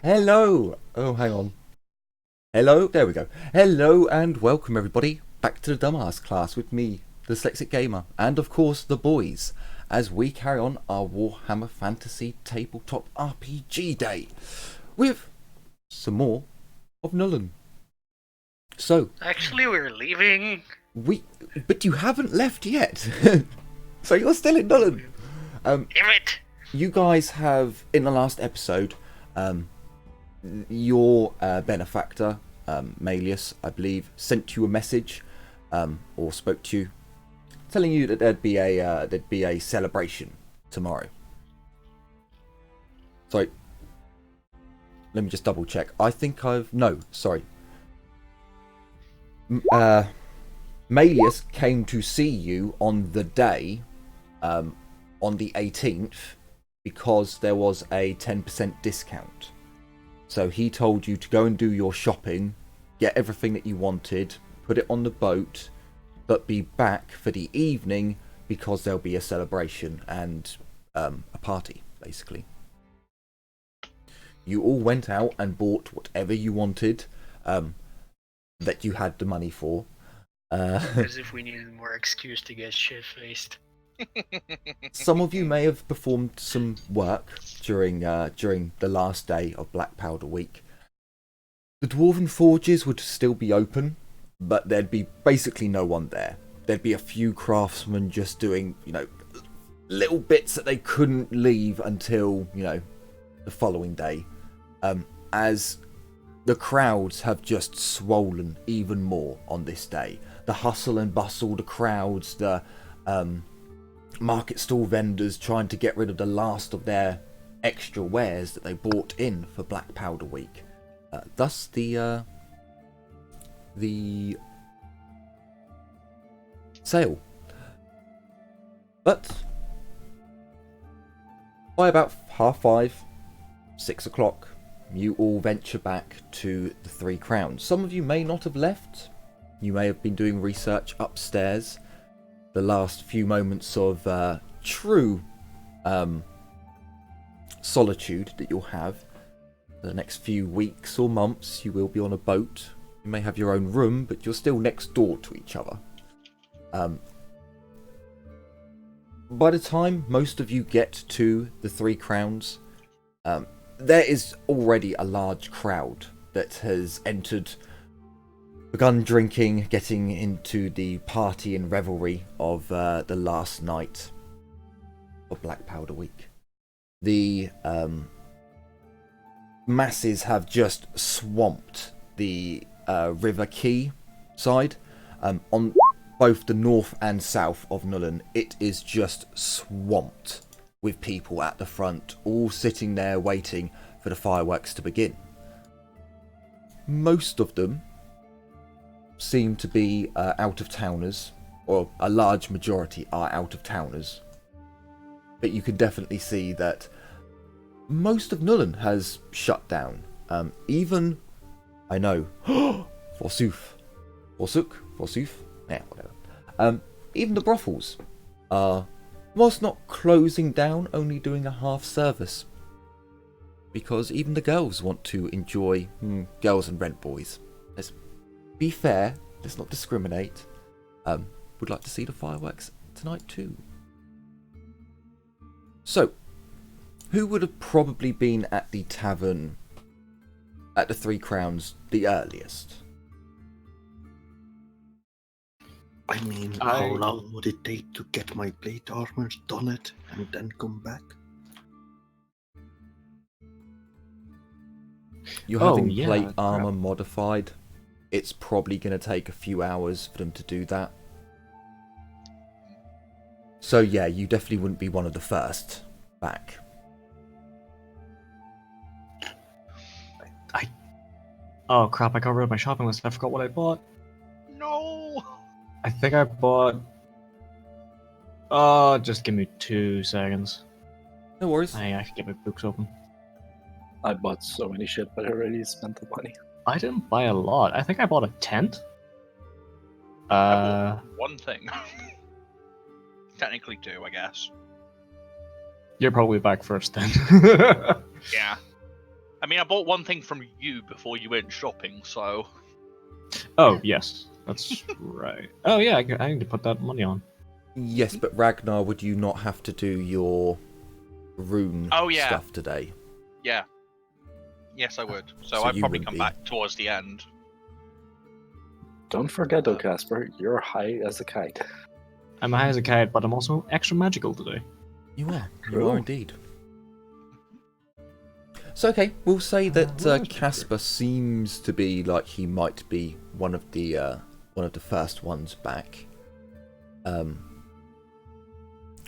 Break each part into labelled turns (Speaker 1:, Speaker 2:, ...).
Speaker 1: Hello! Oh, hang on. Hello? There we go. Hello and welcome everybody back to the Dumbass class with me, the Dyslexic Gamer, and of course the boys, as we carry on our Warhammer Fantasy Tabletop RPG Day with some more of Nuln. So,
Speaker 2: Actually, we're leaving.
Speaker 1: but you haven't left yet. So you're still in Nuln.
Speaker 2: Damn it!
Speaker 1: You guys have, in the last episode, your benefactor, Malius, I believe, sent you a message, or spoke to you, telling you that there'd be a celebration tomorrow. Sorry, let me just double check. I think Malius came to see you on the day, on the 18th, because there was a 10% discount. So he told you to go and do your shopping, get everything that you wanted, put it on the boat, but be back for the evening because there'll be a celebration and a party, basically. You all went out and bought whatever you wanted, that you had the money for.
Speaker 2: As if we needed more excuse to get shit-faced.
Speaker 1: Some of you may have performed some work during the last day of Black Powder Week. The Dwarven Forges would still be open, but there'd be basically no one there. There'd be a few craftsmen just doing, little bits that they couldn't leave until, the following day. As the crowds have just swollen even more on this day. The hustle and bustle, the crowds, the market stall vendors trying to get rid of the last of their extra wares that they bought in for Black Powder Week. Thus the sale. But by about 5:30, 6 o'clock, you all venture back to the Three Crowns. Some of you may not have left. You may have been doing research upstairs. The last few moments of true solitude that you'll have. The next few weeks or months, you will be on a boat. You may have your own room, but you're still next door to each other. By the time most of you get to the Three Crowns, there is already a large crowd that has begun drinking, getting into the party and revelry of the last night of Black Powder Week. The masses have just swamped the River Quay side. On both the north and south of Nuln, it is just swamped with people at the front, all sitting there waiting for the fireworks to begin. Most of them seem to be out-of-towners, or a large majority are out-of-towners. But you can definitely see that most of Nuln has shut down. Even, I know, forsooth, yeah, whatever. Even the brothels are, whilst not closing down, only doing a half service. Because even the girls want to enjoy, girls and rent boys. Let's be fair, let's not discriminate. Would like to see the fireworks tonight too. So, who would have probably been at the tavern at the Three Crowns the earliest?
Speaker 3: I mean, how long would it take to get my plate armor, don it, and then come back?
Speaker 1: You're having plate armor modified. It's probably going to take a few hours for them to do that. So yeah, you definitely wouldn't be one of the first back.
Speaker 4: Oh crap, I got rid of my shopping list. I forgot what I bought.
Speaker 2: No!
Speaker 4: I think I bought... just give me 2 seconds.
Speaker 1: No worries.
Speaker 4: I can get my books open.
Speaker 5: I bought so many shit, but I already spent the money.
Speaker 4: I didn't buy a lot. I think I bought a tent.
Speaker 2: I bought one thing. Technically two, I guess.
Speaker 4: You're probably back first then.
Speaker 2: Yeah.
Speaker 6: I mean, I bought one thing from you before you went shopping, so...
Speaker 4: Oh, yes. That's right. Oh, yeah, I need to put that money on.
Speaker 1: Yes, but Ragnar, would you not have to do your rune stuff today?
Speaker 6: Yeah. Yes, I would. So
Speaker 1: So
Speaker 6: I'd
Speaker 1: you
Speaker 6: probably
Speaker 1: wouldn't
Speaker 6: come
Speaker 1: be.
Speaker 6: back towards the end.
Speaker 5: Don't forget though, Casper, you're high as a kite.
Speaker 4: I'm high as a kite, but I'm also extra magical today.
Speaker 1: You are. You
Speaker 5: Cool.
Speaker 1: are indeed. So okay, we'll say that Casper seems to be like he might be one of the first ones back.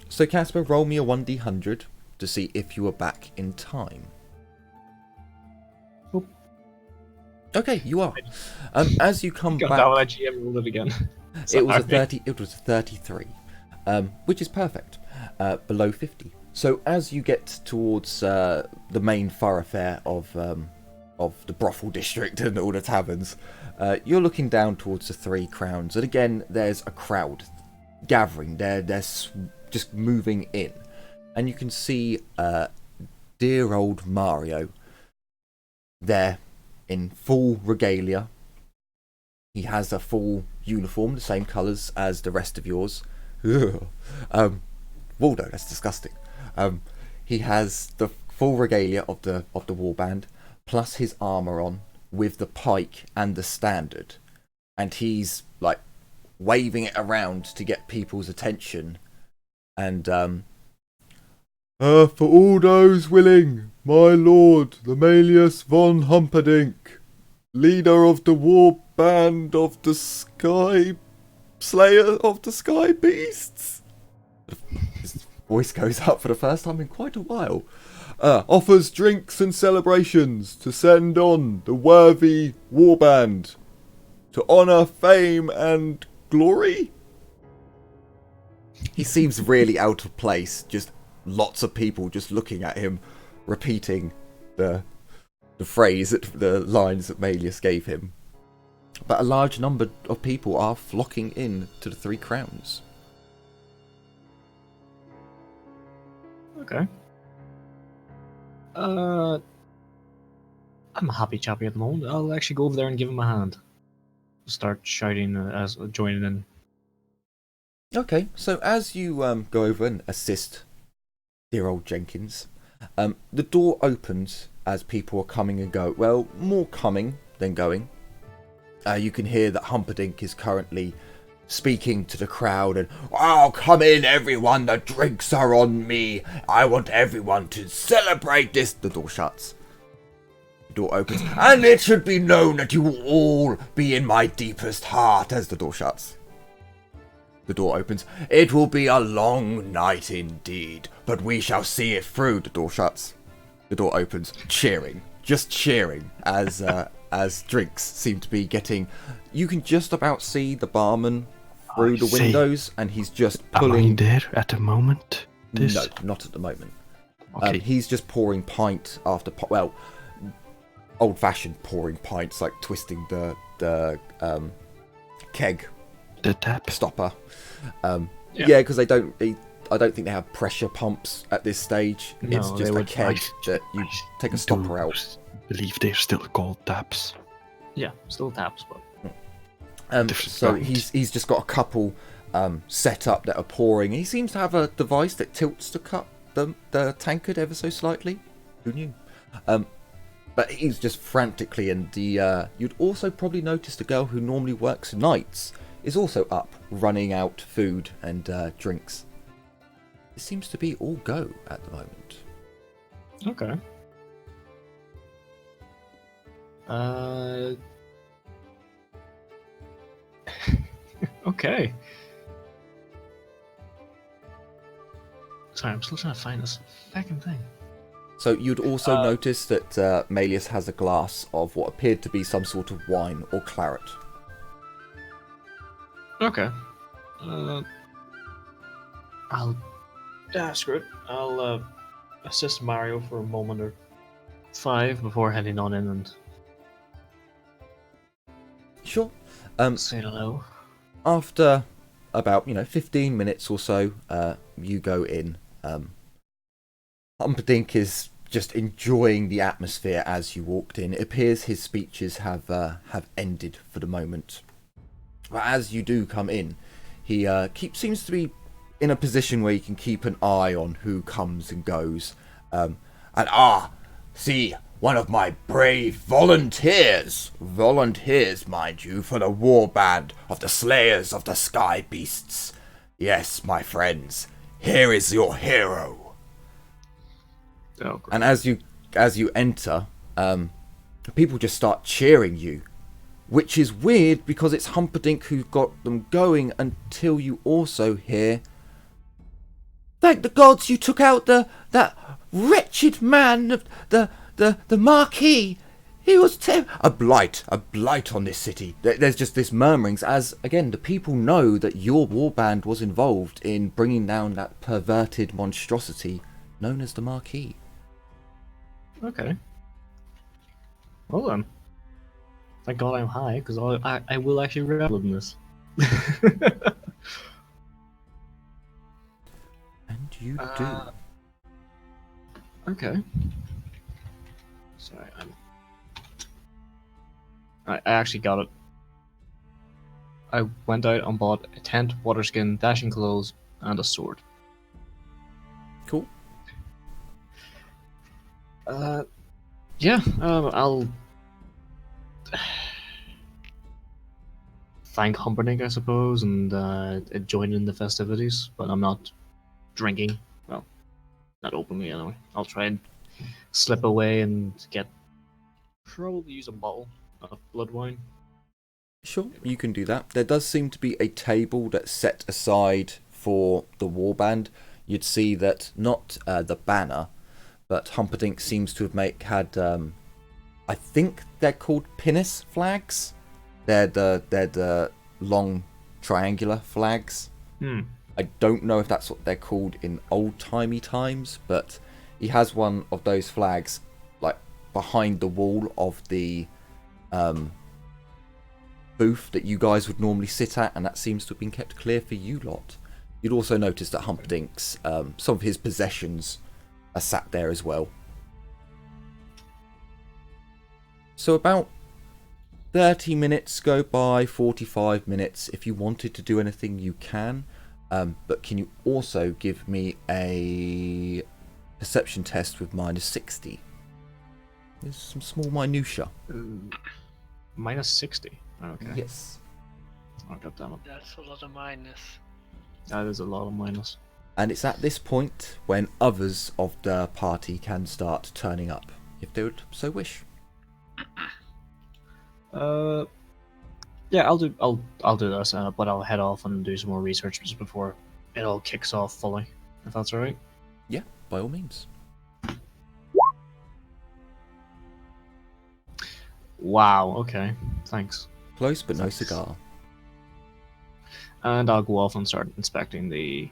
Speaker 1: So Casper, roll me a 1d100 to see if you are back in time.
Speaker 4: Oop.
Speaker 1: Okay, you are. As you come
Speaker 4: God,
Speaker 1: back,
Speaker 4: that one GM rolled it again.
Speaker 1: it was a
Speaker 4: Sorry.
Speaker 1: 30. It was a 33, which is perfect. Below 50. So as you get towards the main thoroughfare of the brothel district and all the taverns, you're looking down towards the Three Crowns, and again there's a crowd gathering. They're just moving in, and you can see dear old Mario there in full regalia. He has a full uniform, the same colours as the rest of yours. Waldo, that's disgusting. He has the full regalia of the warband, plus his armour on, with the pike and the standard, and he's like waving it around to get people's attention. And for all those willing, my lord, the Malius von Humperdinck, leader of the war band of the Sky Slayer of the Sky Beasts. His voice goes up for the first time in quite a while. Offers drinks and celebrations to send on the worthy warband to honour, fame and glory. He seems really out of place. Just lots of people just looking at him, repeating the phrase, the lines that Malius gave him. But a large number of people are flocking in to the Three Crowns.
Speaker 4: Okay. I'm a happy chappy at the moment. I'll actually go over there and give him a hand. Start shouting as joining in.
Speaker 1: Okay, so as you go over and assist dear old Jenkins, the door opens as people are coming and go. Well, more coming than going. You can hear that Humperdinck is currently speaking to the crowd and, "Oh, come in everyone, the drinks are on me. I want everyone to celebrate this." The door shuts. The door opens. "And it should be known that you will all be in my deepest heart," as the door shuts. The door opens. "It will be a long night indeed, but we shall see it through." The door shuts. The door opens. Cheering. Just cheering as drinks seem to be getting... You can just about see the barman through the windows, and he's just pulling...
Speaker 3: Am I there at the moment?
Speaker 1: No, not at the moment.
Speaker 3: Okay.
Speaker 1: He's just pouring pint after pint. Well, old-fashioned pouring pints, like twisting the keg
Speaker 3: The tap.
Speaker 1: stopper. Yeah, because I don't think they have pressure pumps at this stage.
Speaker 4: No,
Speaker 1: It's
Speaker 4: they
Speaker 1: just a
Speaker 4: would-
Speaker 1: keg that you take a stopper out.
Speaker 3: I believe they're still called taps.
Speaker 4: Yeah, still taps, but
Speaker 3: Different
Speaker 1: So
Speaker 3: kind.
Speaker 1: he's just got a couple set up that are pouring. He seems to have a device that tilts the cup, the tankard ever so slightly. Who knew? But he's just frantically, and you'd also probably notice the girl who normally works nights is also up, running out food and drinks. It seems to be all go at the moment.
Speaker 4: okay. Okay. Sorry, I'm still trying to find this fucking thing.
Speaker 1: So you'd also notice that Malius has a glass of what appeared to be some sort of wine or claret.
Speaker 4: Okay. Screw it. I'll assist Mario for a moment or 5 before heading on in and
Speaker 1: Sure.
Speaker 4: say hello.
Speaker 1: After about 15 minutes or so, you go in. Humperdinck is just enjoying the atmosphere as you walked in. It appears his speeches have ended for the moment. But as you do come in, he seems to be in a position where you can keep an eye on who comes and goes. See, one of my brave volunteers, mind you, for the war band of the Slayers of the Sky Beasts. Yes, my friends, here is your hero.
Speaker 4: Oh,
Speaker 1: And as you enter, people just start cheering you, which is weird because it's Humperdinck who got them going, until you also hear, "Thank the gods you took out that wretched man of the Marquis. He was a blight on this city." There's just this murmurings as, again, the people know that your warband was involved in bringing down that perverted monstrosity known as the Marquis.
Speaker 4: Okay. Well then. Thank God I'm high, because I will actually revel in this.
Speaker 1: And you do.
Speaker 4: Okay. Sorry, I actually got it. I went out and bought a tent, water skin, dashing clothes, and a sword.
Speaker 1: Cool.
Speaker 4: Yeah, I'll thank Humperdinck, I suppose, and join in the festivities, but I'm not drinking. Well, not openly anyway. I'll try and slip away and probably use a bottle of blood wine.
Speaker 1: Sure, you can do that. There does seem to be a table that's set aside for the warband. You'd see that not the banner, but Humperdinck seems to have had I think they're called pinnace flags. They're the long triangular flags. I don't know if that's what they're called in old-timey times, but he has one of those flags like behind the wall of the booth that you guys would normally sit at, and that seems to have been kept clear for you lot. You'd also notice that Humperdinck's some of his possessions are sat there as well. So about 30 minutes go by, 45 minutes. If you wanted to do anything, you can. But can you also give me a perception test with -60? There's some small minutia.
Speaker 4: -60. Okay.
Speaker 1: Yes.
Speaker 4: I'll get that up.
Speaker 2: That's a lot of minus.
Speaker 4: That is a lot of minus.
Speaker 1: And it's at this point when others of the party can start turning up, if they would so wish.
Speaker 4: Yeah, I'll do this, but I'll head off and do some more research just before it all kicks off fully, if that's alright.
Speaker 1: Yeah, by all means.
Speaker 4: Wow. Okay. Thanks.
Speaker 1: Close, but no cigar.
Speaker 4: And I'll go off and start inspecting the.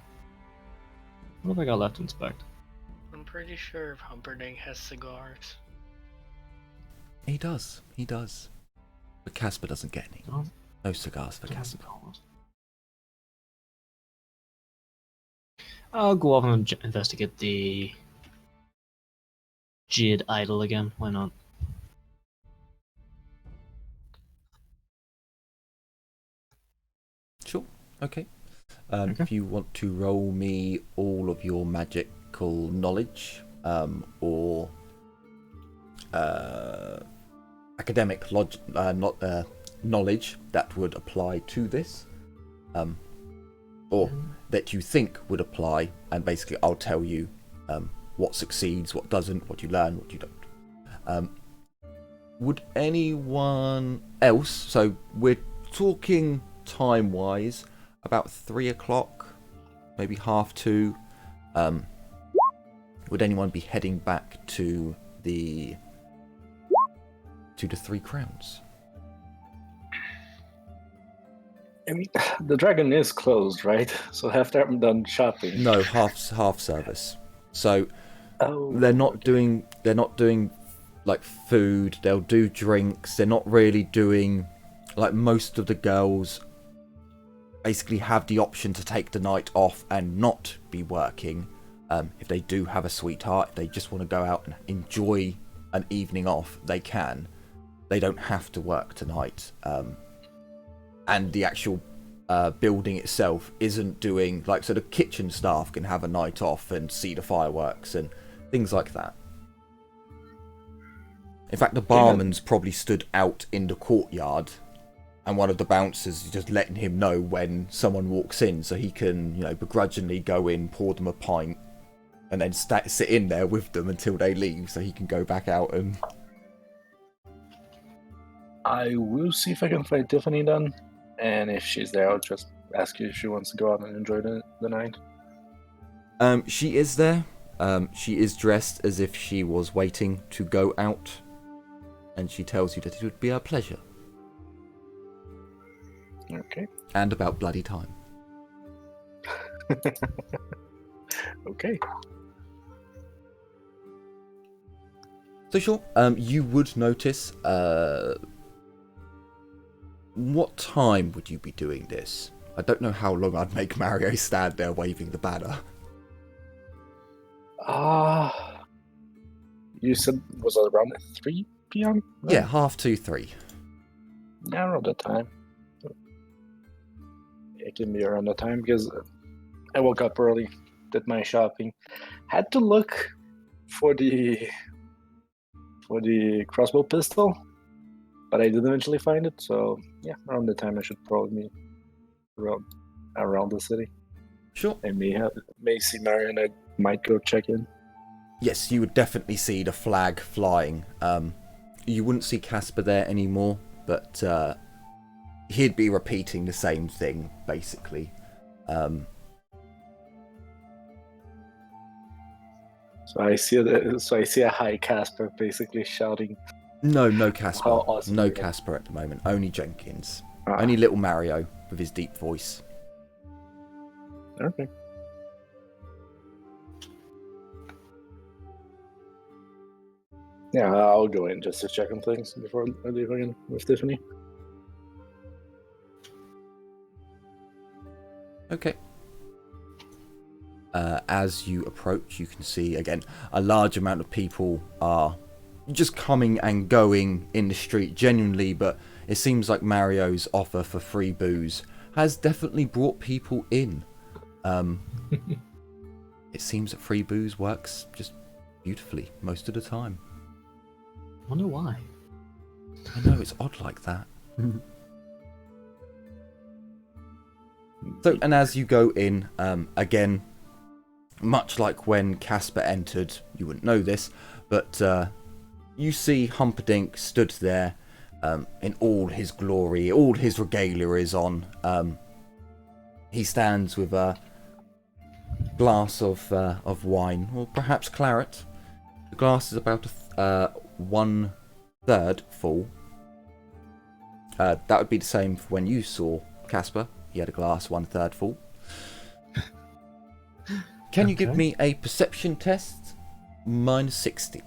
Speaker 4: What have I got left to inspect?
Speaker 2: I'm pretty sure if Humperdinck has cigars.
Speaker 1: He does. But Casper doesn't get any.
Speaker 4: Oh.
Speaker 1: No cigars for Casper.
Speaker 4: I'll go off and investigate the Jade Idol again. Why not?
Speaker 1: Sure. Okay.
Speaker 4: Okay.
Speaker 1: If you want to roll me all of your magical knowledge, or academic knowledge that would apply to this, or that you think would apply, and basically I'll tell you what succeeds, what doesn't, what you learn, what you don't. Would anyone else, so we're talking time-wise, about 3 o'clock, maybe 2:30. Would anyone be heading back to the Three Crowns?
Speaker 5: I mean, the dragon is closed, right? So have they done shopping?
Speaker 1: No, half service. So
Speaker 5: Oh,
Speaker 1: they're not doing like food. They'll do drinks. They're not really doing, like, most of the girls basically have the option to take the night off and not be working, If they do have a sweetheart, if they just want to go out and enjoy an evening off, they can. They don't have to work tonight. And the actual building itself isn't doing, like, so the kitchen staff can have a night off and see the fireworks and things like that. In fact, the barman's probably stood out in the courtyard, and one of the bouncers is just letting him know when someone walks in, so he can, begrudgingly go in, pour them a pint, and then sit in there with them until they leave, so he can go back out and...
Speaker 5: I will see if I can find Tiffany then, and if she's there, I'll just ask you if she wants to go out and enjoy the night.
Speaker 1: She is there. She is dressed as if she was waiting to go out, and she tells you that it would be a pleasure.
Speaker 5: Okay.
Speaker 1: And about bloody time.
Speaker 5: Okay.
Speaker 1: So sure, you would notice, what time would you be doing this? I don't know how long I'd make Mario stand there waving the banner.
Speaker 5: You said, was it around 3 p.m.? No?
Speaker 1: Yeah, 2:30, 3.
Speaker 5: Yeah, around that time. It can be around that time because I woke up early, did my shopping, had to look for the crossbow pistol, but I did eventually find it. So yeah, around the time I should probably be around the city.
Speaker 1: Sure.
Speaker 5: I may see Mario and I might go check in.
Speaker 1: Yes, you would definitely see the flag flying. You wouldn't see Casper there anymore, but he'd be repeating the same thing, basically.
Speaker 5: So I see a high Casper basically shouting.
Speaker 1: No Casper.
Speaker 5: How awesome
Speaker 1: No
Speaker 5: is it?
Speaker 1: Casper at the moment. Only Jenkins.
Speaker 5: Ah.
Speaker 1: Only little Mario with his deep voice.
Speaker 5: Okay. Yeah, I'll go in just to check on things before I leave again with Tiffany.
Speaker 1: Okay. As you approach, you can see, again, a large amount of people are just coming and going in the street, genuinely, but it seems like Mario's offer for free booze has definitely brought people in. It seems that free booze works just beautifully most of the time.
Speaker 4: I wonder why.
Speaker 1: I know, it's odd like that. So, and as you go in, again, much like when Casper entered, you wouldn't know this, but you see Humperdinck stood there in all his glory, all his regalia is on. He stands with a glass of wine, or perhaps claret. The glass is about 1/3 full. That would be the same for when you saw Casper. He had a glass 1/3 full. Can you give me a perception test? -60.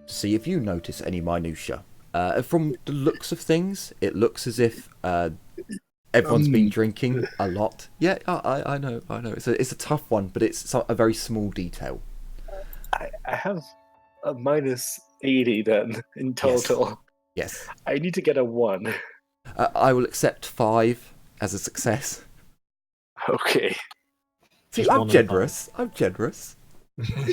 Speaker 1: See if you notice any minutiae. From the looks of things, it looks as if everyone's been drinking a lot. Yeah, I know. It's a tough one, but it's a very small detail.
Speaker 5: I have a -80 then in total.
Speaker 1: Yes.
Speaker 5: I need to get a 1.
Speaker 1: I will accept 5 as a success.
Speaker 5: Okay.
Speaker 1: See,
Speaker 4: Just
Speaker 1: I'm
Speaker 4: one
Speaker 1: generous. I'm generous.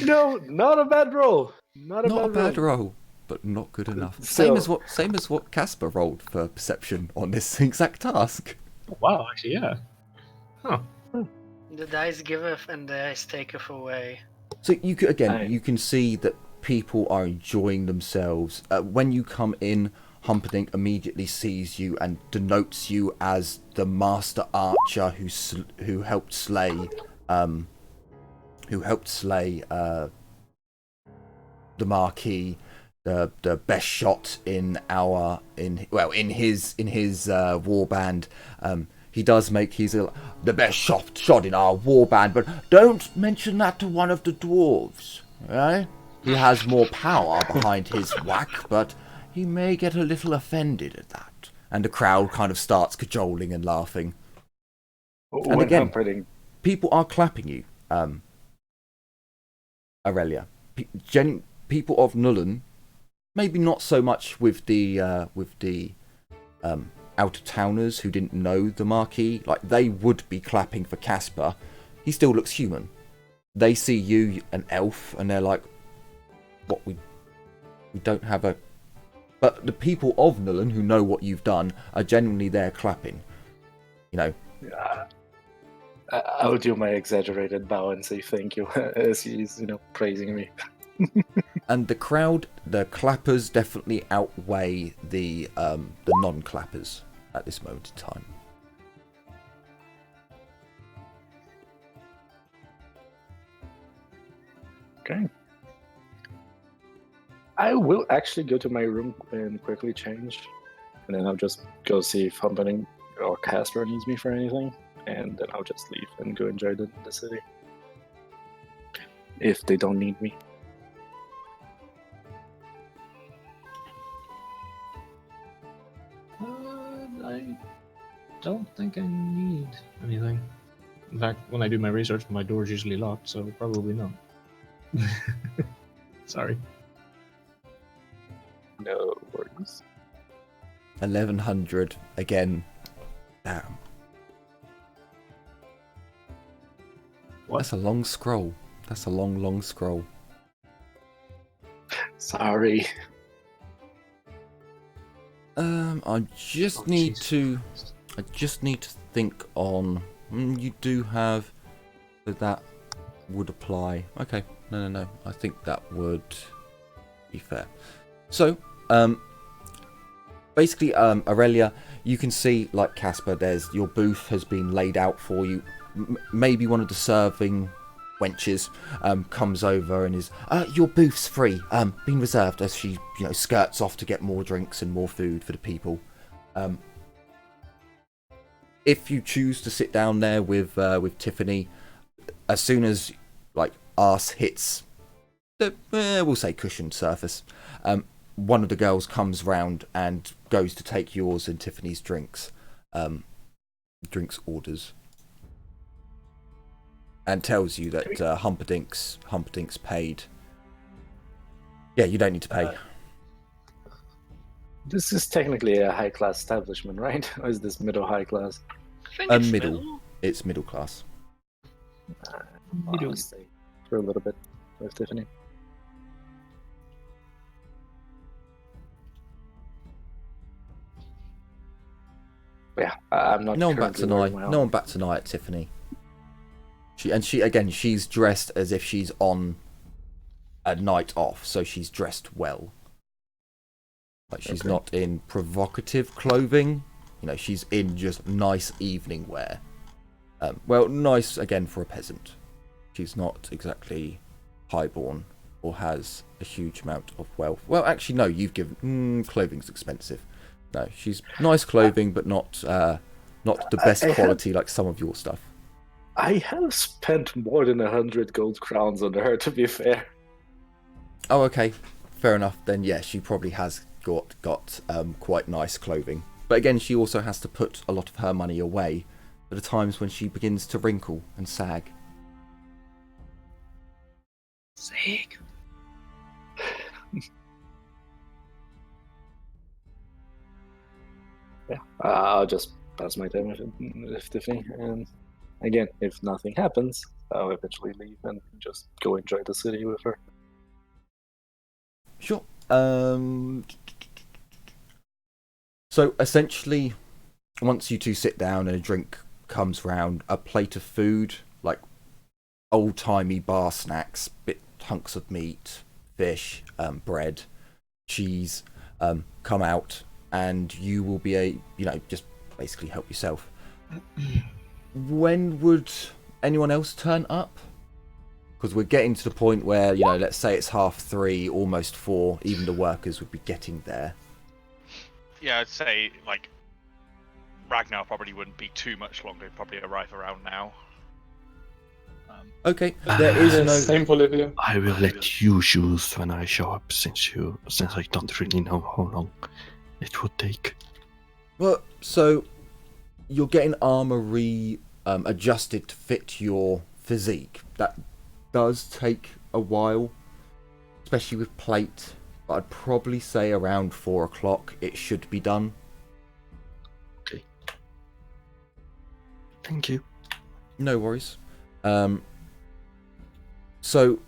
Speaker 5: No, not a bad roll. Not
Speaker 1: Not a bad
Speaker 5: roll.
Speaker 1: roll, but not good enough.
Speaker 5: So-
Speaker 1: Same as what Casper rolled for perception on this exact task.
Speaker 4: Wow, actually, yeah. Huh.
Speaker 2: The dice giveth and the dice taketh away.
Speaker 1: So you can, again,
Speaker 5: Aye.
Speaker 1: you can see that people are enjoying themselves. When you come in, Humperdinck immediately sees you and denotes you as the master archer who helped slay the Marquis, the best shot in his warband. He does make the best shot in our warband, but don't mention that to one of the dwarves. Right? He has more power behind his whack, but he may get a little offended at that. And the crowd kind of starts cajoling and laughing.
Speaker 5: When
Speaker 1: again-
Speaker 5: Humperdinck,
Speaker 1: People are clapping you. Aurelia. People of Nuln, maybe not so much with the out of towners who didn't know the Marquis. Like, they would be clapping for Casper. He still looks human. They see you, an elf, and they're like, "What, we don't have a..." But the people of Nuln who know what you've done are genuinely there clapping. You know.
Speaker 5: I'll do my exaggerated bow and say thank you as he's, praising me.
Speaker 1: And the crowd, the clappers definitely outweigh the non-clappers at this moment in time.
Speaker 5: Okay. I will actually go to my room and quickly change, and then I'll just go see if Humperdinck or Casper needs me for anything, and then I'll just leave and go enjoy the city. If they don't need me.
Speaker 4: I don't think I need anything. In fact, when I do my research, my door's usually locked, so probably not. Sorry.
Speaker 5: No worries.
Speaker 1: 1100 again. Damn.
Speaker 4: What?
Speaker 1: That's a long scroll. That's a long scroll.
Speaker 5: Sorry.
Speaker 1: I just need to think on. You do have, but that would apply. Okay, no. I think that would be fair. So, basically, Aurelia, you can see, like Casper, there's your booth has been laid out for you. Maybe one of the serving wenches comes over and is, your booth's free, been reserved, as she skirts off to get more drinks and more food for the people. If you choose to sit down there with Tiffany, as soon as like arse hits the we'll say cushioned surface, one of the girls comes round and goes to take yours and Tiffany's drinks orders, and tells you that Humperdinck's paid. Yeah, you don't need to pay.
Speaker 5: This is technically a high-class establishment, right? Or is this middle-high class?
Speaker 6: I think it's
Speaker 1: Middle. It's middle class.
Speaker 5: I'll stay for a little bit with Tiffany. Yeah, I'm not.
Speaker 1: No one bats an eye.
Speaker 5: currently wearing my
Speaker 1: No
Speaker 5: own.
Speaker 1: one bats an eye at Tiffany. She's dressed as if she's on a night off, so she's dressed well. Like, she's
Speaker 5: Okay.
Speaker 1: not in provocative clothing. She's in just nice evening wear. Well, nice again for a peasant. She's not exactly highborn or has a huge amount of wealth. Well, actually, no. You've given clothing's expensive. No, she's nice clothing, but not the best quality like some of your stuff.
Speaker 5: I have spent more than 100 gold crowns on her, to be fair.
Speaker 1: Oh, okay, fair enough. Then yes, she probably has got quite nice clothing. But again, she also has to put a lot of her money away at the times when she begins to wrinkle and sag.
Speaker 4: Sick.
Speaker 5: Yeah, I'll just pass my time with Tiffany, and again, if nothing happens, I'll eventually leave and just go enjoy the city with her.
Speaker 1: Sure. So essentially, once you two sit down and a drink comes round, a plate of food, like old-timey bar snacks, hunks of meat, fish, bread, cheese, come out, and you will be just basically help yourself. When would anyone else turn up? Because we're getting to the point where, let's say it's 3:30, almost 4, even the workers would be getting there.
Speaker 6: Yeah, I'd say, like, Ragnar probably wouldn't be too much longer. He'd probably arrive around now.
Speaker 1: Okay, there is no...
Speaker 7: Same for Olivia.
Speaker 3: I will let you choose when I show up, since I don't really know how long it would take.
Speaker 1: Well, so you're getting armor adjusted to fit your physique. That does take a while, especially with plate, but I'd probably say around 4 o'clock it should be done.
Speaker 3: Okay. Thank you.
Speaker 1: No worries. So,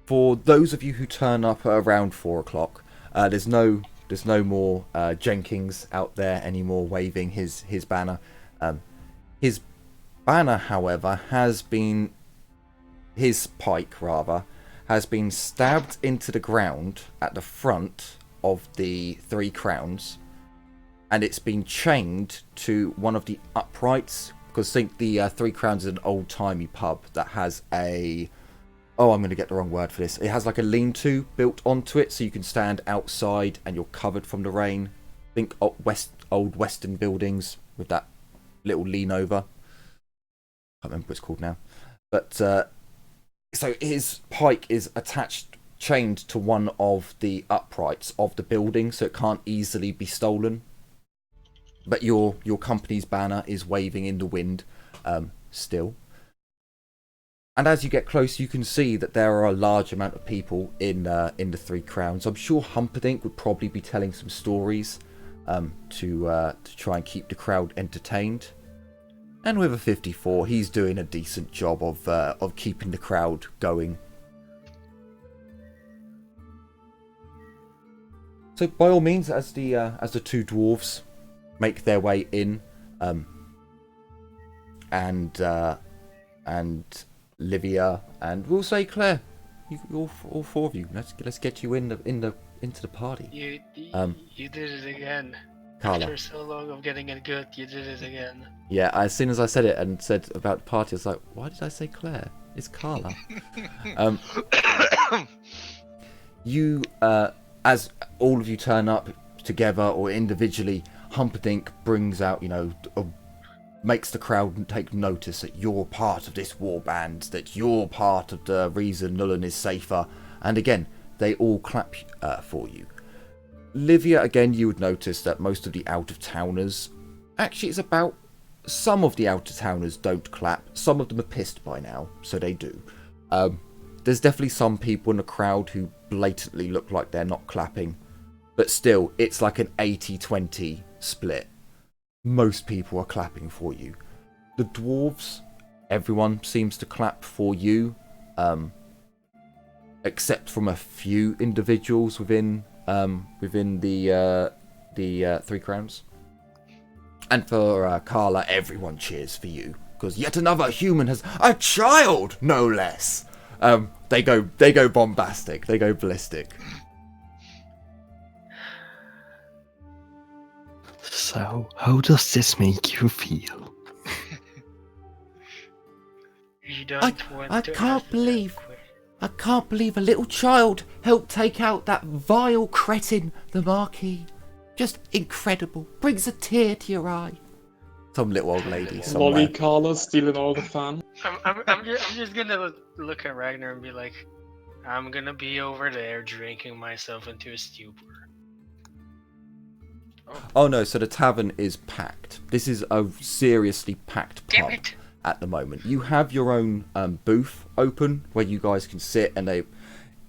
Speaker 1: for those of you who turn up around 4 o'clock, there's no more Jenkins out there anymore waving his banner. His banner, however, his pike has been stabbed into the ground at the front of the Three Crowns, and it's been chained to one of the uprights, because I think the Three Crowns is an old-timey pub that has I'm going to get the wrong word for this. It has like a lean-to built onto it, so you can stand outside and you're covered from the rain. Think old Western buildings with that little lean over. I can't remember what it's called now. But so his pike is chained to one of the uprights of the building, so it can't easily be stolen. But your company's banner is waving in the wind still. And as you get close, you can see that there are a large amount of people in the Three Crowns. I'm sure Humperdinck would probably be telling some stories to try and keep the crowd entertained. And with a 54, he's doing a decent job of keeping the crowd going. So by all means, as the two dwarves make their way in, and Livia, and we'll say Claire, all four of you. Let's get you into the party.
Speaker 2: You did it again.
Speaker 1: Carla.
Speaker 2: After so long of getting it good, you did it again.
Speaker 1: Yeah, as soon as I said it and said about the party, I was like, why did I say Claire? It's Carla. You, as all of you turn up together or individually, Humperdinck brings out, makes the crowd take notice that you're part of this war band, that you're part of the reason Nuln is safer, and again, they all clap for you. Livia, again, you would notice that most of the out-of-towners, actually it's about, some of the out-of-towners don't clap, some of them are pissed by now, so they do. There's definitely some people in the crowd who blatantly look like they're not clapping, but still, it's like an 80-20 split. Most people are clapping for you. The dwarves, everyone seems to clap for you, except from a few individuals within the Three Crowns. And for Carla, everyone cheers for you because yet another human has a child, no less. They go bombastic, they go ballistic.
Speaker 3: So, how does this make you feel?
Speaker 2: You don't want
Speaker 1: I
Speaker 2: to
Speaker 1: can't
Speaker 2: ask
Speaker 1: believe-
Speaker 2: that question.
Speaker 1: I can't believe a little child helped take out that vile cretin, the Marquis. Just incredible. Brings a tear to your eye. Some little old lady somewhere.
Speaker 7: Lolly Carla stealing all the fun.
Speaker 2: I'm just gonna look at Ragnar and be like, I'm gonna be over there drinking myself into a stupor.
Speaker 1: Oh no, so the tavern is packed. This is a seriously packed
Speaker 2: Damn
Speaker 1: pub
Speaker 2: it!
Speaker 1: at the moment. You have your own booth open where you guys can sit, and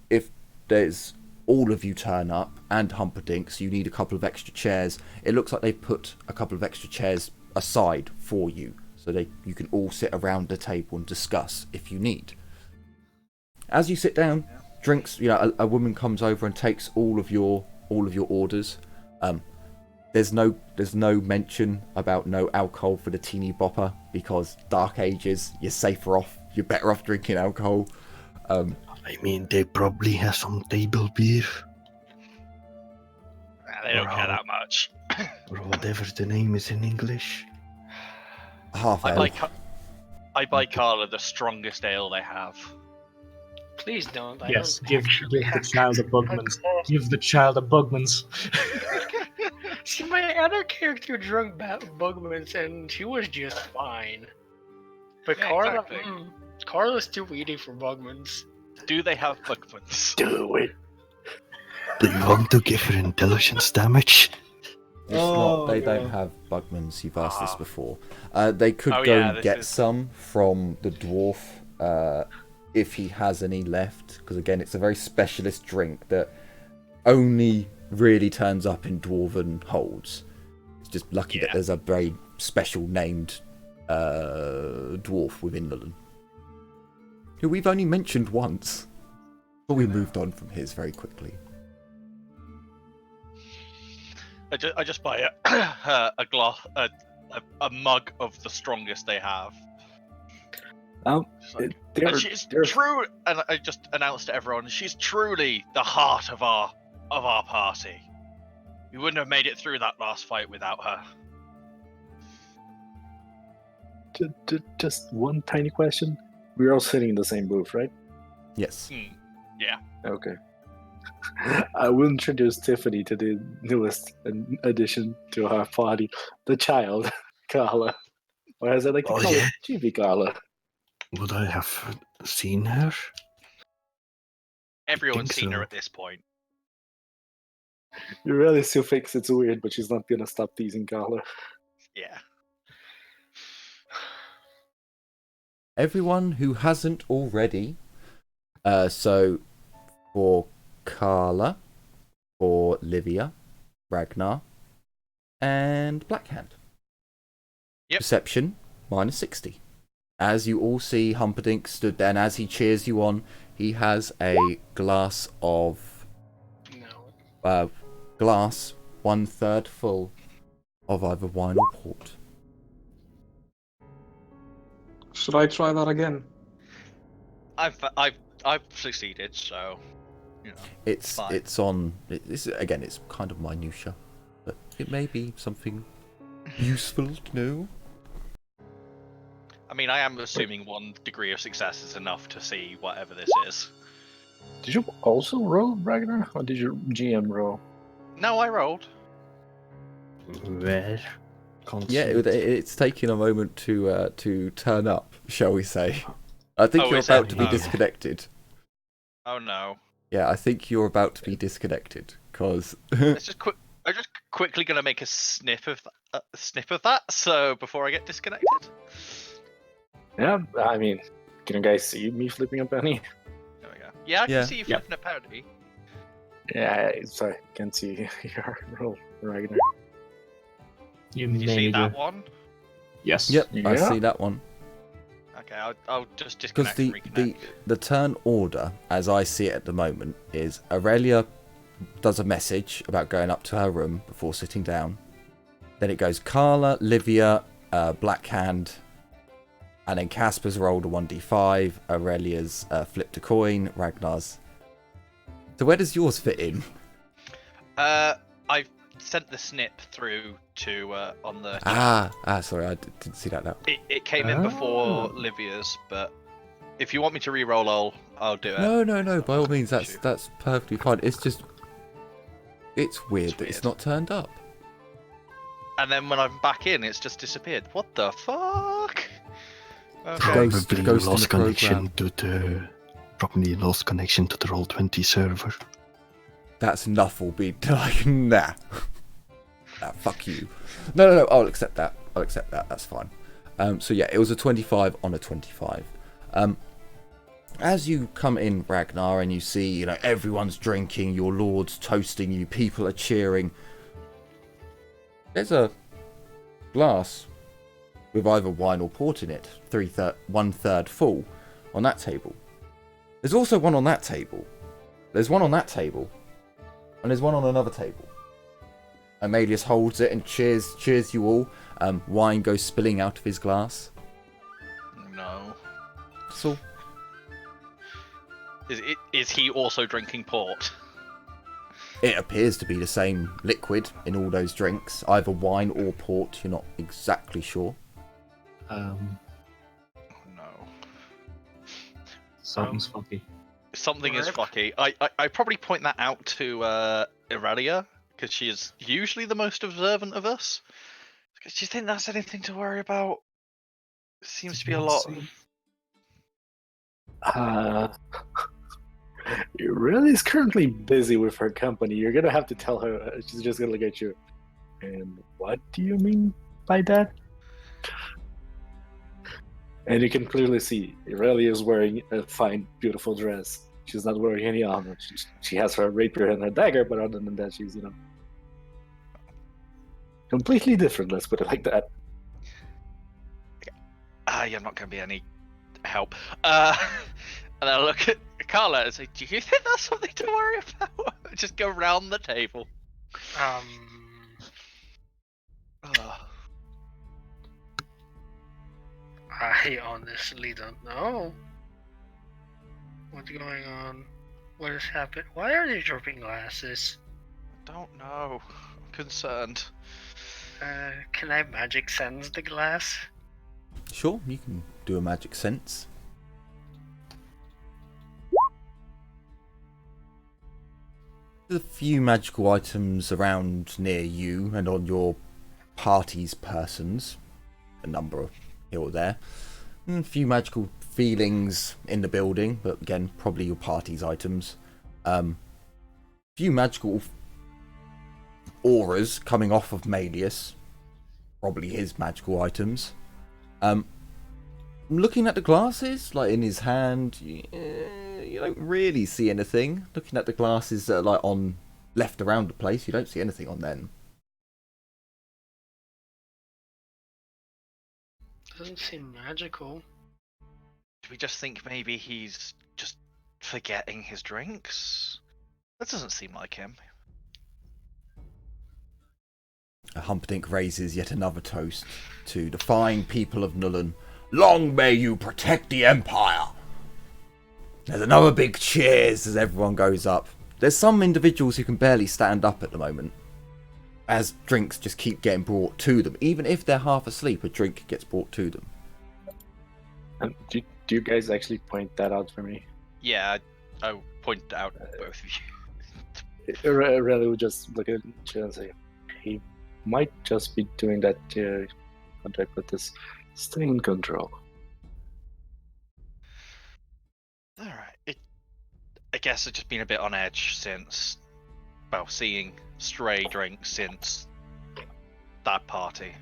Speaker 1: if there's all of you turn up and Humperdinck, so you need a couple of extra chairs. It looks like they put a couple of extra chairs aside for you, so you can all sit around the table and discuss if you need. As you sit down, drinks. A woman comes over and takes all of your orders. There's no mention about no alcohol for the teeny bopper because Dark Ages, you're better off drinking alcohol.
Speaker 3: I mean, they probably have some table beer.
Speaker 6: They don't care that much.
Speaker 3: Or whatever the name is in English.
Speaker 1: Half
Speaker 6: I
Speaker 1: ale.
Speaker 6: buy Carla the strongest ale they have.
Speaker 2: Please don't. I
Speaker 4: Yes,
Speaker 2: don't
Speaker 4: give
Speaker 2: actually
Speaker 4: the
Speaker 2: have
Speaker 4: child a Bugman's.
Speaker 2: alcohol.
Speaker 4: Give the child a Bugman's.
Speaker 2: See, my other character drank Bugman's and she was just fine. But
Speaker 6: Yeah,
Speaker 2: Carla,
Speaker 6: exactly.
Speaker 2: Carla's too weedy for Bugman's.
Speaker 6: Do they have Bugmans?
Speaker 3: Do it. Do you want to give her intelligence damage?
Speaker 1: It's not. They
Speaker 7: God.
Speaker 1: don't have Bugmans. You've asked this before. They could
Speaker 6: Oh,
Speaker 1: go
Speaker 6: yeah,
Speaker 1: and
Speaker 6: this
Speaker 1: get
Speaker 6: is-
Speaker 1: some from the dwarf if he has any left, because again, it's a very specialist drink that only really turns up in dwarven holds. It's just lucky that there's a very special named dwarf within Nuln, who we've only mentioned once, but we moved on from his very quickly.
Speaker 6: I just buy a glass, a mug of the strongest they have. Just like, and she's true, and I just announced to everyone, she's truly the heart of our party. We wouldn't have made it through that last fight without her.
Speaker 5: Just one tiny question. We're all sitting in the same booth, right?
Speaker 1: Yes.
Speaker 6: Yeah.
Speaker 5: Okay. I will introduce Tiffany to the newest addition to our party, the child, Carla. Or as I like to call it, Chibi Carla.
Speaker 3: Would I have seen her?
Speaker 6: Everyone's
Speaker 3: think
Speaker 6: seen her
Speaker 3: so.
Speaker 6: at this point.
Speaker 5: You really still thinks it's weird, but she's not gonna stop teasing Carla.
Speaker 6: Yeah.
Speaker 1: Everyone who hasn't already, so for Carla, for Livia, Ragnar, and Blackhand.
Speaker 6: Yep.
Speaker 1: Perception, -60. As you all see, Humperdinck stood there, and as he cheers you on, he has a glass of... glass 1/3 full of either wine or port.
Speaker 7: Should I try that again?
Speaker 6: I've succeeded, so you know.
Speaker 1: It's
Speaker 6: fine.
Speaker 1: it's again, it's kind of minutia, but it may be something useful to know.
Speaker 6: I mean, I am assuming 1 degree of success is enough to see whatever this is.
Speaker 5: Did you also roll, Ragnar? Or did your GM roll?
Speaker 6: No, I rolled.
Speaker 3: Where?
Speaker 1: Yeah, it's taking a moment to turn up, shall we say? I think you're about to be disconnected.
Speaker 6: Oh no.
Speaker 1: Yeah, I think you're about to be disconnected because.
Speaker 6: I'm just quickly gonna make a sniff of that. So before I get disconnected.
Speaker 5: Yeah, I mean, can you guys see me flipping a penny?
Speaker 6: There we go. Yeah, I can see you flipping a penny.
Speaker 5: Yeah, sorry, can't see your roll, Ragnar.
Speaker 6: Did you see that one?
Speaker 4: Yes.
Speaker 1: Yep,
Speaker 5: Yeah.
Speaker 1: I see that one.
Speaker 6: Okay, I'll just
Speaker 1: Because
Speaker 6: disconnect and reconnect.
Speaker 1: the turn order, as I see it at the moment, is Aurelia does a message about going up to her room before sitting down. Then it goes Carla, Livia, Blackhand, and then Casper's rolled a 1d5, Aurelia's flipped a coin, Ragnar's. So where does yours fit in?
Speaker 6: I've sent the snip through to on the.
Speaker 1: Sorry, I didn't see that now.
Speaker 6: It came in before Livia's, but if you want me to re-roll, I'll do it.
Speaker 1: No. By all means, that's perfectly fine. It's just, it's weird that it's not turned up.
Speaker 6: And then when I'm back in, it's just disappeared. What the fuck? Okay.
Speaker 3: Probably
Speaker 1: Ghost in
Speaker 3: lost
Speaker 1: the
Speaker 3: connection
Speaker 1: program.
Speaker 3: Probably lost connection to the Roll20 server.
Speaker 1: That's Nuffle being like, nah. Fuck you. No, I'll accept that. That's fine. So yeah, it was a 25 on a 25. As you come in, Ragnar, and you see, everyone's drinking, your lord's toasting you, people are cheering. There's a glass with either wine or port in it, 1/3 full, on that table. There's also one on that table. There's one on that table. And there's one on another table. Amelius holds it and cheers you all. Wine goes spilling out of his glass.
Speaker 6: No.
Speaker 1: So,
Speaker 6: is he also drinking port?
Speaker 1: it appears to be the same liquid in all those drinks, either wine or port. You're not exactly sure.
Speaker 6: No.
Speaker 4: Something's funky.
Speaker 6: Something is fucky. I probably point that out to Aurelia, because she is usually the most observant of us. Do you think that's anything to worry about? Seems to be a lot.
Speaker 5: Aurelia is currently busy with her company. You're gonna have to tell her. She's just gonna look at you. And what do you mean by that? And you can clearly see Aurelia is wearing a fine, beautiful dress. She's not wearing any armor. She has her rapier and her dagger, but other than that, she's, completely different, let's put it like that.
Speaker 6: You're not going to be any help. And I look at Carla and say, do you think that's something to worry about? Just go round the table.
Speaker 2: I honestly don't know. What's going on? What has happened? Why are they dropping glasses?
Speaker 6: Don't know. I'm concerned.
Speaker 2: Can I magic sense the glass?
Speaker 1: Sure, you can do a magic sense. There's a few magical items around near you and on your party's persons. A number here or there. And a few magical feelings in the building, but again, probably your party's items. Few magical auras coming off of Malius. Probably his magical items. Looking at the glasses, like in his hand, you don't really see anything. Looking at the glasses that are like on left around the place, you don't see anything on them.
Speaker 2: Doesn't seem magical.
Speaker 6: Do we just think maybe he's just forgetting his drinks? That doesn't seem like him.
Speaker 1: Humperdinck raises yet another toast to the fine people of Nuln. Long may you protect the Empire! There's another big cheers as everyone goes up. There's some individuals who can barely stand up at the moment, as drinks just keep getting brought to them. Even if they're half asleep, a drink gets brought to them.
Speaker 5: And do you guys actually point that out for me?
Speaker 6: Yeah, I pointed out both of you.
Speaker 5: Aurelia would just look at you and say, he might just be doing that to contact with this. Stay in control.
Speaker 6: Alright. I guess it's just been a bit on edge since, well, seeing stray drinks since that party.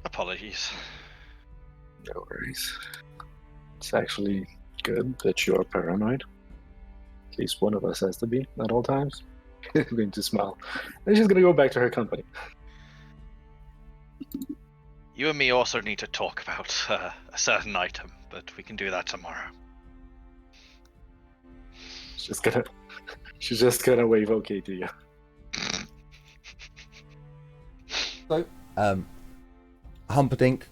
Speaker 6: Apologies.
Speaker 5: No worries. It's actually good that you're paranoid. At least one of us has to be at all times. I'm going to smile. And she's going to go back to her company.
Speaker 6: You and me also need to talk about a certain item, but we can do that tomorrow.
Speaker 5: She's just gonna wave okay to you.
Speaker 1: So, Humperdinck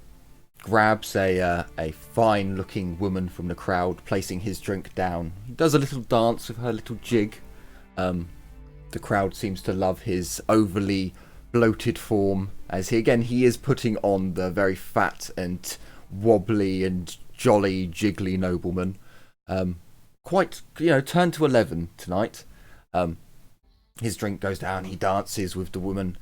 Speaker 1: grabs a fine-looking woman from the crowd, placing his drink down. He does a little dance with her little jig. The crowd seems to love his overly bloated form, as he is putting on the very fat and wobbly and jolly jiggly nobleman. Quite, turned to 11 tonight. His drink goes down, he dances with the woman,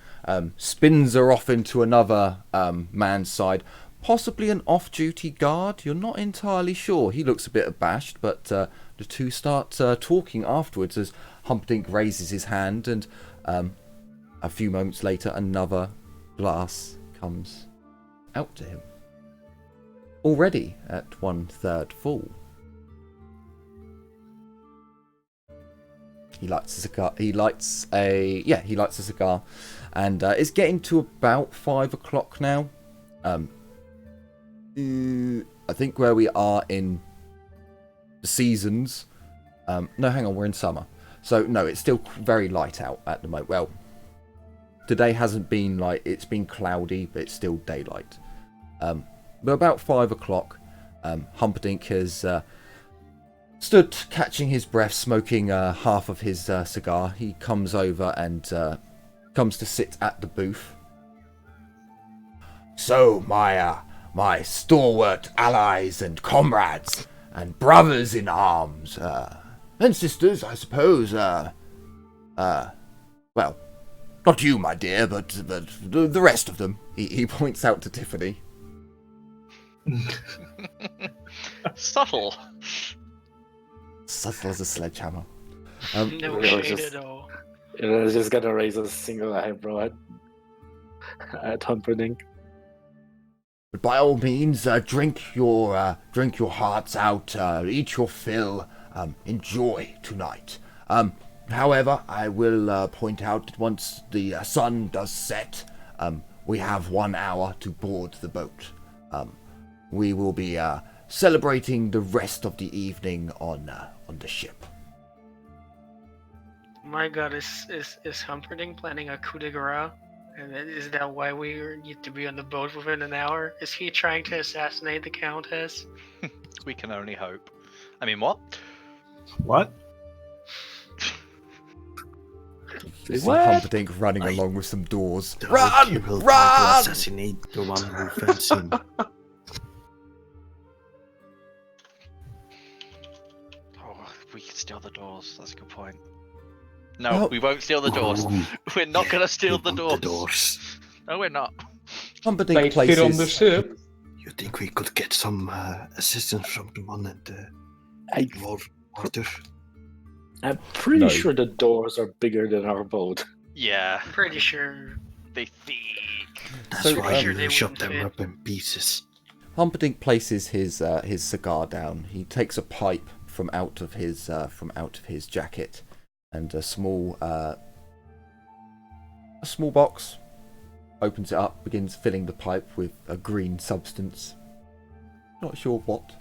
Speaker 1: spins her off into another man's side, possibly an off-duty guard, you're not entirely sure. He looks a bit abashed, but the two start talking afterwards as Humperdinck raises his hand, and a few moments later another glass comes out to him. Already at 1/3 full. He lights a cigar. He lights a cigar, and it's getting to about 5 o'clock now. I think where we are in the seasons. No, hang on, we're in summer, so no, it's still very light out at the moment. Well, today hasn't been it's been cloudy, but it's still daylight. But about 5 o'clock, Humperdinck has stood catching his breath, smoking half of his cigar. He comes over and comes to sit at the booth. So, my stalwart allies and comrades and brothers in arms, and sisters, I suppose, well, not you, my dear, but the rest of them. He points out to Tiffany.
Speaker 6: Subtle.
Speaker 1: Subtle as a sledgehammer.
Speaker 2: No shade at all.
Speaker 5: I was just gonna raise a single eyebrow at Humperdinck.
Speaker 1: But by all means, drink your hearts out, eat your fill, enjoy tonight. However, I will point out that once the sun does set, we have 1 hour to board the boat. We will be celebrating the rest of the evening on the ship.
Speaker 2: My god, is Humperdinck planning a coup de grace? And is that why we need to be on the boat within an hour? Is he trying to assassinate the Countess?
Speaker 6: We can only hope. I mean, what?
Speaker 4: What?
Speaker 1: You see Humperdinck running along with some doors.
Speaker 3: He
Speaker 1: Run!
Speaker 3: will try to
Speaker 1: Run!
Speaker 3: assassinate the one who fence him.
Speaker 6: Oh, we can steal the doors. That's a good point. No,
Speaker 1: Oh.
Speaker 6: we won't steal the doors.
Speaker 3: Ooh,
Speaker 6: We're not
Speaker 3: yeah,
Speaker 6: gonna steal
Speaker 3: we
Speaker 6: the
Speaker 3: want
Speaker 6: doors. No, we're not.
Speaker 1: Humperdinck
Speaker 7: They fit on the
Speaker 1: places.
Speaker 7: ship.
Speaker 3: You think we could get some assistance from the one at the water?
Speaker 5: I'm pretty
Speaker 1: No.
Speaker 5: sure the doors are bigger than our boat.
Speaker 6: Yeah,
Speaker 2: I'm pretty sure.
Speaker 6: they think.
Speaker 3: That's
Speaker 1: So,
Speaker 3: why
Speaker 2: sure they
Speaker 3: you shot
Speaker 2: wouldn't
Speaker 3: them
Speaker 2: fit.
Speaker 3: up in pieces.
Speaker 1: Humperdinck places his cigar down. He takes a pipe from out of his jacket, and a small box. Opens it up, begins filling the pipe with a green substance. Not sure what.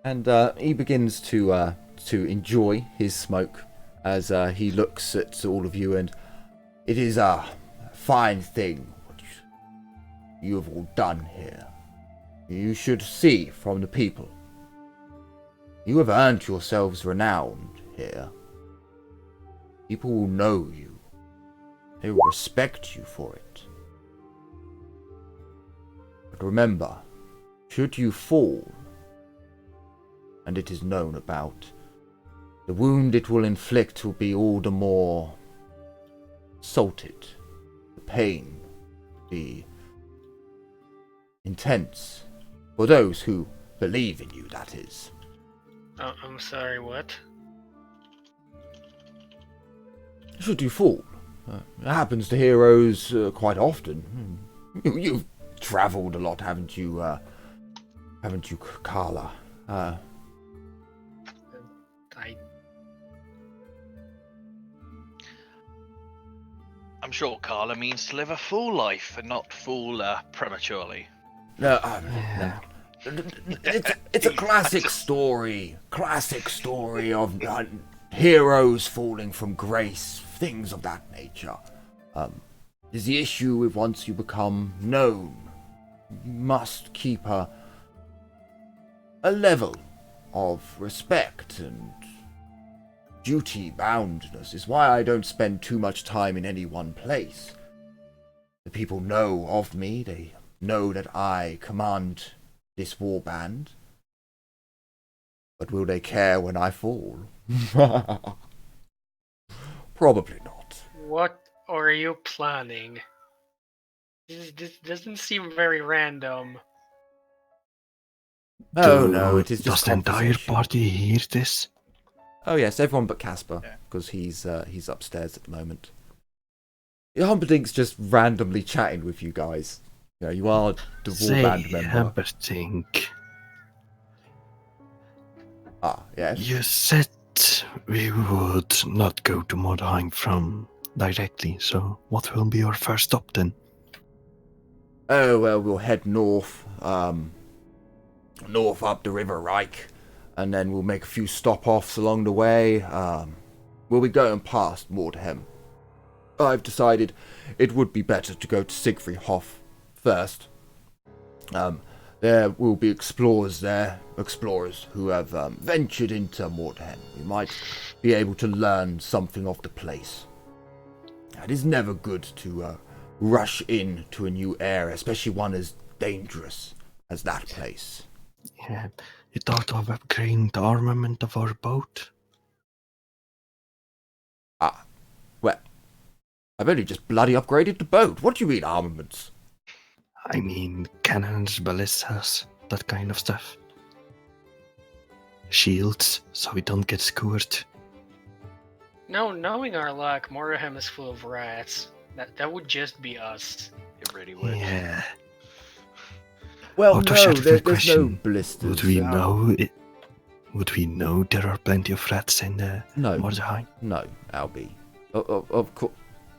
Speaker 1: And he begins to enjoy his smoke as he looks at all of you, and it is a fine thing what you have all done here. You should see from the people. You have earned yourselves renowned here. People will know you. They will respect you for it. But remember, should you fall, and it is known about, the wound it will inflict will be all the more salted. The pain will be intense. For those who believe in you, that is.
Speaker 2: I'm sorry, what?
Speaker 1: Should you fall, it happens to heroes quite often. You've travelled a lot, haven't you, Carla?
Speaker 2: I
Speaker 6: I'm sure Carla means to live a full life and not fall prematurely.
Speaker 1: No, it's a classic story. Classic story of heroes falling from grace, things of that nature. Is the issue with once you become known, you must keep a level of respect and duty boundness. Is why I don't spend too much time in any one place. The people know of me, they know that I command this warband. But will they care when I fall? Probably not.
Speaker 2: What are you planning? This doesn't seem very random.
Speaker 1: Oh no, it is just
Speaker 3: Does the entire
Speaker 1: conversation.
Speaker 3: party hear this?
Speaker 1: Oh yes, everyone but Casper,
Speaker 6: Yeah.
Speaker 1: because he's upstairs at the moment. Humperdinck's just randomly chatting with you guys. You know, you are the warband member.
Speaker 3: Humperdinck,
Speaker 1: Ah, yes.
Speaker 3: you said we would not go to Mordheim from directly, so what will be your first stop then?
Speaker 1: Oh well, we'll head north, north up the River Reich, and then we'll make a few stop-offs along the way. We'll be going past Mordheim. I've decided it would be better to go to Siegfriedhof first. There will be explorers there, explorers who have ventured into Mordheim. We might be able to learn something of the place. It is never good to rush into a new area, especially one as dangerous as that place.
Speaker 3: Yeah, you thought of upgrading the armament of our boat?
Speaker 1: Ah, well, I've only just bloody upgraded the boat. What do you mean, armaments?
Speaker 3: I mean, cannons, ballistas, that kind of stuff. Shields, so we don't get skewered.
Speaker 2: No, knowing our luck, Mordheim is full of rats. That would just be us.
Speaker 6: It really would.
Speaker 3: Yeah.
Speaker 1: Well,
Speaker 3: Out of
Speaker 1: no,
Speaker 3: shadow
Speaker 1: there's no
Speaker 3: question,
Speaker 1: blisters.
Speaker 3: Would we know it? Would we know there are plenty of rats in
Speaker 1: No.
Speaker 3: Mordheim?
Speaker 1: No, Albie. Of course.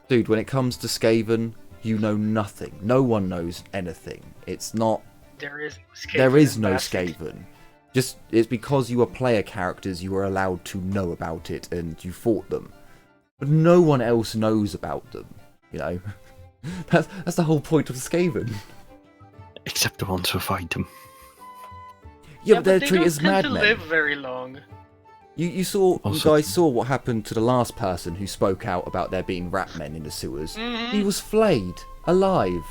Speaker 1: Dude, when it comes to Skaven, you know nothing. No one knows anything. It's not...
Speaker 2: There is
Speaker 1: no
Speaker 2: bastard.
Speaker 1: Skaven. Just, it's because you are player characters, you are allowed to know about it, and you fought them. But no one else knows about them, you know? That's the whole point of Skaven.
Speaker 3: Except the ones who fight them.
Speaker 1: Yeah, but they're
Speaker 2: they
Speaker 1: treated
Speaker 2: don't
Speaker 1: as
Speaker 2: tend to
Speaker 1: madmen.
Speaker 2: live very long.
Speaker 1: You
Speaker 3: Also-
Speaker 1: guys saw what happened to the last person who spoke out about there being rat men in the sewers.
Speaker 2: Mhm.
Speaker 1: He was flayed, alive,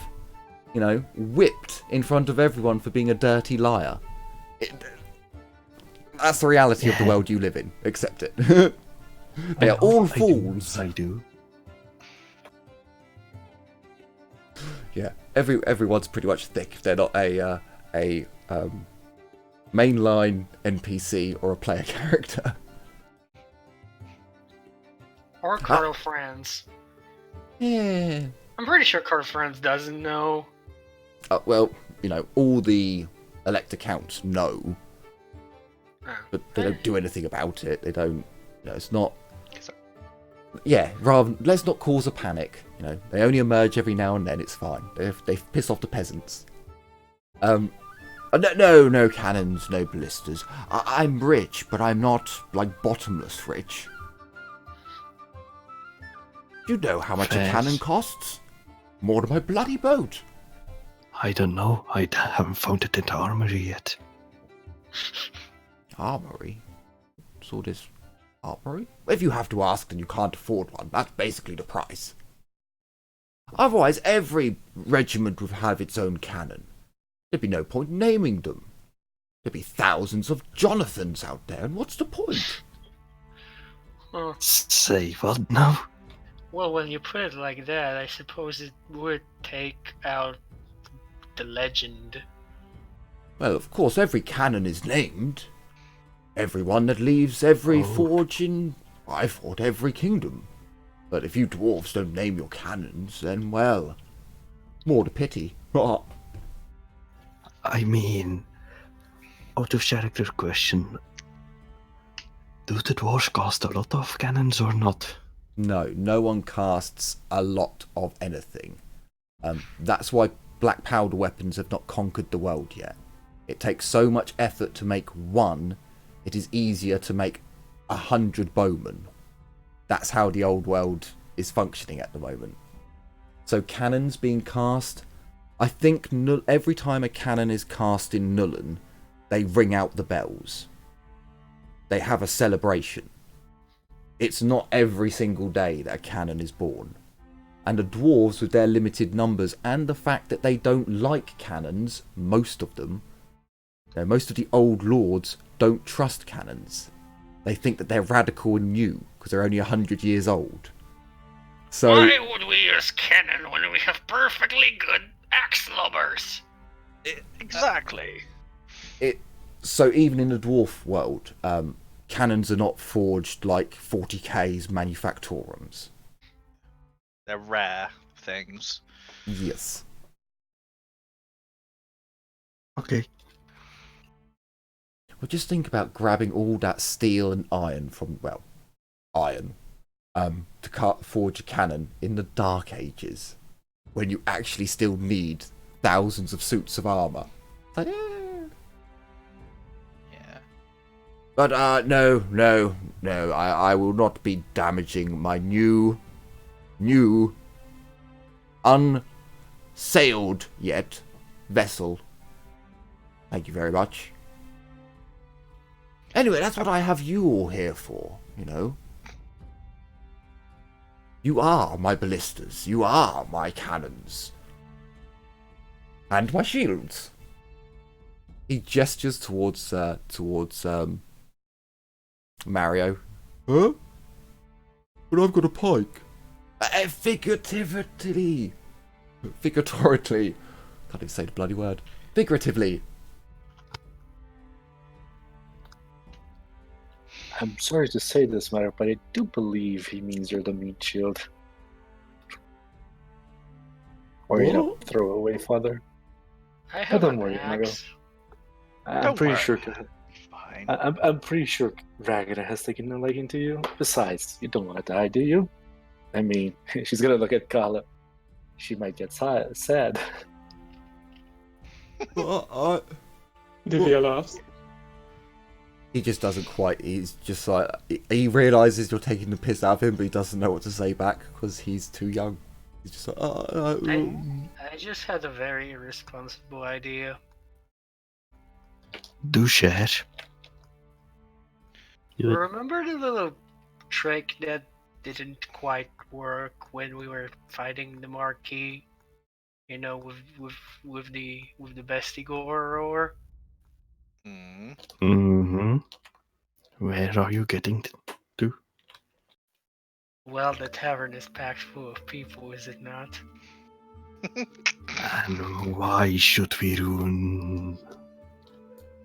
Speaker 1: you know, whipped in front of everyone for being a dirty liar. That's the reality of the
Speaker 3: Yeah.
Speaker 1: world you live in. Accept it. They are all fools.
Speaker 3: I do.
Speaker 1: Yeah, everyone's pretty much thick if they're not a mainline NPC or a player character.
Speaker 2: Or Carl Franz.
Speaker 1: Yeah.
Speaker 2: I'm pretty sure Carl Franz doesn't know.
Speaker 1: Well, you know, all the elect accounts know, but they don't do anything about it. They don't. You know, it's not. Yeah, let's not cause a panic. You know, they only emerge every now and then. It's fine. They've pissed off the peasants. No cannons, no ballistas. I'm rich, but I'm not like bottomless rich. You know how much a
Speaker 3: Fair.
Speaker 1: cannon costs? More than my bloody boat.
Speaker 3: I don't know. I haven't found it in the armory yet.
Speaker 1: Armory? So this armory? If you have to ask, then you can't afford one. That's basically the price. Otherwise, every regiment would have its own cannon. There'd be no point naming them. There'd be thousands of Jonathans out there, and what's the point?
Speaker 2: Oh,
Speaker 3: Say what now?
Speaker 2: well, when you put it like that, I suppose it would take out the legend.
Speaker 1: Well, of course, every cannon is named. Everyone that leaves every forge in, I thought, every kingdom. But if you dwarves don't name your cannons, then, well, more the pity.
Speaker 3: I mean, out of character question. Do the dwarves cast a lot of cannons or not?
Speaker 1: No one casts a lot of anything. That's why black powder weapons have not conquered the world yet. It takes so much effort to make one, it is easier to make 100 bowmen. That's how the old world is functioning at the moment. So cannons being cast, I think every time a cannon is cast in Nuln, they ring out the bells. They have a celebration. It's not every single day that a cannon is born. And the dwarves, with their limited numbers and the fact that they don't like cannons, most of them, most of the old lords don't trust cannons. They think that they're radical and new because they're only 100 years old. So
Speaker 2: Why would we use cannon when we have perfectly good axe lobbers?
Speaker 6: Exactly.
Speaker 1: So even in the dwarf world, cannons are not forged like 40k's manufactorums.
Speaker 6: They're rare things.
Speaker 1: Yes.
Speaker 3: Okay.
Speaker 1: Well, just think about grabbing all that steel and iron from, iron, to forge a cannon in the Dark Ages, when you actually still need thousands of suits of armour. It's like,
Speaker 6: Yeah.
Speaker 1: But no, I will not be damaging my new, unsailed yet vessel. Thank you very much. Anyway, that's what I have you all here for, you know. You are my ballistas, you are my cannons. And my shields. He gestures towards Mario. Huh? But I've got a pike. Figuratively. Can't even say the bloody word. Figuratively.
Speaker 5: I'm sorry to say this, Mario, but I do believe he means you're the meat shield. Or,
Speaker 1: What?
Speaker 5: throw away fodder.
Speaker 2: I have
Speaker 5: don't
Speaker 2: an
Speaker 5: worry, Nago.
Speaker 2: axe.
Speaker 5: I'm
Speaker 6: Don't
Speaker 5: pretty
Speaker 6: worry.
Speaker 5: sure.
Speaker 6: Fine.
Speaker 5: I'm pretty sure Ragnar has taken a liking to you. Besides, you don't want to die, do you? I mean, she's gonna look at Kala. She might get sad.
Speaker 7: Divya laughs.
Speaker 1: He just doesn't quite. He's just like he realizes you're taking the piss out of him, but he doesn't know what to say back because he's too young. He's just like,
Speaker 2: I just had a very irresponsible idea.
Speaker 3: Do share.
Speaker 4: Do it.
Speaker 2: Remember the little trick that didn't quite work when we were fighting the Marquis? You know, with the Bestigor?
Speaker 6: Mm.
Speaker 3: Mm-hmm. Where are you getting to?
Speaker 2: Well, the tavern is packed full of people, is it not?
Speaker 3: And why should we ruin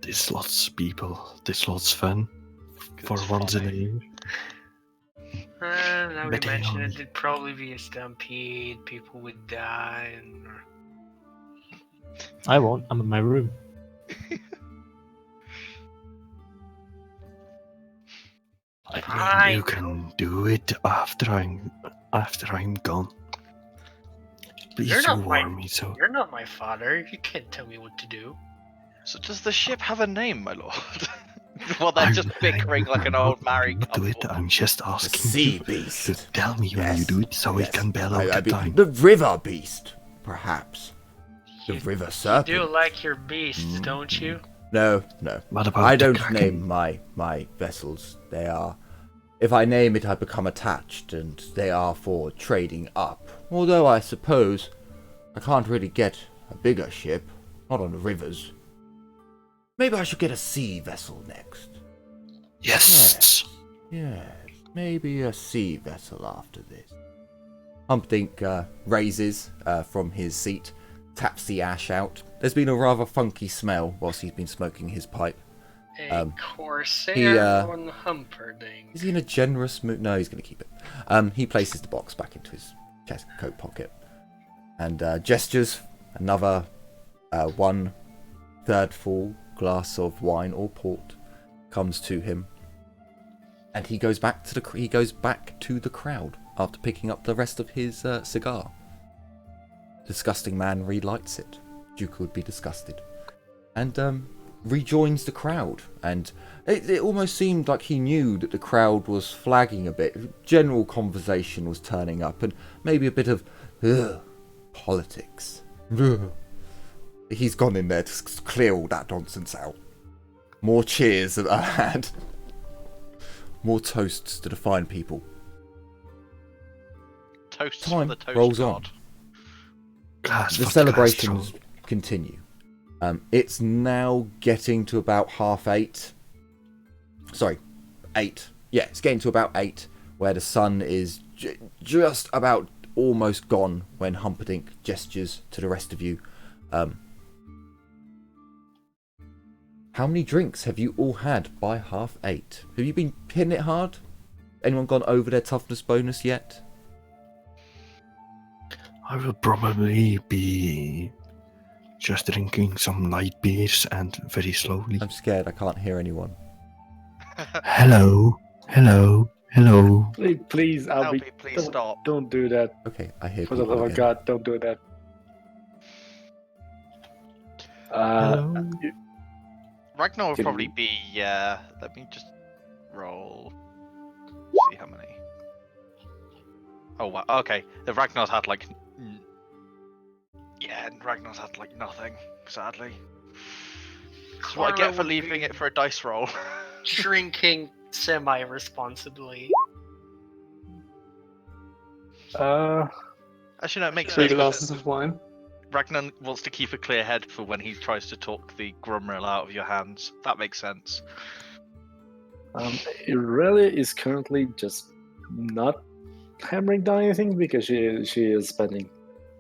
Speaker 3: this lot's people, this lot's fun, for
Speaker 6: It's
Speaker 3: once in a
Speaker 6: funny.
Speaker 3: year?
Speaker 2: Now we
Speaker 3: Betting
Speaker 2: mentioned
Speaker 3: on-
Speaker 2: it'd probably be a stampede, people would die, and...
Speaker 4: I won't. I'm in my room.
Speaker 3: I mean, you
Speaker 2: Fine.
Speaker 3: can do it after I'm gone. Please
Speaker 2: You're
Speaker 3: do
Speaker 2: not
Speaker 3: warn me so.
Speaker 2: You're not my father. You can't tell me what to do.
Speaker 6: So does the ship have a name, my lord? Well, they're just
Speaker 3: I'm
Speaker 6: bickering like an old married
Speaker 3: not do it.
Speaker 6: couple.
Speaker 3: I'm just
Speaker 1: the
Speaker 3: asking
Speaker 1: sea
Speaker 3: you to
Speaker 1: beast.
Speaker 3: tell me when you
Speaker 1: Yes,
Speaker 3: do it, so we
Speaker 1: yes.
Speaker 3: can bail
Speaker 1: I
Speaker 3: out the
Speaker 1: mean,
Speaker 3: time.
Speaker 1: the river beast, perhaps. The
Speaker 2: You-
Speaker 1: river
Speaker 2: You
Speaker 1: serpent.
Speaker 2: do like your beasts, don't you?
Speaker 1: No.
Speaker 3: What about
Speaker 1: I
Speaker 3: the
Speaker 1: don't
Speaker 3: Kraken?
Speaker 1: name my vessels. They are. If I name it, I become attached, and they are for trading up. Although I suppose I can't really get a bigger ship, not on the rivers. Maybe I should get a sea vessel next.
Speaker 3: Yes.
Speaker 1: Yes, maybe a sea vessel after this. Humperdinck raises from his seat, taps the ash out. There's been a rather funky smell whilst he's been smoking his pipe.
Speaker 2: A corsair
Speaker 1: he,
Speaker 2: on Humperdinck.
Speaker 1: Is he in a generous mood? No, he's going to keep it. He places the box back into his chest coat pocket and gestures another 1/3 full glass of wine or port comes to him, and he goes back to the crowd after picking up the rest of his cigar. Disgusting man relights it. Duke would be disgusted, and rejoins the crowd. And it almost seemed like he knew that the crowd was flagging a bit. General conversation was turning up, and maybe a bit of politics. He's gone in there to clear all that nonsense out. More cheers than I had. More toasts to the fine people.
Speaker 6: Toasts
Speaker 1: Time
Speaker 6: for the toast
Speaker 1: rolls
Speaker 6: god.
Speaker 1: on.
Speaker 3: Glass
Speaker 1: The
Speaker 3: for
Speaker 1: celebrations
Speaker 3: glass
Speaker 1: continue. It's now getting to about 8:30. Sorry, 8. Yeah, it's getting to about 8, where the sun is just about almost gone when Humperdinck gestures to the rest of you. How many drinks have you all had by 8:30? Have you been hitting it hard? Anyone gone over their toughness bonus yet?
Speaker 3: I will probably be just drinking some light beers and very slowly.
Speaker 1: I'm scared, I can't hear anyone.
Speaker 3: Hello.
Speaker 5: Please, Albie,
Speaker 6: Albie, please
Speaker 5: don't,
Speaker 6: stop.
Speaker 5: Don't do that.
Speaker 1: Okay, I hear
Speaker 5: For the
Speaker 1: people
Speaker 5: love of
Speaker 1: again.
Speaker 5: God, don't do that.
Speaker 3: Hello.
Speaker 6: Ragnar will
Speaker 5: Can
Speaker 6: probably
Speaker 5: you-
Speaker 6: be. Let me just roll. See how many. Oh wow. Okay. The Ragnar's had like. Yeah, and Ragnar's had like nothing. Sadly. That's what I get for
Speaker 2: Clara would
Speaker 6: leaving
Speaker 2: be
Speaker 6: it for a dice roll.
Speaker 2: Drinking semi-responsibly.
Speaker 6: Actually, no, it makes
Speaker 7: 3
Speaker 6: sense. 'cause
Speaker 7: glasses of wine.
Speaker 6: Ragnar wants to keep a clear head for when he tries to talk the Grumrill out of your hands. That makes sense.
Speaker 5: Aurelia is currently just not hammering down anything because she is spending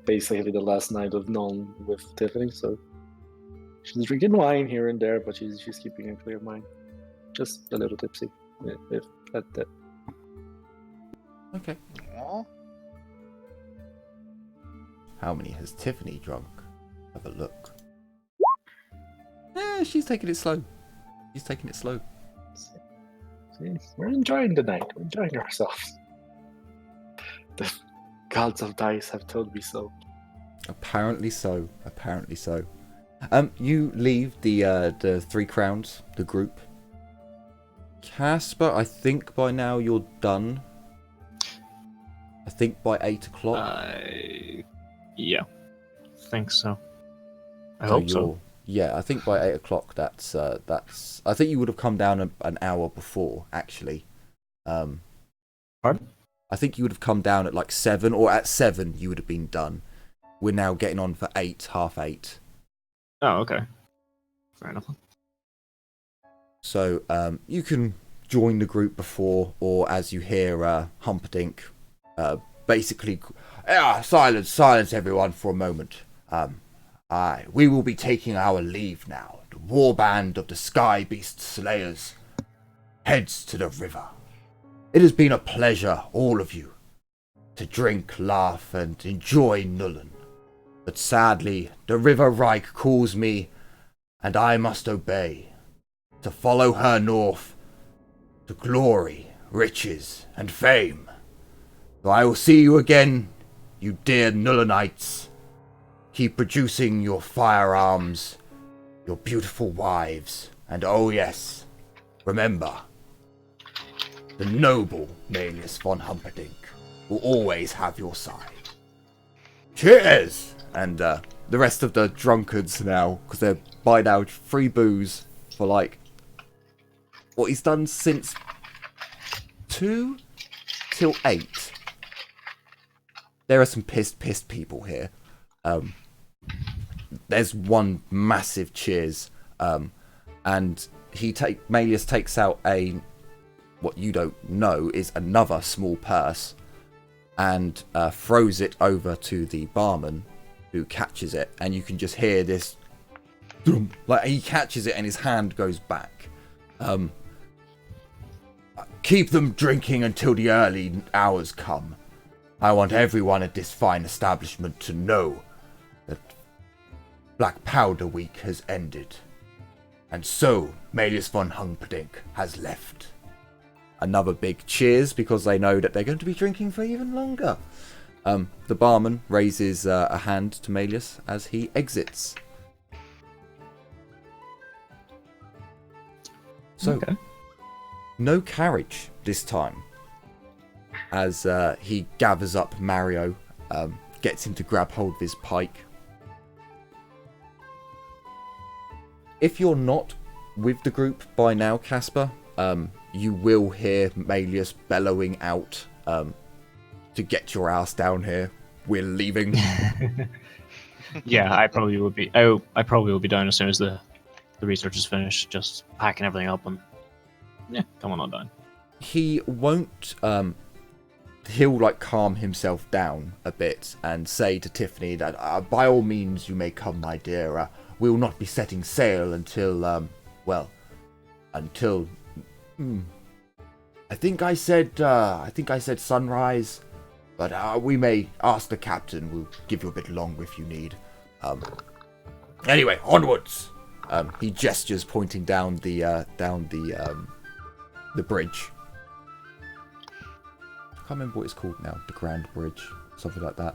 Speaker 5: basically the last night of Nuln with Tiffany, so she's drinking wine here and there, but she's keeping a clear mind. Just a little tipsy. If that.
Speaker 1: Okay.
Speaker 6: Aw.
Speaker 1: How many has Tiffany drunk? Have a look. She's taking it slow. She's taking it slow.
Speaker 5: See, we're enjoying the night. We're enjoying ourselves. The gods of dice have told me so.
Speaker 1: Apparently so. Apparently so. You leave the Three Crowns, the group. Casper, I think by now you're done. I think by 8 o'clock.
Speaker 4: Yeah, think so. I
Speaker 1: So
Speaker 4: hope so.
Speaker 1: Yeah, I think by 8 o'clock. That's. I think you would have come down an hour before, actually.
Speaker 4: Pardon?
Speaker 1: I think you would have come down at like 7, or at 7 you would have been done. We're now getting on for 8, half 8.
Speaker 4: Oh, okay. Fair enough.
Speaker 1: So you can join the group before, or as you hear Humperdinck basically, silence everyone for a moment. We will be taking our leave now. The warband of the Sky Beast Slayers heads to the river. It has been a pleasure, all of you, to drink, laugh, and enjoy Nuln. But sadly, the River Reich calls me, and I must obey. To follow her north to glory, riches, and fame. So I will see you again, you dear Nullanites. Keep producing your firearms, your beautiful wives, and oh yes, remember, the noble Maelius von Humperdinck will always have your side. Cheers! And the rest of the drunkards now, because they're by now free booze for like what he's done since 2 till 8. There are some pissed people here. There's one massive cheers, and Maelius takes out what you don't know is another small purse, and throws it over to the barman, who catches it, and you can just hear this, like he catches it and his hand goes back. Keep them drinking until the early hours come. I want everyone at this fine establishment to know that Black Powder Week has ended. And so, Maelius von Humperdinck has left. Another big cheers, because they know that they're going to be drinking for even longer. The barman raises a hand to Maelius as he exits. So,
Speaker 4: Okay.
Speaker 1: No carriage this time. As he gathers up Mario, gets him to grab hold of his pike. If you're not with the group by now, Casper, you will hear Maelius bellowing out to get your ass down here. We're leaving.
Speaker 4: Yeah, I probably would be. I probably will be down as soon as the research is finished, just packing everything up and come on down.
Speaker 1: He won't. He'll like calm himself down a bit and say to Tiffany that by all means you may come, my dear. We will not be setting sail until I think I said sunrise, but we may ask the captain. We'll give you a bit longer if you need. Anyway, onwards. He gestures, pointing down the bridge. I can't remember what it's called now. The Grand Bridge, something like that.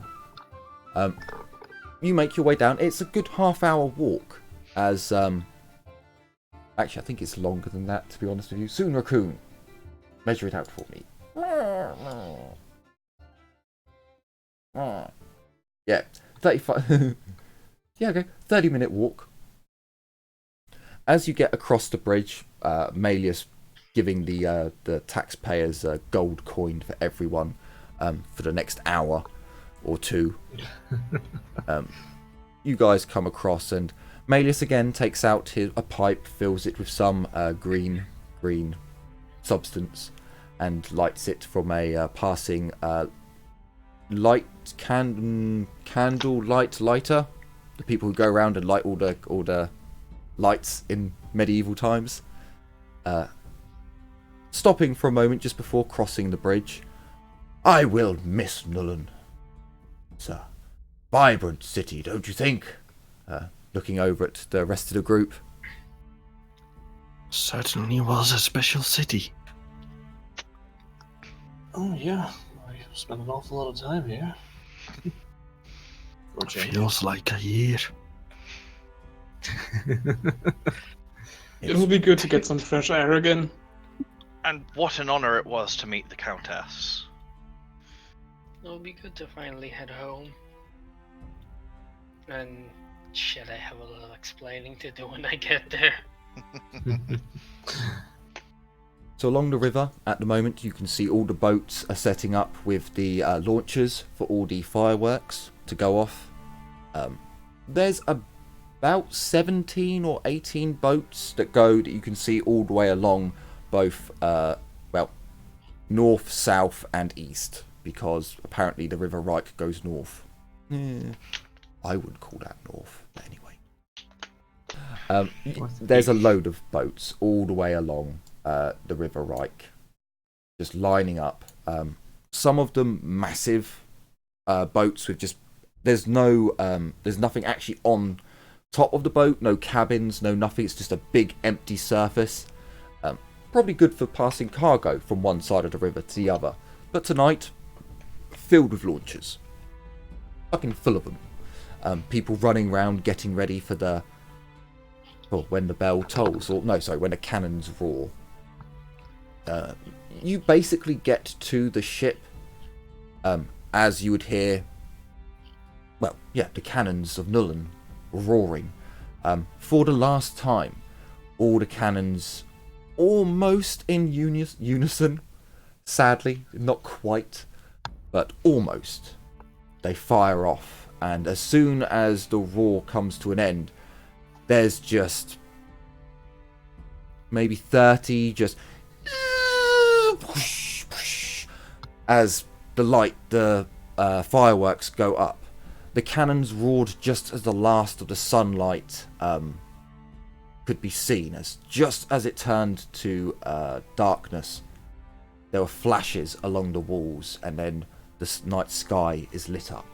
Speaker 1: You make your way down. It's a good half-hour walk. As actually, I think it's longer than that, to be honest with you. Soon, Raccoon, measure it out for me. Yeah, 35. Yeah, okay. 30-minute walk. As you get across the bridge, Maelius giving the taxpayers a gold coin for everyone for the next hour or two. You guys come across, and Maelius again takes out a pipe, fills it with some green substance, and lights it from a passing candle lighter. The people who go around and light all the lights in medieval times. Stopping for a moment just before crossing the bridge. I will miss Nuln, sir. vibrant city, don't you think? Looking over at the rest of the group.
Speaker 3: Certainly was a special city.
Speaker 4: Oh yeah, I spent an awful lot of time here. For a change.
Speaker 3: Feels like a year.
Speaker 7: It will be good to get some fresh air again.
Speaker 6: And what an honor it was to meet the Countess.
Speaker 2: It'll be good to finally head home. And shit, I have a little explaining to do when I get there.
Speaker 1: So along the river, at the moment, you can see all the boats are setting up with the launchers for all the fireworks to go off. There's about 17 or 18 boats that you can see all the way along both, north, south, and east, because apparently the River Reich goes north. I wouldn't call that north, but anyway. There's a load of boats all the way along the River Reich, just lining up. Some of them massive boats with just there's nothing actually on top of the boat, no cabins, no nothing. It's just a big empty surface. Probably good for passing cargo from one side of the river to the other. But tonight, filled with launchers, fucking full of them. People running around getting ready for when the bell tolls, when the cannons roar. You basically get to the ship as you would hear, the cannons of Nuln roaring. For the last time, all the cannons almost in unison. Sadly, not quite, but almost. They fire off, and as soon as the roar comes to an end, there's just maybe 30 just as the fireworks go up. The cannons roared just as the last of the sunlight could be seen, just as it turned to darkness. There were flashes along the walls, and then the night sky is lit up.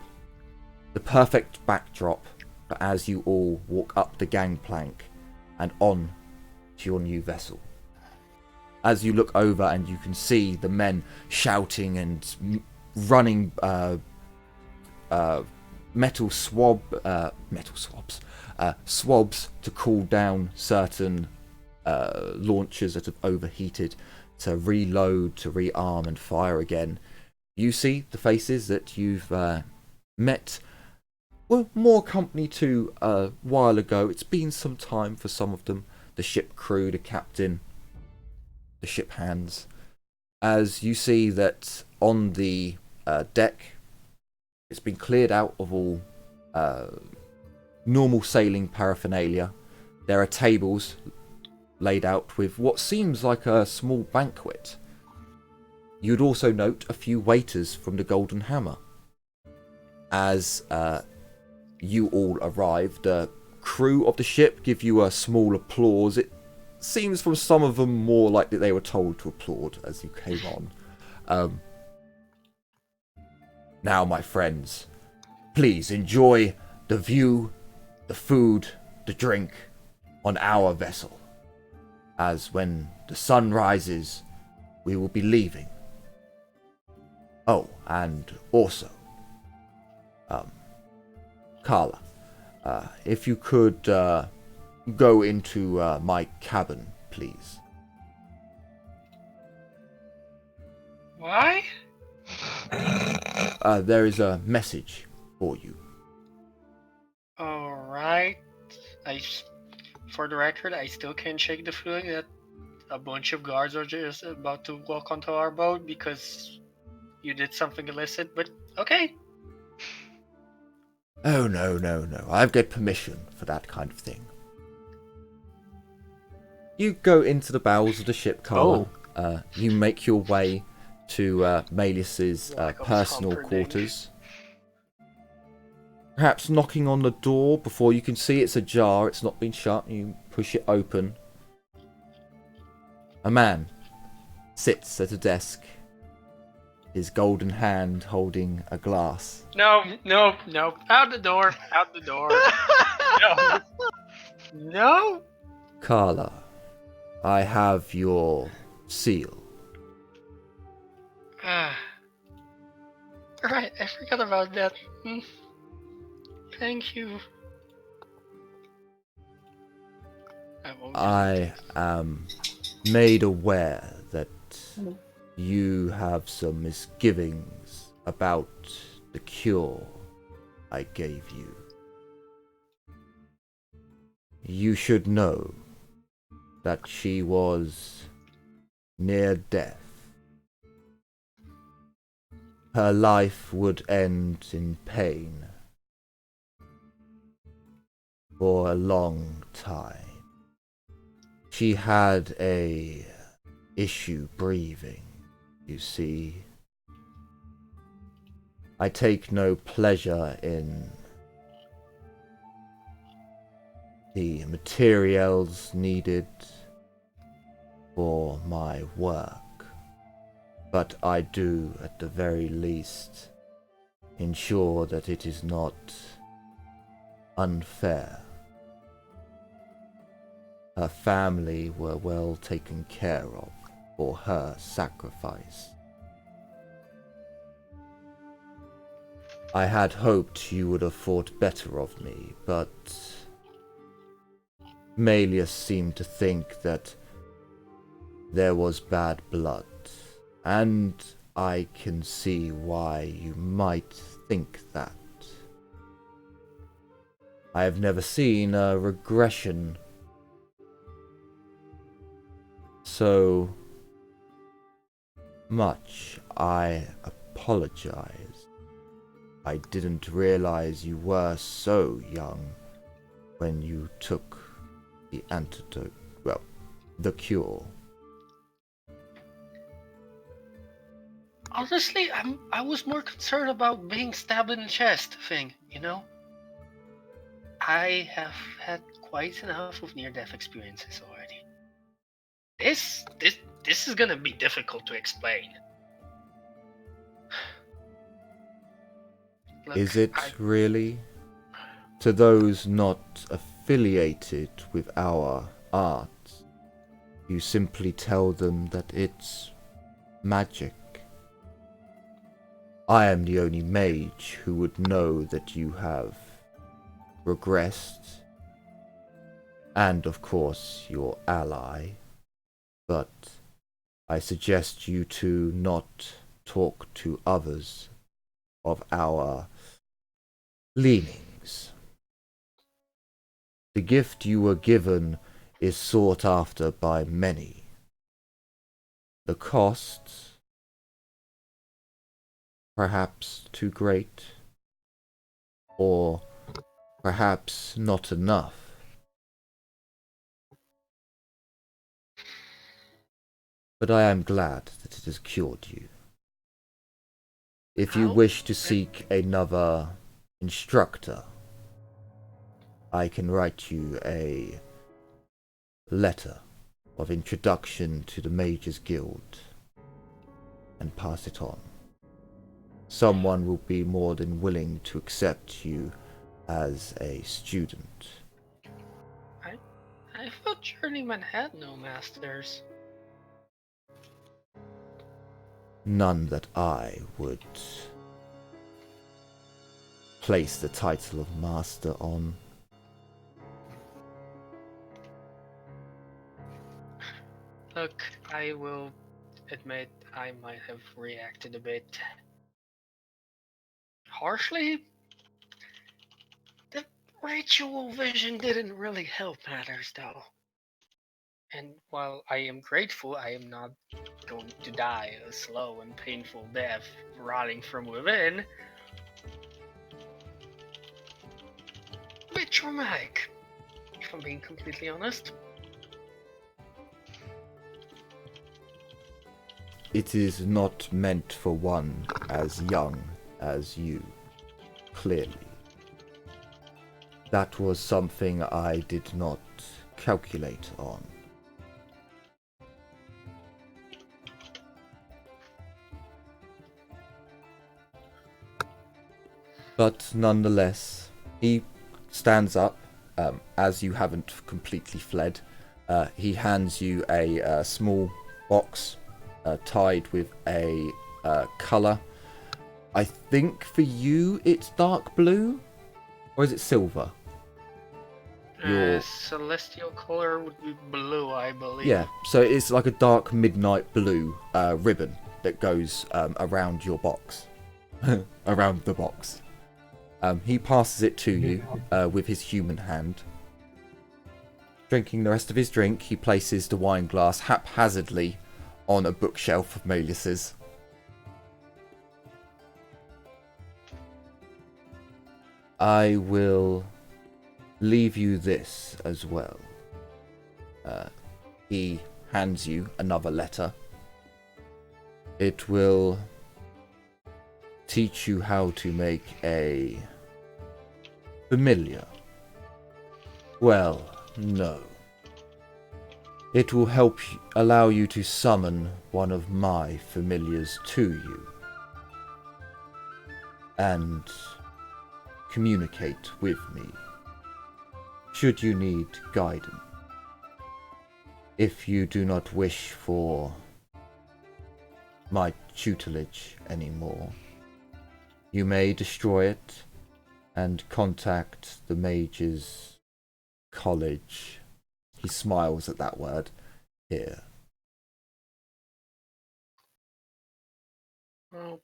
Speaker 1: The perfect backdrop for as you all walk up the gangplank and on to your new vessel. As you look over, and you can see the men shouting and running swabs to cool down certain launchers that have overheated, to reload, to rearm and fire again. You see the faces that you've met more company to a while ago. It's been some time for some of them. The ship crew, the captain, the ship hands. As you see that on the deck, it's been cleared out of all normal sailing paraphernalia. There are tables laid out with what seems like a small banquet. You'd also note a few waiters from the Golden Hammer. As you all arrive, the crew of the ship give you a small applause. It seems from some of them more like that they were told to applaud as you came on. Now, my friends, please enjoy the view, the food, the drink on our vessel. As when the sun rises, we will be leaving. Oh, and also, Carla, if you could go into my cabin, please.
Speaker 2: Why?
Speaker 1: There is a message for you.
Speaker 2: Alright. For the record, I still can't shake the feeling that a bunch of guards are just about to walk onto our boat because you did something illicit, but okay.
Speaker 1: Oh, no. I've got permission for that kind of thing. You go into the bowels of the ship, Carla. You make your way to Malius's personal quarters. Perhaps knocking on the door before you can see it's ajar, it's not been shut, you push it open. A man sits at a desk. his golden hand holding a glass.
Speaker 2: No. Out the door. Out the door. No. No.
Speaker 1: Carla, I have your seal.
Speaker 2: Right, I forgot about that. Thank you.
Speaker 1: I am made aware that you have some misgivings about the cure I gave you. You should know that she was near death. Her life would end in pain for a long time. She had a issue breathing, you see. I take no pleasure in the materials needed for my work, but I do, at the very least, ensure that it is not unfair. Her family were well taken care of for her sacrifice. I had hoped you would have thought better of me, but Malleus seemed to think that there was bad blood, and I can see why you might think that. I have never seen a regression so much. I apologize. I didn't realize you were so young when you took the antidote, well, the cure.
Speaker 2: Honestly, I was more concerned about being stabbed in the chest thing, you know? I have had quite enough of near-death experiences already. This is gonna be difficult to explain. Look,
Speaker 1: Is it really? To those not affiliated with our art, you simply tell them that it's magic. I am the only mage who would know that you have regressed, and of course your ally, but I suggest you to not talk to others of our leanings. The gift you were given is sought after by many. The cost, perhaps too great, or perhaps not enough. But I am glad that it has cured you. If you wish to seek another instructor, I can write you a letter of introduction to the Mages Guild and pass it on. Someone will be more than willing to accept you as a student.
Speaker 2: I thought journeymen had no masters.
Speaker 1: None that I would place the title of master on.
Speaker 2: Look, I will admit I might have reacted a bit harshly. The ritual vision didn't really help matters, though. And while I am grateful, I am not going to die a slow and painful death rotting from within. A bit traumatic, if I'm being completely honest.
Speaker 1: It is not meant for one as young as you, clearly. That was something I did not calculate on. But nonetheless, he stands up as you haven't completely fled. He hands you a small box tied with a colour. I think for you it's dark blue, or is it silver?
Speaker 2: Celestial color would be blue, I believe.
Speaker 1: Yeah, so it's like a dark midnight blue ribbon that goes around your box. Around the box. He passes it to you with his human hand. Drinking the rest of his drink, he places the wine glass haphazardly on a bookshelf of Melius's. I will leave you this as well. He hands you another letter. It will teach you how to make a familiar. Well, no. It will allow you to summon one of my familiars to you and communicate with me should you need guidance. If you do not wish for my tutelage anymore, you may destroy it and contact the mage's college. He smiles at that word. Here.
Speaker 2: Well,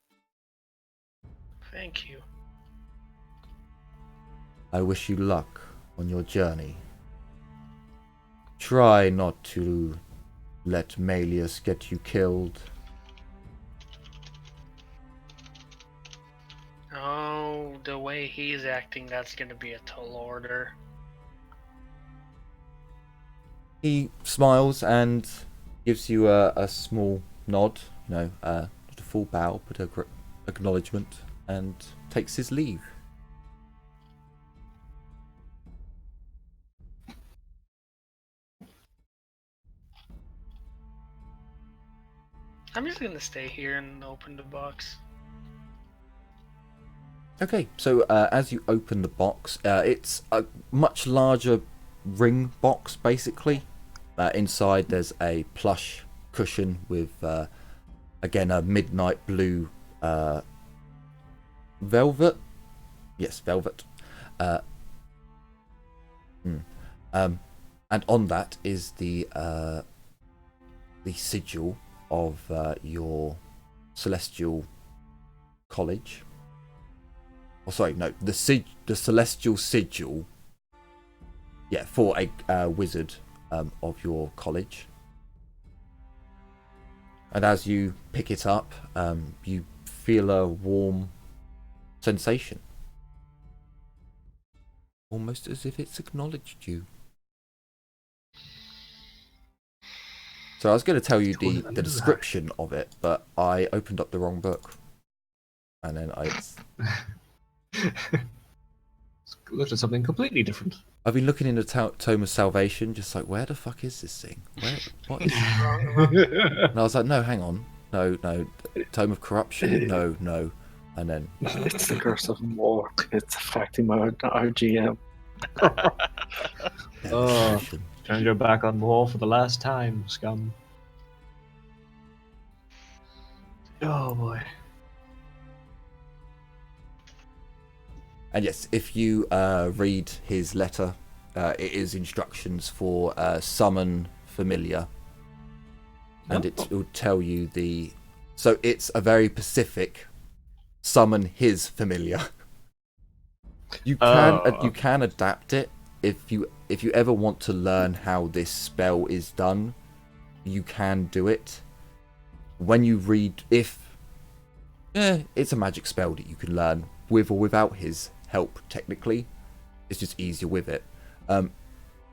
Speaker 2: thank you.
Speaker 1: I wish you luck on your journey. Try not to let Melius get you killed.
Speaker 2: Oh, the way he's acting, that's gonna be a tall order.
Speaker 1: He smiles and gives you a small nod, not a full bow, but a acknowledgement, and takes his leave.
Speaker 2: I'm just gonna stay here and open the box.
Speaker 1: Okay, so as you open the box, it's a much larger ring box, basically. Inside there's a plush cushion with, again, a midnight blue velvet. Yes, velvet. And on that is the sigil of your celestial college. Oh, sorry, no, the celestial sigil. Yeah, for a wizard of your college. And as you pick it up, you feel a warm sensation, almost as if it's acknowledged you. So I was going to tell you the description of it, but I opened up the wrong book, and then
Speaker 4: Looked at something completely different.
Speaker 1: I've been looking in the Tome of Salvation, just like, where the fuck is this thing? What is it? And I was like, no, hang on. No. Tome of Corruption? No. And then...
Speaker 5: It's the curse of war. It's affecting my RGM.
Speaker 4: Oh, turn your back on war for the last time, scum. Oh boy.
Speaker 1: And yes, if you read his letter, it is instructions for summon familiar. And it will tell you so it's a very specific summon his familiar. You can adapt it if you ever want to learn how this spell is done. You can do it. When you read, it's a magic spell that you can learn with or without his help. Technically, it's just easier with it.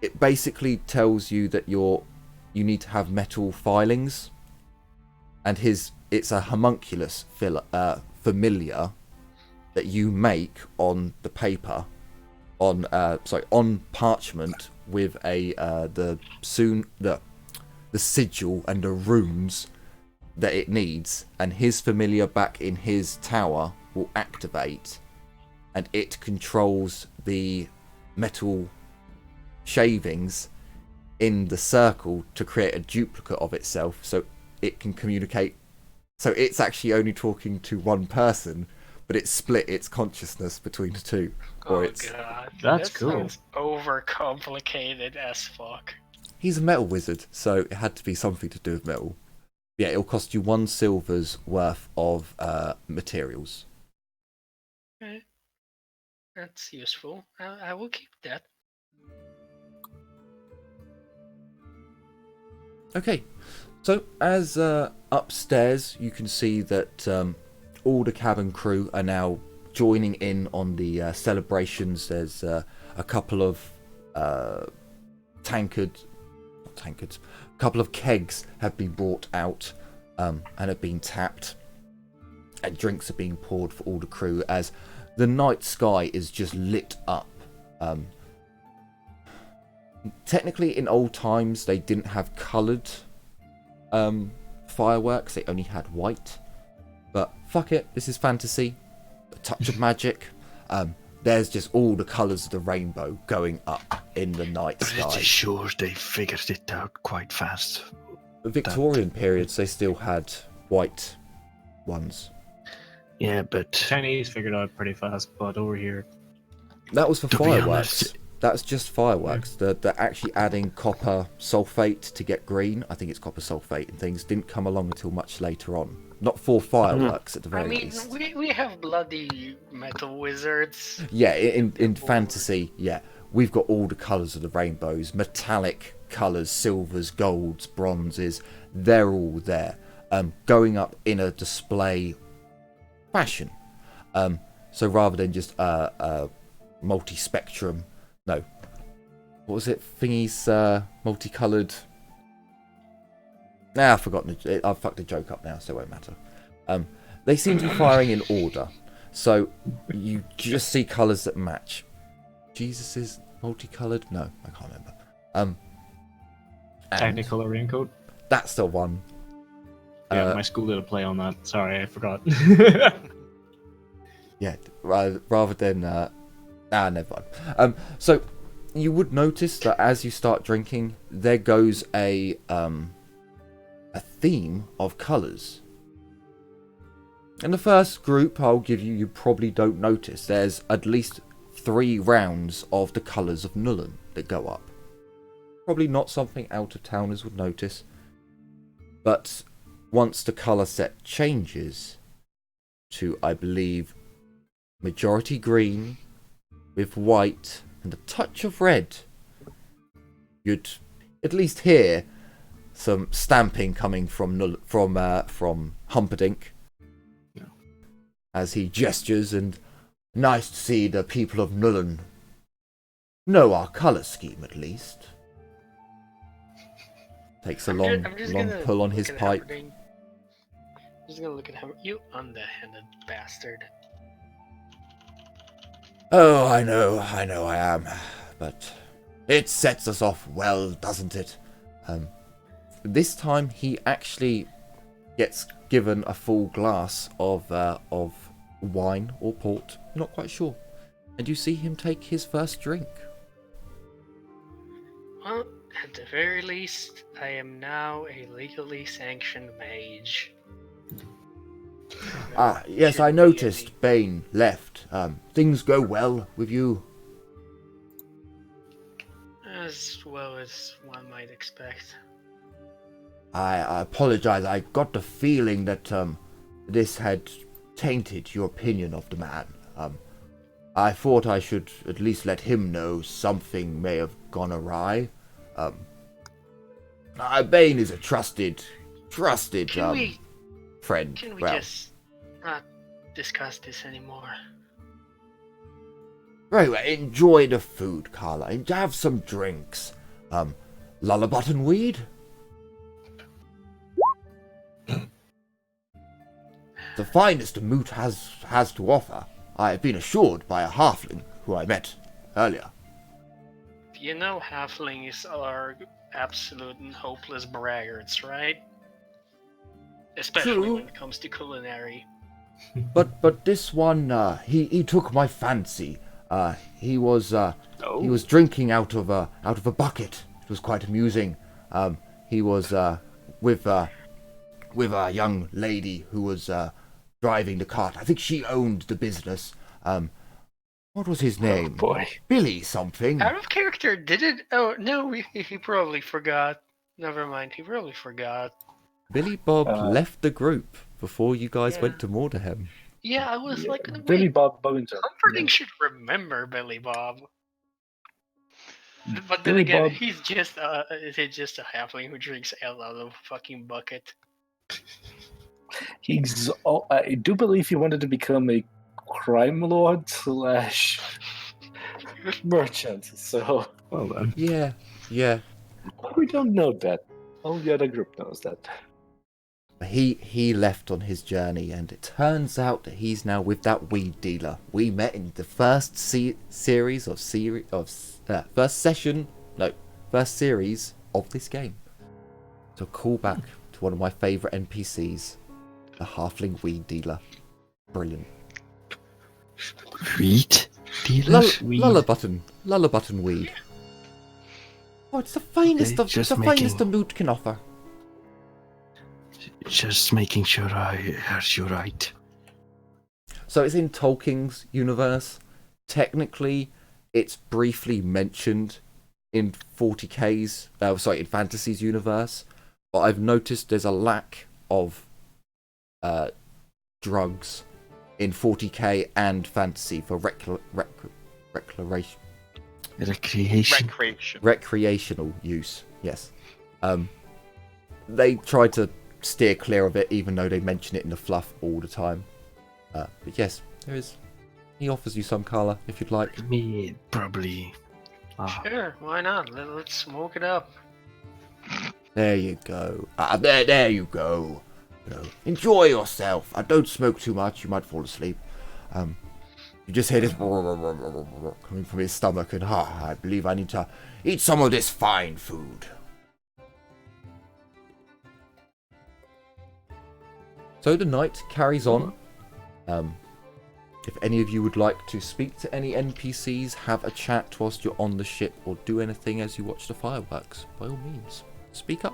Speaker 1: It basically tells you that you need to have metal filings, and it's a homunculus familiar that you make on the paper, on parchment with the sigil and the runes that it needs, and his familiar back in his tower will activate, and it controls the metal shavings in the circle to create a duplicate of itself, so it can communicate. So it's actually only talking to one person, but it's split its consciousness between the two. Or
Speaker 2: Oh
Speaker 1: it's
Speaker 2: god,
Speaker 4: That's
Speaker 2: that
Speaker 4: cool.
Speaker 2: sounds overcomplicated as fuck.
Speaker 1: he's a metal wizard, so it had to be something to do with metal. Yeah, it'll cost you 1 silver's worth of materials.
Speaker 2: Okay. That's useful. I will keep that.
Speaker 1: Okay, so as upstairs you can see that all the cabin crew are now joining in on the celebrations. There's a couple of a couple of kegs have been brought out and have been tapped, and drinks are being poured for all the crew as the night sky is just lit up. Technically, in old times, they didn't have coloured fireworks. They only had white. But fuck it, this is fantasy. A touch of magic. There's just all the colours of the rainbow going up in the night sky.
Speaker 3: Pretty sure they figured it out quite fast.
Speaker 1: The Victorian periods, they still had white ones.
Speaker 3: Yeah, but
Speaker 4: Chinese figured out pretty fast, but over here,
Speaker 1: That was for
Speaker 3: To be
Speaker 1: fireworks.
Speaker 3: honest-
Speaker 1: That's just fireworks. They're actually adding copper sulfate to get green. I think it's copper sulfate and things didn't come along until much later on. Not for fireworks at the
Speaker 2: I
Speaker 1: very
Speaker 2: mean,
Speaker 1: least.
Speaker 2: we have bloody metal wizards.
Speaker 1: Yeah, in fantasy, yeah, we've got all the colours of the rainbows, metallic colours, silvers, golds, bronzes. They're all there, going up in a display fashion. So rather than just a multi-spectrum, no, what was it? Thingy's multicoloured. Nah, I've forgotten. I've fucked the joke up now, so it won't matter. They seem to be firing in order, so you just see colours that match. Jesus is multicoloured? No, I can't remember. And
Speaker 4: Technicolor raincoat.
Speaker 1: that's the one.
Speaker 4: Yeah, my school did a play on that. Sorry, I forgot.
Speaker 1: Yeah, rather than never mind. So you would notice that as you start drinking, there goes a theme of colours. In the first group, I'll give you, you probably don't notice. There's at least 3 rounds of the colours of Nuln that go up. Probably not something out of towners would notice. But once the colour set changes to, I believe, majority green with white and a touch of red, you'd at least hear some stamping coming from Humperdinck as he gestures, and nice to see the people of Nuln know our colour scheme at least. Takes a long
Speaker 2: gonna
Speaker 1: pull on his
Speaker 2: look at
Speaker 1: pipe.
Speaker 2: Humperdinck. I'm just gonna look at him. You underhanded bastard.
Speaker 1: Oh, I know I am, but it sets us off well, doesn't it? This time he actually gets given a full glass of wine or port, not quite sure, and you see him take his first drink.
Speaker 2: Well, at the very least, I am now a legally sanctioned mage.
Speaker 1: Ah, yes, I
Speaker 2: Shouldn't be
Speaker 1: noticed Bane left. Things go well with you.
Speaker 2: as well as one might expect.
Speaker 1: I apologize. I got the feeling that this had tainted your opinion of the man. I thought I should at least let him know something may have gone awry. Bane is a trusted
Speaker 2: Can we
Speaker 1: friend.
Speaker 2: just not discuss this anymore?
Speaker 1: Very well. Enjoy the food, Carla, and have some drinks. Lullabutton weed? The finest Moot has to offer, I have been assured by a halfling who I met earlier.
Speaker 2: You know halflings are absolute and hopeless braggarts, right? Especially
Speaker 1: True.
Speaker 2: when it comes to culinary.
Speaker 1: But this one, he took my fancy. He was
Speaker 4: Oh.
Speaker 1: drinking out of a bucket. It was quite amusing. He was with a young lady who was driving the cart. I think she owned the business. What was his name?
Speaker 5: Oh boy.
Speaker 1: Billy something.
Speaker 2: Out of character, did it? Oh no, he probably forgot. Never mind, he probably forgot.
Speaker 1: Billy Bob
Speaker 5: Uh,
Speaker 1: left the group before you guys
Speaker 2: Yeah.
Speaker 1: went to Morderham.
Speaker 2: Yeah, I was
Speaker 5: Yeah,
Speaker 2: like,
Speaker 5: Billy
Speaker 2: wait,
Speaker 5: Bob Bubbington.
Speaker 2: Comforting
Speaker 5: Yeah.
Speaker 2: should remember Billy Bob. But then
Speaker 5: Billy
Speaker 2: again,
Speaker 5: Bob-
Speaker 2: he's just a halfling who drinks ale out of a fucking bucket.
Speaker 5: He's. I do believe he wanted to become a crime lord / merchant. So
Speaker 4: Well then.
Speaker 1: Yeah.
Speaker 5: we don't know that. Only the other group knows that.
Speaker 1: He left on his journey, and it turns out that he's now with that weed dealer. We met in the first series of this game. So call back to one of my favourite NPCs, the halfling weed dealer. Brilliant.
Speaker 3: Wheat dealer?
Speaker 1: Lullabutton weed. Oh, it's the finest
Speaker 3: Okay, just
Speaker 1: finest
Speaker 3: making-
Speaker 1: the loot can offer.
Speaker 3: Just making sure I heard you right.
Speaker 1: So it's in Tolkien's universe. Technically, it's briefly mentioned in 40K's, in Fantasy's universe. But I've noticed there's a lack of drugs in 40K and Fantasy for
Speaker 3: Recreation.
Speaker 1: recreational use. Yes. They try to steer clear of it, even though they mention it in the fluff all the time. But yes, there is. He offers you some colour if you'd like.
Speaker 3: Me, probably.
Speaker 2: Sure, why not? Let's smoke it up.
Speaker 1: There you go. There you go. You know, enjoy yourself. Don't smoke too much. You might fall asleep. You just hear this coming from his stomach, and I believe I need to eat some of this fine food. So the night carries on. If any of you would like to speak to any NPCs, have a chat whilst you're on the ship, or do anything as you watch the fireworks, by all means, speak up.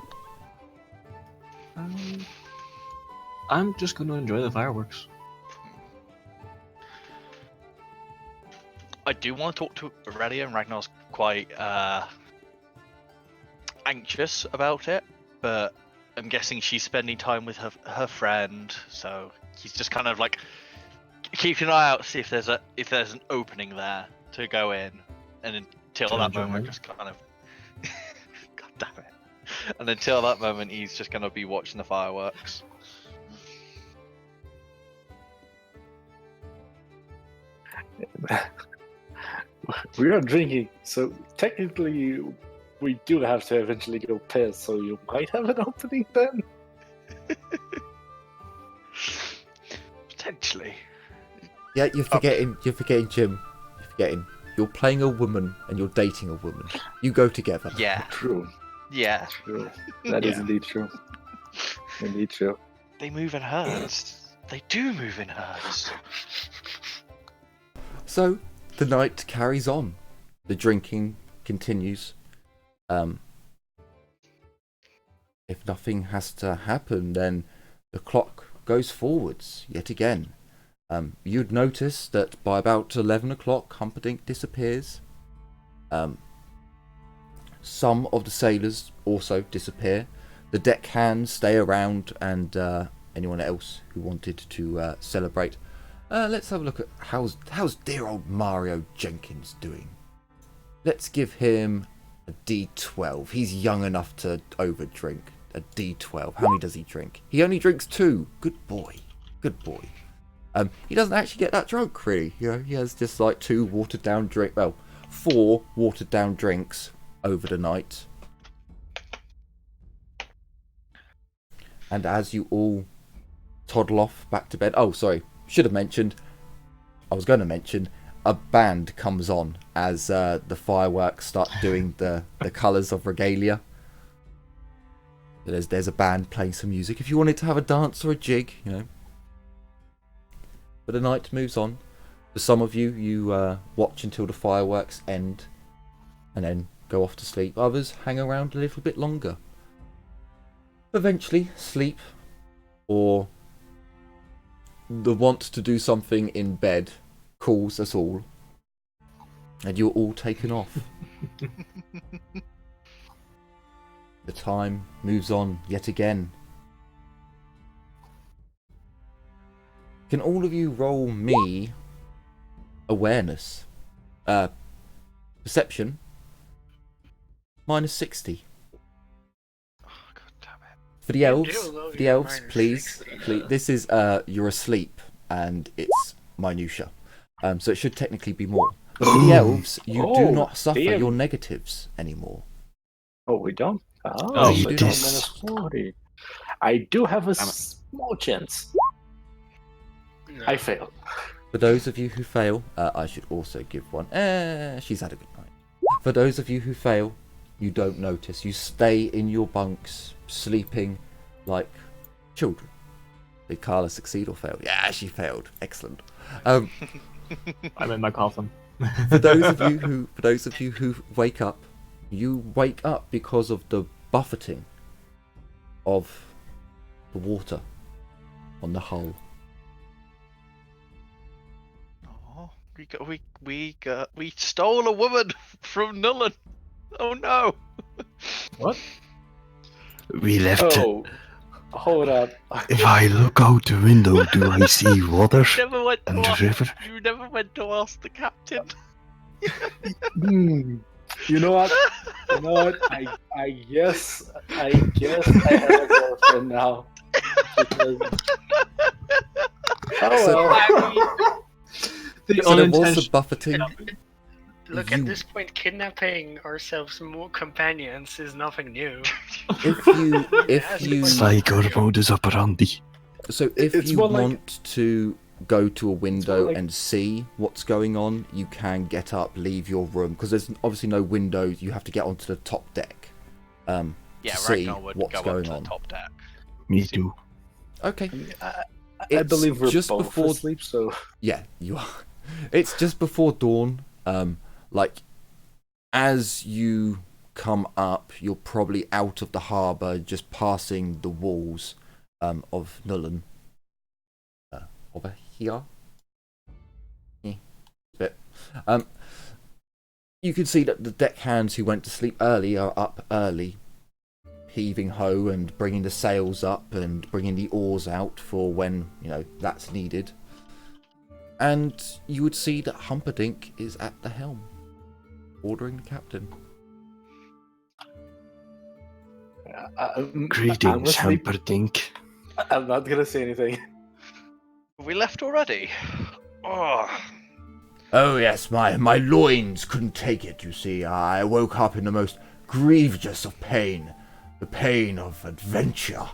Speaker 4: I'm just going to enjoy the fireworks.
Speaker 6: I do want to talk to Aurelia, and Ragnar's quite anxious about it, but I'm guessing she's spending time with her friend, so he's just kind of like keeping an eye out to see if there's an opening there to go in, and until
Speaker 4: Can I
Speaker 6: that
Speaker 4: join
Speaker 6: moment,
Speaker 4: in?
Speaker 6: just kind of God damn it! And until that moment, he's just gonna be watching the fireworks.
Speaker 5: We are drinking, so technically we do have to eventually go piss, so you might have an opening then.
Speaker 6: Potentially.
Speaker 1: Yeah, you're forgetting, Jim. You're forgetting. You're playing a woman and you're dating a woman. You go together.
Speaker 6: Yeah.
Speaker 5: True.
Speaker 6: Yeah.
Speaker 5: True. That is
Speaker 6: Yeah.
Speaker 5: indeed true. Indeed true.
Speaker 6: They move in herds. They do move in herds.
Speaker 1: So the night carries on. The drinking continues. If nothing has to happen, then the clock goes forwards yet again. You'd notice that by about 11 o'clock, Humperdinck disappears. Some of the sailors also disappear. The deckhands stay around, and anyone else who wanted to celebrate. Let's have a look at how's dear old Mario Jenkins doing. Let's give him a D12. He's young enough to overdrink. A D12. How many does he drink? He only drinks 2. Good boy. Good boy. He doesn't actually get that drunk, really. You know, he has just like 4 watered down drinks over the night. And as you all toddle off back to bed, I was going to mention, a band comes on as the fireworks start doing the colours of regalia. There's a band playing some music. If you wanted to have a dance or a jig, you know. But the night moves on. For some of you, you watch until the fireworks end and then go off to sleep. Others hang around a little bit longer. Eventually, sleep or the want to do something in bed calls us all, and you're all taken off. The time moves on yet again. Can all of you roll me awareness? Perception? -60.
Speaker 6: Oh, God damn it.
Speaker 1: For the
Speaker 2: You
Speaker 1: elves,
Speaker 2: do love
Speaker 1: for the
Speaker 2: your
Speaker 1: elves, please.
Speaker 2: -60.
Speaker 1: This is you're asleep and it's minutia, so it should technically be more. But for the elves, you do
Speaker 5: Oh,
Speaker 1: not suffer
Speaker 5: damn.
Speaker 1: your negatives anymore.
Speaker 5: Oh, we don't?
Speaker 4: Oh,
Speaker 1: you
Speaker 5: but
Speaker 1: do
Speaker 5: I'm
Speaker 1: not.
Speaker 5: -40. I do have a
Speaker 4: Damn it.
Speaker 5: small chance.
Speaker 2: No.
Speaker 5: I failed.
Speaker 1: For those of you who fail, I should also give one. She's had a good night. For those of you who fail, you don't notice. You stay in your bunks, sleeping like children. Did Carla succeed or fail? Yeah, she failed. Excellent.
Speaker 4: I'm in my coffin.
Speaker 1: For those of you who wake up, you wake up because of the buffeting of the water on the hull.
Speaker 6: Oh, we stole a woman from Nuln. Oh no!
Speaker 4: What?
Speaker 3: We left.
Speaker 5: Oh, hold up.
Speaker 3: If I look out the window, do I see water
Speaker 6: Never went to
Speaker 3: and the
Speaker 6: ask,
Speaker 3: river?
Speaker 6: you never went to ask the captain.
Speaker 5: You know what? You know what? I guess I have a girlfriend now. Because... Oh well.
Speaker 4: The
Speaker 1: So there was the
Speaker 4: unintentional.
Speaker 1: buffeting.
Speaker 2: Look,
Speaker 1: You-
Speaker 2: at this point, kidnapping ourselves more companions is nothing new.
Speaker 1: If you
Speaker 3: It's like our modus operandi.
Speaker 1: So if
Speaker 5: It's
Speaker 1: you
Speaker 5: more like-
Speaker 1: want to go to a window
Speaker 5: like-
Speaker 1: and see what's going on, you can get up, leave your room, because there's obviously no windows. You have to get onto the top deck
Speaker 6: Yeah,
Speaker 1: to see
Speaker 6: Ragnar would
Speaker 1: what's
Speaker 6: go up
Speaker 1: going
Speaker 6: to
Speaker 1: on.
Speaker 6: the top deck.
Speaker 3: Me too.
Speaker 1: Okay,
Speaker 5: I
Speaker 1: It's
Speaker 5: believe we're
Speaker 1: just
Speaker 5: both
Speaker 1: before-
Speaker 5: asleep, so
Speaker 1: yeah, you are. It's just before dawn. Like as you come up, you're probably out of the harbour, just passing the walls of Nuln. Over here. Bit. You can see that the deckhands who went to sleep early are up early, heaving ho and bringing the sails up and bringing the oars out for when, that's needed. And you would see that Humperdinck is at the helm, ordering the captain.
Speaker 5: I'm
Speaker 3: Greetings,
Speaker 5: asleep.
Speaker 3: Humperdinck.
Speaker 5: I'm not gonna say anything.
Speaker 6: We left already. Oh,
Speaker 1: Oh yes, my loins couldn't take it, you see. I woke up in the most grievous of pain. The pain of adventure.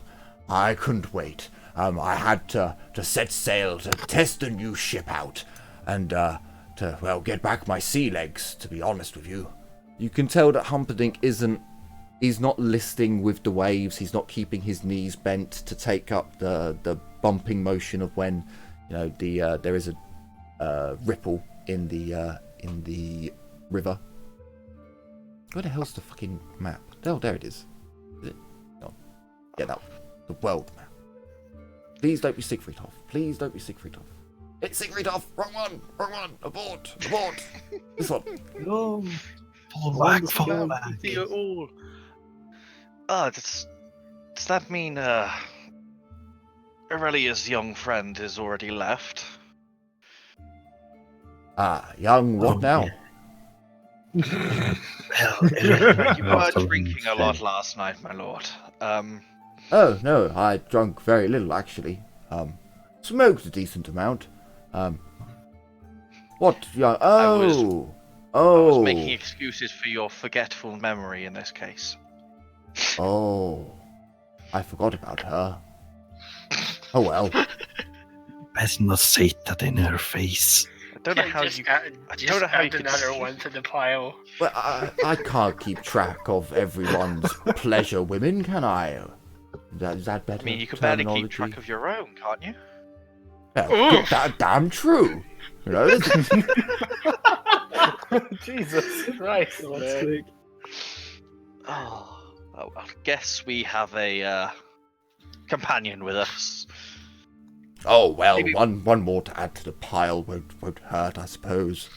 Speaker 1: I couldn't wait. I had to set sail to test the new ship out. And to get back my sea legs, to be honest with you. You can tell that Humperdinck he's not listing with the waves, he's not keeping his knees bent to take up the bumping motion of when, there is a ripple in the river. Where the hell's the fucking map? Oh, there it is. Is it? No. Yeah, that one. The world map. Please don't be Siegfriedhoff. Please don't be Siegfriedhoff. It's Siegfriedhoff! Wrong one! Wrong one! Abort! Abort! This one.
Speaker 5: No.
Speaker 3: Fall back, fall back.
Speaker 6: see you all. Oh, does that mean Aurelia's young friend has already left?
Speaker 1: Ah, young, what
Speaker 3: Oh,
Speaker 1: now?
Speaker 3: Well,
Speaker 6: You were drinking a lot last night, my lord.
Speaker 1: Oh, no, I drunk very little, actually. Smoked a decent amount. What, young? Oh!
Speaker 6: I
Speaker 1: Oh!
Speaker 6: was making excuses for your forgetful memory in this case.
Speaker 1: Oh. I forgot about her. Oh well.
Speaker 3: Best not say that in her face.
Speaker 6: I don't know how
Speaker 2: just
Speaker 6: you.
Speaker 2: add,
Speaker 6: I
Speaker 2: just
Speaker 6: don't know how you
Speaker 2: add
Speaker 6: could
Speaker 2: another
Speaker 6: see-
Speaker 2: one to the pile.
Speaker 1: Well, I can't keep track of everyone's pleasure women, can I? Is that better?
Speaker 6: I mean, you could barely keep
Speaker 1: terminology?
Speaker 6: track of your own, can't you?
Speaker 1: Damn true. You know,
Speaker 5: Jesus Christ, man.
Speaker 6: Oh, I guess we have a companion with us.
Speaker 1: oh well,
Speaker 2: Maybe-
Speaker 1: one more to add to the pile won't hurt, I suppose.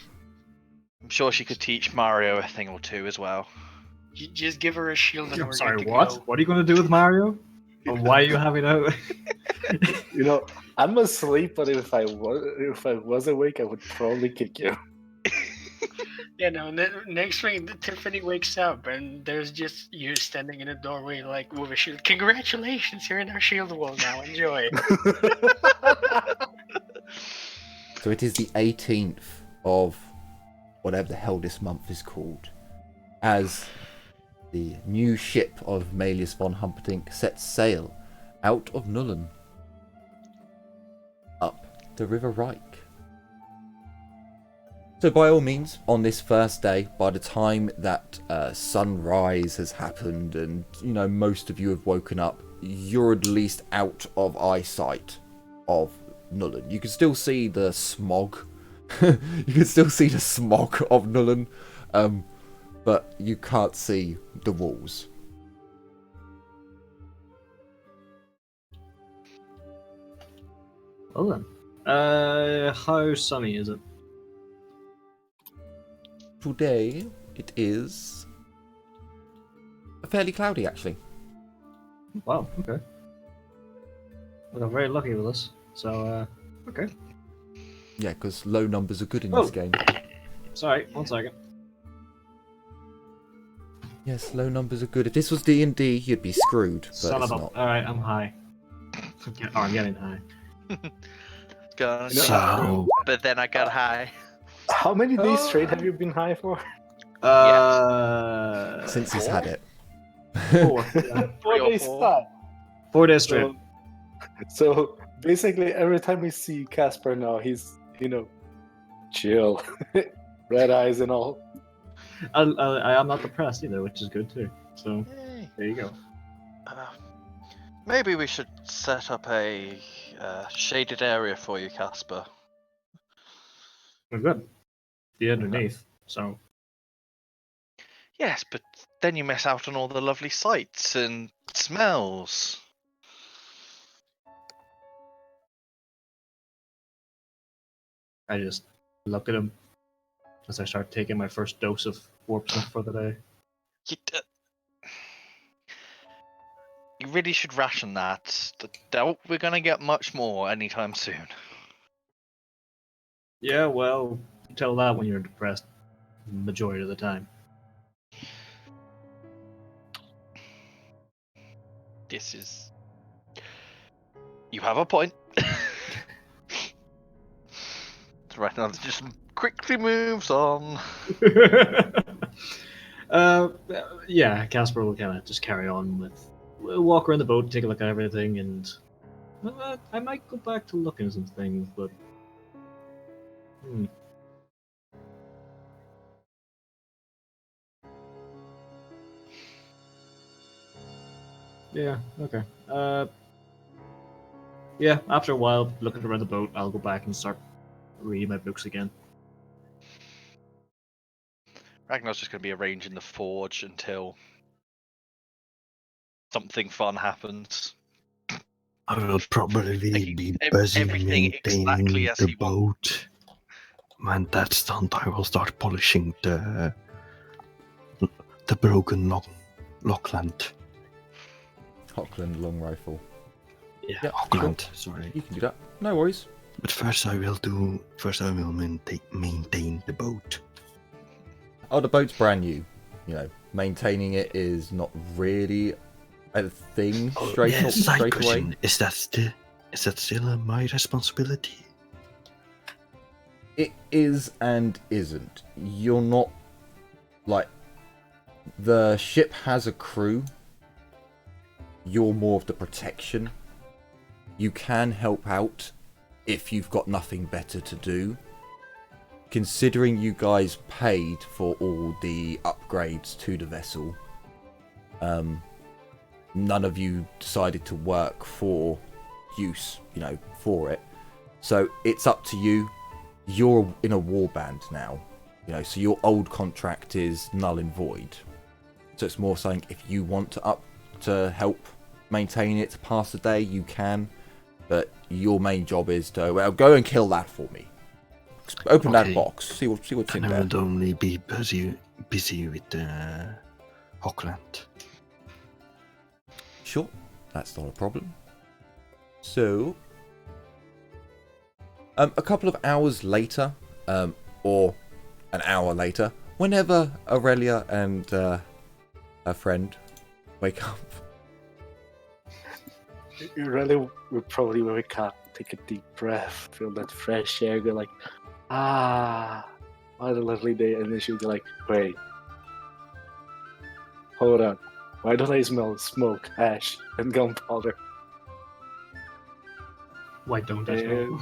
Speaker 6: I'm sure she could teach Mario a thing or two as well.
Speaker 2: You just give her a shield and
Speaker 4: I'm
Speaker 2: we're
Speaker 4: sorry,
Speaker 2: good to
Speaker 4: what?
Speaker 2: go.
Speaker 4: What are you going to do with Mario? Or why are you having a...
Speaker 5: You know, I'm asleep, but if I was awake, I would probably kick you.
Speaker 2: Yeah, no, next week Tiffany wakes up and there's just you standing in a doorway like with a shield. Congratulations, you're in our shield wall now. Enjoy.
Speaker 1: So it is the 18th of whatever the hell this month is called, as the new ship of Melius von Humperdinck sets sail out of Nuln up the River Reich. So by all means, on this first day, by the time that sunrise has happened and, you know, most of you have woken up, you're at least out of eyesight of Nuln. You can still see the smog. You can still see the smog of Nuln, but you can't see the walls.
Speaker 4: Well then. How sunny is it?
Speaker 1: Today, it is fairly cloudy, actually.
Speaker 4: Wow, okay. Well, I'm very lucky with this. So, okay.
Speaker 1: Yeah, because low numbers are good in
Speaker 4: Oh.
Speaker 1: this game.
Speaker 4: Sorry, 1 second.
Speaker 1: Yes, low numbers are good. If this was D&D, you'd be screwed, but
Speaker 4: Son
Speaker 1: it's
Speaker 4: of a...
Speaker 1: not.
Speaker 4: Alright, I'm high. I'm getting high.
Speaker 3: So,
Speaker 6: But then I got high.
Speaker 5: How many days straight have you been high for?
Speaker 1: Since he's had it.
Speaker 4: 4. Yeah.
Speaker 5: 4
Speaker 6: or
Speaker 5: days
Speaker 6: four.
Speaker 5: straight.
Speaker 4: 4 days straight.
Speaker 5: So basically, every time we see Casper now, he's, you know, chill, red eyes and all.
Speaker 4: I am not depressed either, which is good too. So,
Speaker 6: Hey.
Speaker 4: there you go.
Speaker 6: Maybe we should set up a shaded area for you, Casper.
Speaker 4: We're good. The underneath, so...
Speaker 6: Yes, but then you miss out on all the lovely sights and smells.
Speaker 4: I just look at him as I start taking my first dose of warp stuff for the day.
Speaker 6: You really should ration that. Doubt we're gonna get much more anytime soon.
Speaker 4: Yeah, well, you tell that when you're depressed majority of the time.
Speaker 6: This is... You have a point. Right now, it just quickly moves on.
Speaker 4: Yeah, Casper will kind of just carry on with... We'll walk around the boat, take a look at everything, and... I might go back to looking at some things, but... Yeah, okay. Yeah, after a while, looking around the boat, I'll go back and start reading my books again.
Speaker 6: Ragnar's just going to be arranging the forge until something fun happens.
Speaker 3: I will probably be
Speaker 6: Ev-
Speaker 3: busy
Speaker 6: everything
Speaker 3: maintaining
Speaker 6: exactly as
Speaker 3: the
Speaker 6: he wants.
Speaker 3: boat. When that's done, I will start polishing the broken Lockland.
Speaker 1: Hockland long rifle.
Speaker 3: Yeah,
Speaker 1: Yep,
Speaker 3: Auckland, sorry.
Speaker 1: You can do that. No worries.
Speaker 3: But first I will maintain the boat.
Speaker 1: Oh, the boat's brand new. You know, maintaining it is not really a thing straight
Speaker 3: side
Speaker 1: away.
Speaker 3: question. Is that still my responsibility?
Speaker 1: It is and isn't. You're not like the ship has a crew. You're more of the protection. You can help out if you've got nothing better to do. Considering you guys paid for all the upgrades to the vessel, none of you decided to work for use, you know, for it. So it's up to you. You're in a warband now, you know, so your old contract is null and void. So it's more saying if you want to help maintain it pass the day, you can, but your main job is to go and kill that for me. Open that
Speaker 3: Okay.
Speaker 1: box, see what's in
Speaker 3: Then I
Speaker 1: there.
Speaker 3: would only be busy with Hockland.
Speaker 1: Sure, that's not a problem. So, a couple of hours later, or an hour later, whenever Aurelia and her friend wake up.
Speaker 5: You really would probably wake up, take a deep breath, feel that fresh air, go like, what a lovely day. And then she'll be like, wait, hold on. Why don't I smell smoke, ash, and gunpowder?
Speaker 4: Why don't I smell?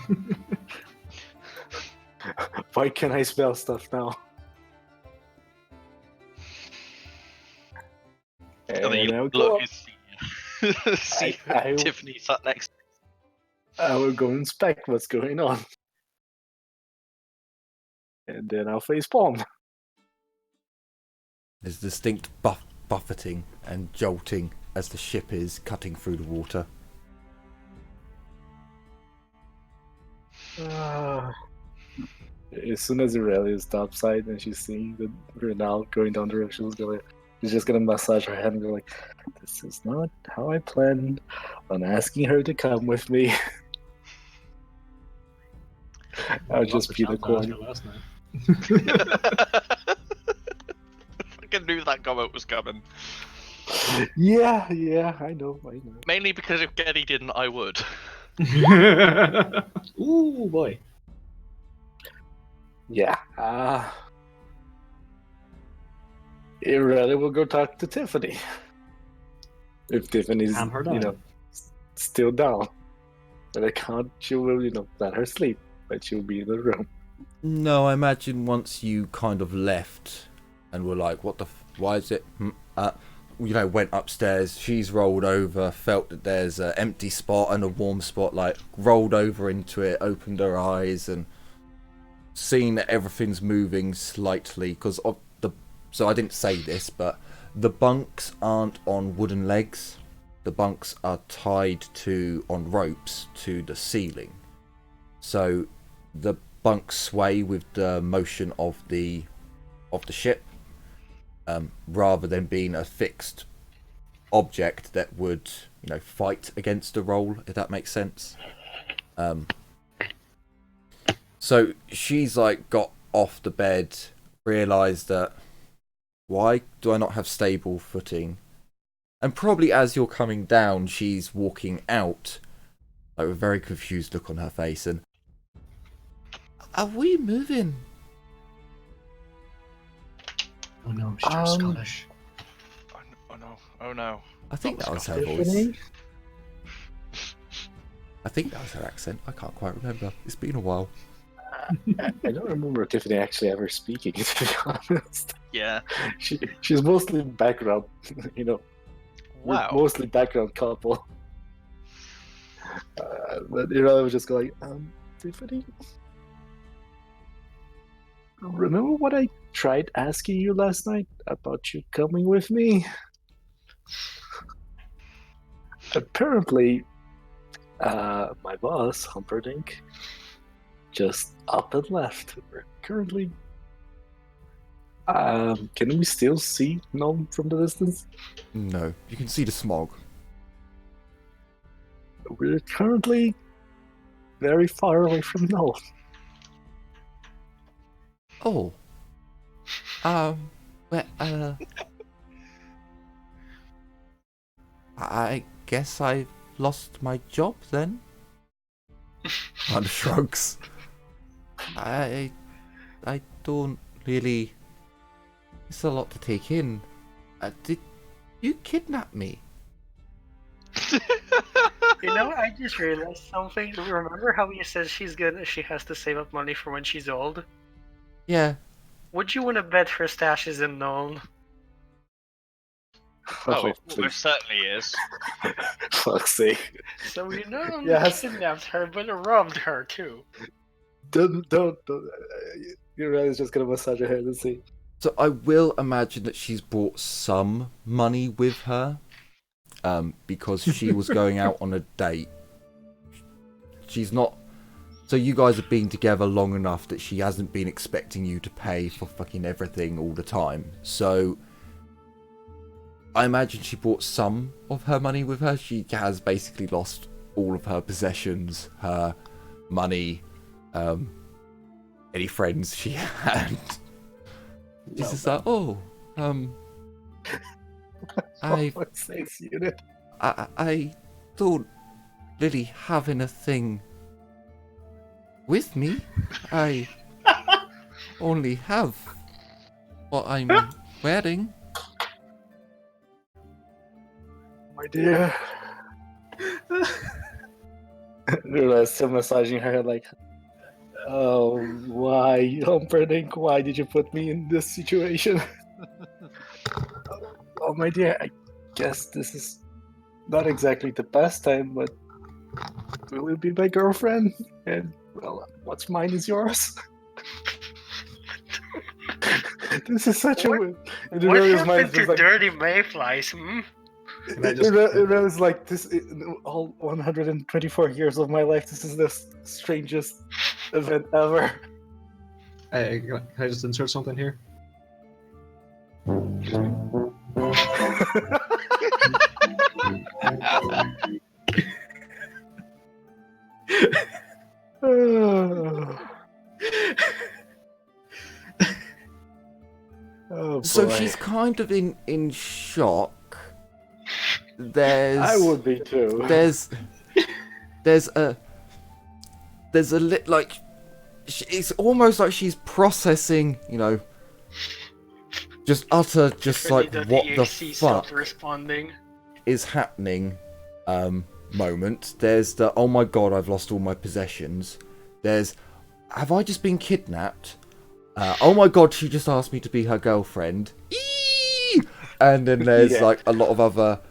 Speaker 5: Why can't I smell stuff now?
Speaker 6: And then
Speaker 5: And
Speaker 6: you
Speaker 5: I'll go
Speaker 6: look
Speaker 5: up.
Speaker 6: and see
Speaker 5: I-
Speaker 6: Tiffany sat next.
Speaker 5: I will go inspect what's going on. And then I'll face palm.
Speaker 1: There's distinct buffeting and jolting as the ship is cutting through the water.
Speaker 5: As soon as Aurelia is topside and she's seeing that we're now going down the river, she's just gonna massage her head and go like, "This is not how I planned on asking her to come with me." I'll just be the corner.
Speaker 4: Last night.
Speaker 6: I knew that comment was coming.
Speaker 5: Yeah, I know.
Speaker 6: Mainly because if Geddy didn't, I would.
Speaker 4: Ooh boy.
Speaker 5: Yeah. Aurelia will go talk to Tiffany. If Tiffany's,
Speaker 4: Calm her down.
Speaker 5: still down. But I can't, she will, let her sleep. But she'll be in the room.
Speaker 1: No, I imagine once you kind of left and were like, why is it? Went upstairs, she's rolled over, felt that there's an empty spot and a warm spot, like rolled over into it, opened her eyes and seen that everything's moving slightly because of so I didn't say this, but the bunks aren't on wooden legs. The bunks are tied on ropes to the ceiling. So the bunks sway with the motion of the ship, rather than being a fixed object that would, fight against the roll, if that makes sense. So she's like got off the bed, realised that why do I not have stable footing? And probably as you're coming down, she's walking out, like with a very confused look on her face, and are we moving?
Speaker 4: Oh no, she's Scottish.
Speaker 6: Oh no.
Speaker 1: I think that was her
Speaker 5: Tiffany?
Speaker 1: voice. I think that was her accent. I can't quite remember. It's been a while.
Speaker 5: I don't remember Tiffany actually ever speaking, to be honest.
Speaker 6: Yeah.
Speaker 5: She's mostly background, We're
Speaker 6: Wow.
Speaker 5: mostly background couple. But I was just going, Tiffany? Remember what I tried asking you last night about you coming with me? Apparently, my boss, Humperdinck, just up and left. We're currently... can we still see Nuln from the distance?
Speaker 1: No, you can see the smog.
Speaker 5: We're currently very far away from Nuln.
Speaker 1: Oh. I guess I lost my job then? Kind of shrugs. I don't really... It's a lot to take in. Did you kidnap me?
Speaker 2: I just realized something. Remember how you said she has to save up money for when she's old?
Speaker 1: Yeah.
Speaker 2: Would you want to bet her stash is in Nuln?
Speaker 6: Oh,
Speaker 5: Oh,
Speaker 6: it
Speaker 5: please.
Speaker 6: most certainly is.
Speaker 5: Fuck's sake.
Speaker 2: So you not only
Speaker 5: Yes.
Speaker 2: kidnapped her, but robbed her too.
Speaker 5: Don't. Your is just gonna massage your head and see.
Speaker 1: So I will imagine that she's brought some money with her, because she was going out on a date. She's not. So you guys have been together long enough that she hasn't been expecting you to pay for fucking everything all the time. So I imagine she brought some of her money with her. She has basically lost all of her possessions, her money, any friends she had. She's just like, I
Speaker 5: Fuck's sakes, unit.
Speaker 1: I don't really have anything with me. I only have what I'm wearing.
Speaker 5: My dear. Realize still massaging her head like, oh, why, Humperdinck, why did you put me in this situation? Oh, my dear, I guess this is not exactly the best time, but will you be my girlfriend? And, well, what's mine is yours. This is such a...
Speaker 2: What
Speaker 5: It really is
Speaker 2: happened to
Speaker 5: like,
Speaker 2: dirty mayflies?
Speaker 5: it was like this. All 124 years of my life, this is the strangest event ever.
Speaker 4: Hey, can I just insert something here?
Speaker 5: Oh,
Speaker 1: So
Speaker 5: boy.
Speaker 1: she's kind of in shock. There's
Speaker 5: I would be too.
Speaker 1: there's a like it's almost like she's processing, just utter just like what the
Speaker 2: EXC
Speaker 1: fuck
Speaker 2: stopped responding.
Speaker 1: is happening moment. There's the oh my god, I've lost all my possessions. There's have I just been kidnapped? Oh my god, she just asked me to be her girlfriend. Eee! And then there's
Speaker 5: Yeah.
Speaker 1: like a lot of other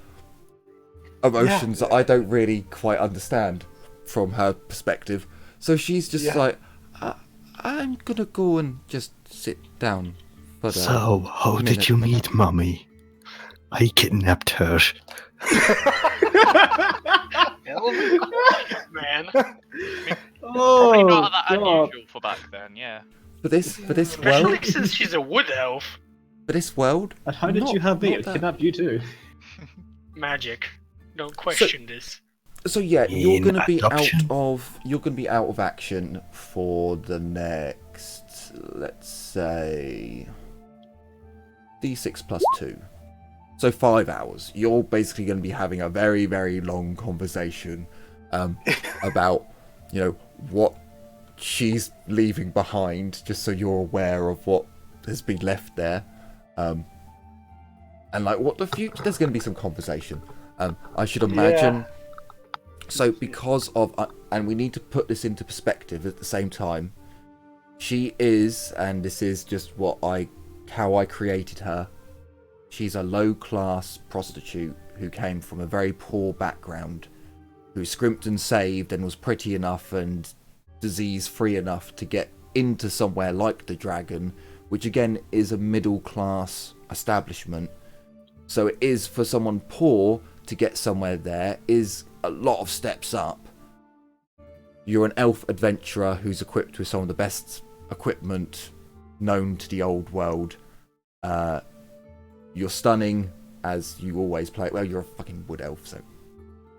Speaker 1: emotions that I don't really quite understand from her perspective. So she's just like, I'm gonna go and just sit down for the
Speaker 3: So, how
Speaker 1: minute.
Speaker 3: did you meet Mommy? I kidnapped her.
Speaker 2: Man.
Speaker 6: Probably not that unusual for back then, yeah.
Speaker 1: For this
Speaker 2: Especially
Speaker 1: world,
Speaker 2: since she's a wood elf.
Speaker 1: for this world.
Speaker 4: And how did you have me? I kidnapped you too.
Speaker 2: Magic. Don't question this.
Speaker 1: So yeah, you're
Speaker 3: In
Speaker 1: gonna be
Speaker 3: adoption?
Speaker 1: out of action for the next, let's say, D6 plus 2. So 5 hours. You're basically going to be having a very, very long conversation about, what she's leaving behind, just so you're aware of what has been left there. And like what the future, there's going to be some conversation. I should imagine. So because of, and we need to put this into perspective at the same time, she is, and this is just how I created her, she's a low-class prostitute who came from a very poor background, who scrimped and saved and was pretty enough and disease-free enough to get into somewhere like the Dragon, which again is a middle-class establishment. So it is, for someone poor to get somewhere there, is a lot of steps up. You're an elf adventurer who's equipped with some of the best equipment known to the old world. You're stunning, as you always play. Well, you're a fucking wood elf, so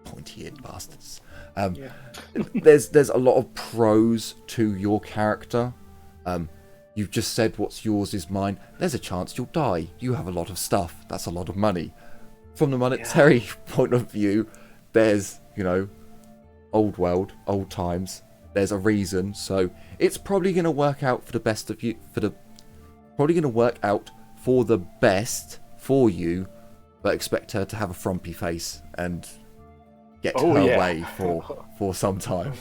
Speaker 1: pointy-eared bastards. There's a lot of pros to your character. You've just said what's yours is mine. There's a chance you'll die. You have a lot of stuff. That's a lot of money. From the monetary point of view, there's, old world, old times. There's a reason. So it's probably going to work out for the best of you. Probably going to work out for the best for you, but expect her to have a frumpy face and get her way for some time.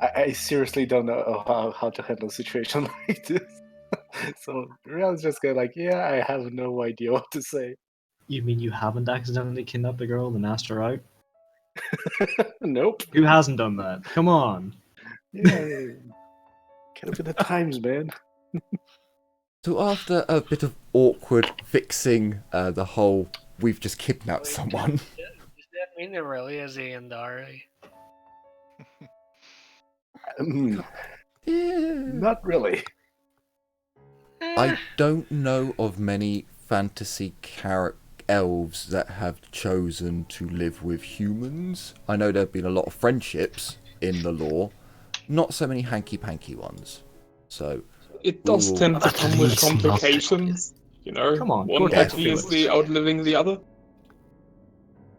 Speaker 5: I seriously don't know how to handle a situation like this. So Rial's just going like, I have no idea what to say.
Speaker 4: You mean you haven't accidentally kidnapped a girl and asked her out?
Speaker 5: Nope.
Speaker 4: Who hasn't done that? Come on.
Speaker 5: Yeah. Could have been the times, man.
Speaker 1: So after a bit of awkward fixing the whole we've just kidnapped someone.
Speaker 2: Does that mean Aurelia is a Yandere?
Speaker 5: Not really.
Speaker 1: I don't know of many fantasy elves that have chosen to live with humans. I know there have been a lot of friendships in the lore, not so many hanky-panky ones. So
Speaker 7: It does
Speaker 1: Ooh.
Speaker 7: tend to
Speaker 3: At
Speaker 7: come with
Speaker 3: least not-
Speaker 7: complications. You know,
Speaker 4: Come on,
Speaker 7: one
Speaker 4: go
Speaker 1: ahead,
Speaker 7: obviously
Speaker 4: Felix.
Speaker 7: outliving the other.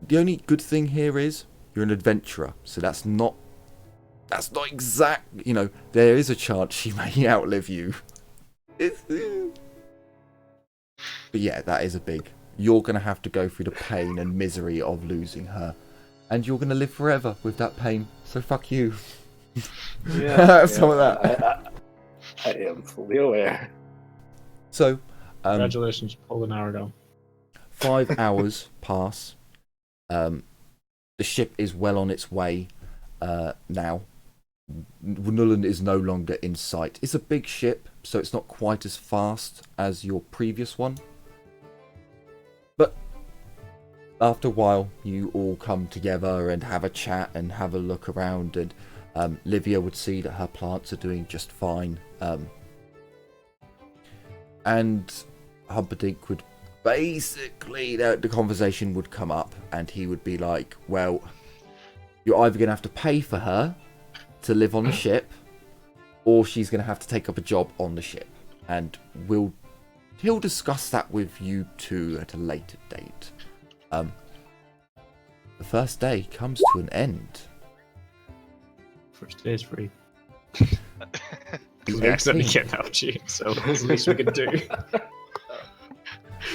Speaker 1: the only good thing here is you're an adventurer, so that's not exact. You know, there is a chance she may outlive you. But yeah, that is a big. You're gonna have to go through the pain and misery of losing her, and you're gonna live forever with that pain. So fuck you.
Speaker 5: Yeah,
Speaker 1: Some of that.
Speaker 5: I am fully aware.
Speaker 1: So,
Speaker 4: Congratulations, Polonardo.
Speaker 1: 5 hours pass. The ship is well on its way now. Nuln is no longer in sight. It's a big ship, so it's not quite as fast as your previous one. But after a while, you all come together and have a chat and have a look around, and Livia would see that her plants are doing just fine. And Humperdinck would basically, the conversation would come up, and he would be like, well, you're either going to have to pay for her to live on the ship, or she's going to have to take up a job on the ship. And he'll discuss that with you two at a later date. The first day comes to an end.
Speaker 4: First day is free.
Speaker 1: The
Speaker 4: We accidentally
Speaker 1: 18th,
Speaker 4: kidnapped you, so that's the least we can do.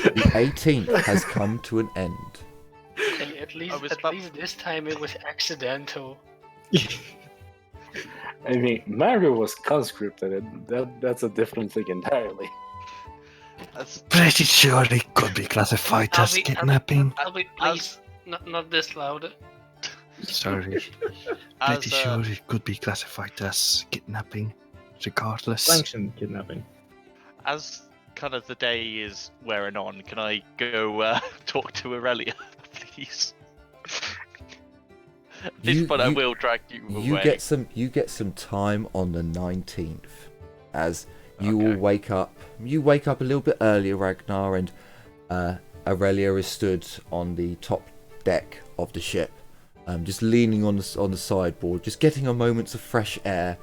Speaker 1: the 18th has come to an end.
Speaker 2: And at least
Speaker 6: was
Speaker 2: at
Speaker 6: about-
Speaker 2: least this time it was accidental.
Speaker 5: I mean, Mario was conscripted, and that's a different thing entirely.
Speaker 6: As,
Speaker 3: Pretty sure it could be classified
Speaker 2: I'll
Speaker 3: as
Speaker 2: be-
Speaker 3: kidnapping.
Speaker 2: Please, not this loud.
Speaker 3: Sorry.
Speaker 6: as
Speaker 3: Pretty sure it could be classified as kidnapping, regardless.
Speaker 4: Sanctioned kidnapping.
Speaker 6: as kind of the day is wearing on, can I go talk to Aurelia, please? At this
Speaker 1: You-
Speaker 6: point, I
Speaker 1: you-
Speaker 6: will drag you away.
Speaker 1: You get some time on the 19th, as you all
Speaker 6: Okay.
Speaker 1: wake up. You wake up a little bit earlier, Ragnar, and Aurelia is stood on the top deck of the ship, just leaning on the sideboard, just getting a moment of fresh air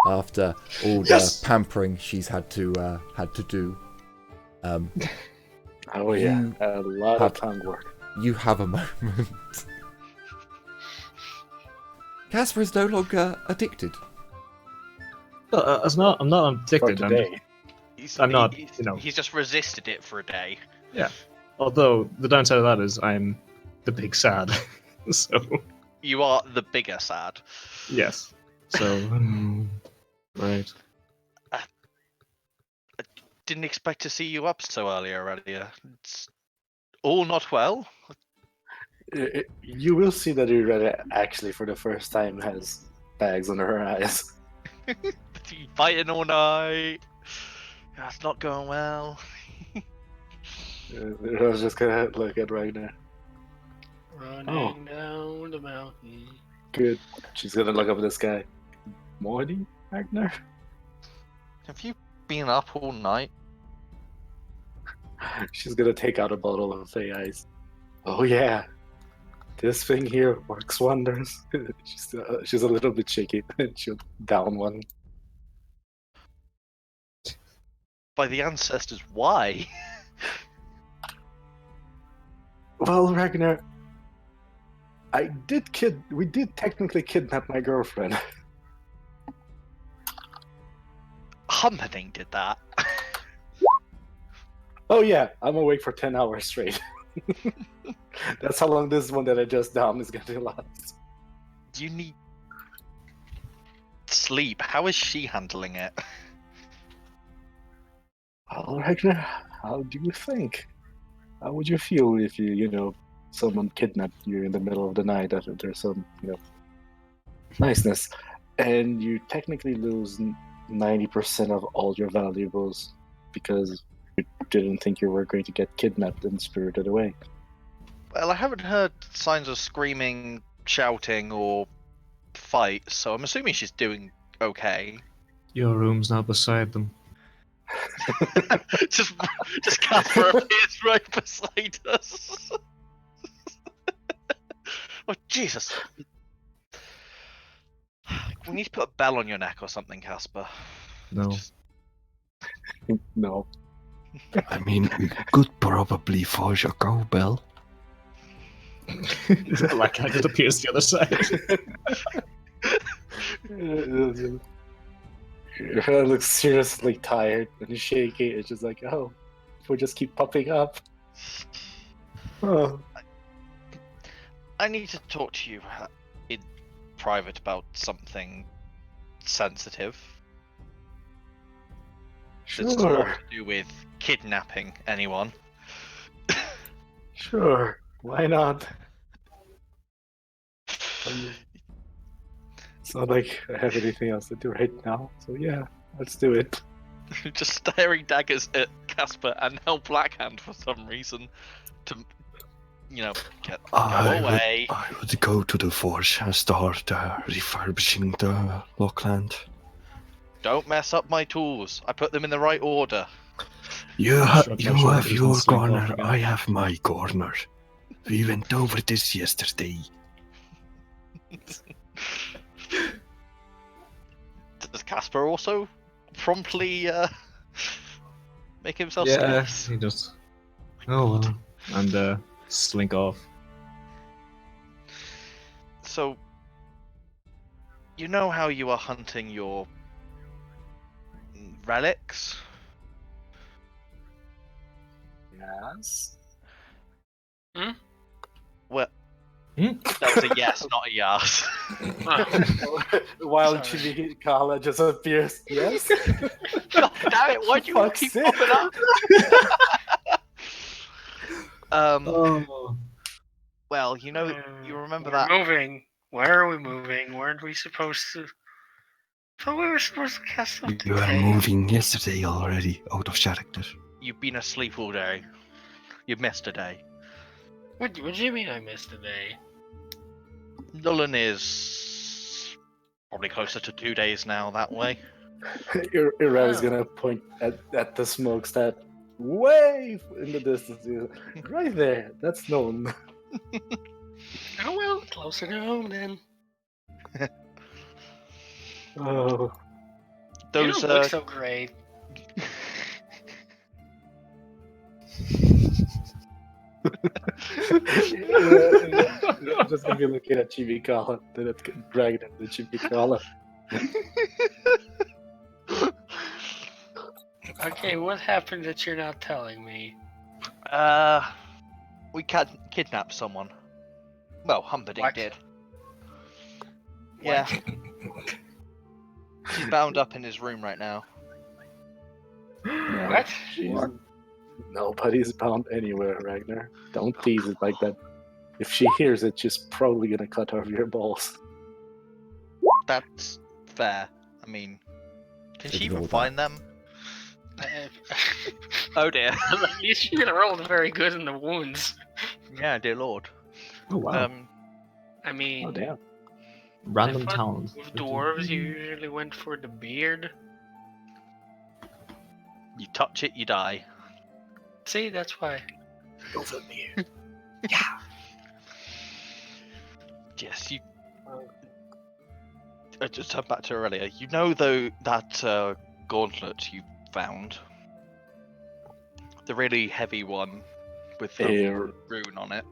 Speaker 1: after all the
Speaker 7: Yes!
Speaker 1: pampering she's had to do.
Speaker 5: Oh yeah,
Speaker 1: You
Speaker 5: a lot
Speaker 1: have-
Speaker 5: of tongue work.
Speaker 1: You have a moment. Casper is no longer addicted.
Speaker 4: Well, I'm not
Speaker 5: For
Speaker 4: addicted.
Speaker 5: today.
Speaker 4: I'm not,
Speaker 6: He's,
Speaker 4: you know.
Speaker 6: he's just resisted it for a day.
Speaker 4: Although the downside of that is I'm the big sad. So
Speaker 6: You are the bigger sad.
Speaker 4: yes. So right.
Speaker 6: Didn't expect to see you up so early, Aurelia. It's all not well.
Speaker 5: You will see that Irene actually, for the first time, has bags under her eyes.
Speaker 6: Fighting all night. That's not going well.
Speaker 5: I was just gonna look at right now.
Speaker 2: Running down the mountain.
Speaker 5: Good. She's gonna look up at the sky. Morning, Ragnar?
Speaker 6: Have you been up all night?
Speaker 5: She's gonna take out a bottle of Fey Ice. Oh yeah, this thing here works wonders. she's a little bit shaky. She'll down one.
Speaker 6: By the ancestors, why?
Speaker 5: Well, Ragnar, we did technically kidnap my girlfriend.
Speaker 6: Humperdinck did that.
Speaker 5: Oh yeah, I'm awake for 10 hours straight. That's how long this one that I just downed is gonna last.
Speaker 6: You need sleep. How is she handling it?
Speaker 5: Well, Ragnar, how do you think? How would you feel if someone kidnapped you in the middle of the night after there's some, niceness, and you technically lose 90% of all your valuables because you didn't think you were going to get kidnapped and spirited away?
Speaker 6: Well, I haven't heard signs of screaming, shouting, or fight, so I'm assuming she's doing okay.
Speaker 4: Your room's now beside them.
Speaker 6: just Casper appears right beside us. Oh, Jesus. We need to put a bell on your neck or something, Casper.
Speaker 4: No.
Speaker 5: No.
Speaker 3: I mean, we could probably forge a cowbell.
Speaker 4: Like I just appears the other side.
Speaker 5: Your head looks seriously tired and shaky. It's just like, oh, we'll just keep popping up. Oh.
Speaker 6: I need to talk to you in private about something sensitive. It's
Speaker 5: Sure.
Speaker 6: not to do with kidnapping anyone.
Speaker 5: Sure. Why not? It's not like I have anything else to do right now, so yeah, let's do it.
Speaker 6: Just staring daggers at Casper and now Blackhand for some reason to, get go away.
Speaker 3: I would go to the forge and start refurbishing the Lockland.
Speaker 6: Don't mess up my tools. I put them in the right order.
Speaker 3: You
Speaker 4: Shut
Speaker 3: have
Speaker 4: your shoulders
Speaker 3: your
Speaker 4: and slink off
Speaker 3: corner,
Speaker 4: again.
Speaker 3: I have my corner. We went over this yesterday.
Speaker 6: Does Casper also promptly make himself
Speaker 4: Yeah,
Speaker 6: scarce?
Speaker 4: he just. Oh well. And slink off.
Speaker 6: So, you know how you are hunting your relics?
Speaker 5: Yes.
Speaker 6: Well,
Speaker 4: Hmm?
Speaker 6: that was a yes, not a yes.
Speaker 5: While
Speaker 2: Sorry.
Speaker 5: Chibikala just appears. Yes.
Speaker 6: God damn it! Why do you
Speaker 5: Fuck's
Speaker 6: keep
Speaker 5: sake.
Speaker 6: popping up?
Speaker 4: Oh.
Speaker 6: Well, you remember
Speaker 2: we're
Speaker 6: that.
Speaker 2: moving. Where are we moving? Weren't we supposed to? Thought we were supposed to cast off
Speaker 3: You were
Speaker 2: today.
Speaker 3: moving yesterday already, out of character.
Speaker 6: You've been asleep all day. You've missed a day.
Speaker 2: What do you mean I missed a day?
Speaker 6: Nuln is probably closer to 2 days now that way.
Speaker 5: Irel's
Speaker 2: Oh.
Speaker 5: gonna point at the smokestack way in the distance. Right there. That's known.
Speaker 2: Oh well, closer to home then.
Speaker 5: Oh.
Speaker 6: Those
Speaker 2: you don't look so great.
Speaker 5: I'm just gonna be looking at Chibikala, then it's dragging into Chibikala.
Speaker 2: Okay, what happened that you're not telling me?
Speaker 6: we kidnapped someone. Well, Humperdinck
Speaker 2: What?
Speaker 6: did. Yeah, he's bound up in his room right now.
Speaker 2: What?
Speaker 5: Jeez. Nobody's bound anywhere, Ragnar. Don't tease it like that. If she hears it, she's probably gonna cut off your balls.
Speaker 6: That's fair. I mean, can she even
Speaker 1: Ignore that.
Speaker 6: find them?
Speaker 2: I-
Speaker 6: Oh dear.
Speaker 2: you should have rolled very good in the wounds.
Speaker 6: Yeah, dear lord.
Speaker 4: Oh wow.
Speaker 2: I mean,
Speaker 5: Oh damn.
Speaker 4: Random
Speaker 2: I thought
Speaker 4: talent.
Speaker 2: with dwarves, you usually went for the beard.
Speaker 6: You touch it, you die.
Speaker 2: See, that's why.
Speaker 5: Over me.
Speaker 6: Yes, you. Just turn back to earlier. You know, though, that gauntlet you found, the really heavy one with the
Speaker 5: Here,
Speaker 6: rune on it.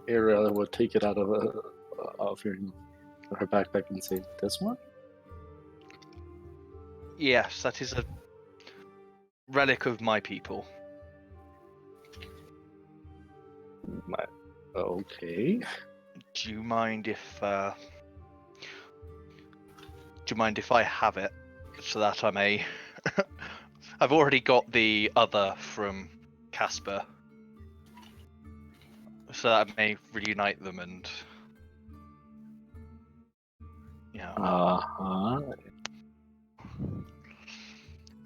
Speaker 5: Irel would take it out of her backpack and say, "This one."
Speaker 6: Yes, that is a relic of my people.
Speaker 5: Okay.
Speaker 6: Do you mind if I have it so that I may? I've already got the other from Casper. so that may reunite them and yeah.
Speaker 5: Uh-huh.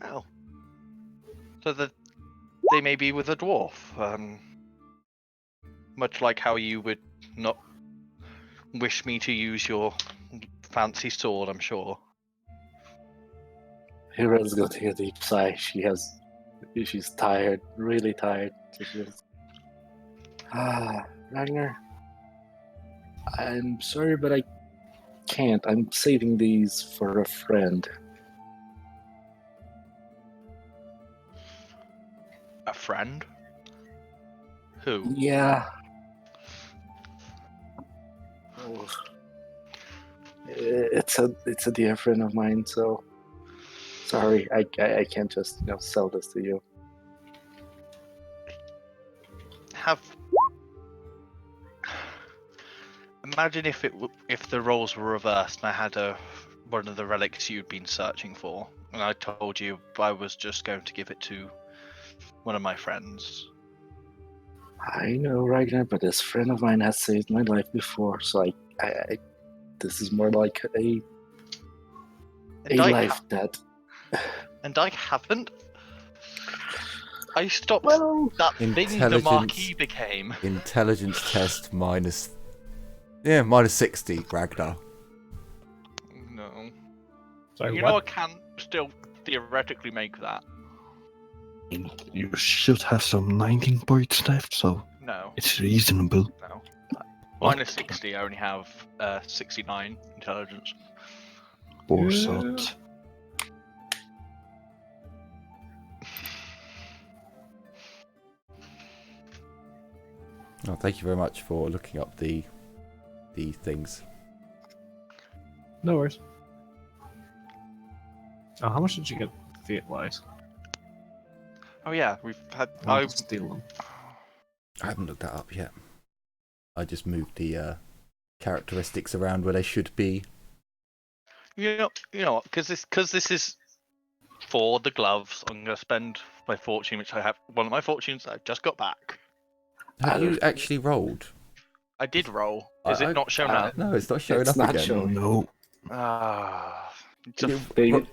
Speaker 6: Well, so that they may be with a dwarf. Much like how you would not wish me to use your fancy sword, I'm sure.
Speaker 5: Hero's gonna take a deep sigh. She's tired, really tired. So she goes, Ragnar, I'm sorry, but I can't. I'm saving these for a friend.
Speaker 6: A friend? Who?
Speaker 5: Yeah. Oh. It's a dear friend of mine, so sorry, I can't just sell this to you.
Speaker 6: Imagine if the roles were reversed and I had one of the relics you'd been searching for, and I told you I was just going to give it to one of my friends.
Speaker 5: I know, Ragnar, but this friend of mine has saved my life before, so I this is more like a life that.
Speaker 6: And I haven't. I stopped that thing the Marquis became.
Speaker 1: Intelligence test -60, Ragnar.
Speaker 6: No.
Speaker 4: Sorry,
Speaker 6: You
Speaker 4: what?
Speaker 6: know I can still theoretically make that.
Speaker 3: You should have some 19 points left, so
Speaker 6: No.
Speaker 3: it's reasonable.
Speaker 6: No.
Speaker 3: What?
Speaker 6: -60, I only have 69 intelligence.
Speaker 3: Poor sod.
Speaker 1: Oh, thank you very much for looking up the things.
Speaker 4: No worries. Oh, how much did you get Fiat-wise?
Speaker 6: Oh yeah, we've had.
Speaker 4: I'll steal them.
Speaker 1: I haven't looked that up yet. I just moved the characteristics around where they should be.
Speaker 6: You know, because this is for the gloves. I'm gonna spend my fortune, which I have one of my fortunes I've just got back.
Speaker 1: Have you actually rolled?
Speaker 6: I did roll. Is it not shown up?
Speaker 1: No, it's not showing
Speaker 5: It's
Speaker 1: up
Speaker 5: not
Speaker 1: again.
Speaker 5: showing.
Speaker 3: No.
Speaker 5: Baby,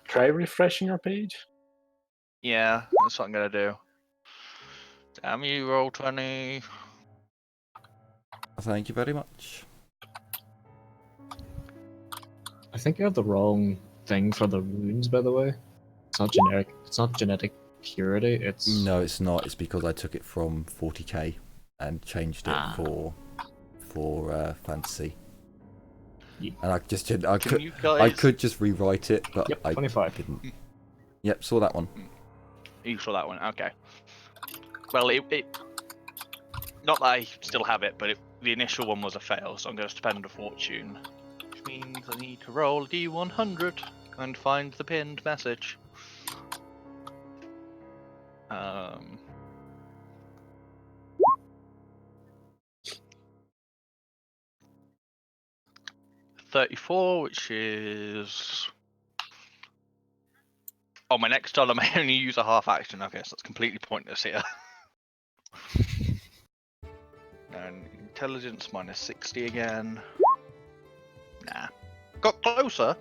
Speaker 5: try refreshing your page.
Speaker 6: Yeah, that's what I'm gonna do. Damn you, roll 20.
Speaker 1: Thank you very much.
Speaker 4: I think you have the wrong thing for the runes, by the way. It's not generic. It's not genetic purity. It's
Speaker 1: No, it's not. It's because I took it from 40k and changed it for fantasy.
Speaker 4: Yeah.
Speaker 1: And I could just rewrite it, but
Speaker 4: Yep,
Speaker 1: I
Speaker 4: 25.
Speaker 1: didn't. Yep, saw that one.
Speaker 6: You saw that one, okay. Well, it not that I still have it, but the initial one was a fail, so I'm going to spend a fortune. Which means I need to roll a D100 and find the pinned message. 34, which is... Oh, my next turn I may only use a half action. Okay, so that's completely pointless here. And intelligence -60 again. Nah. Got closer,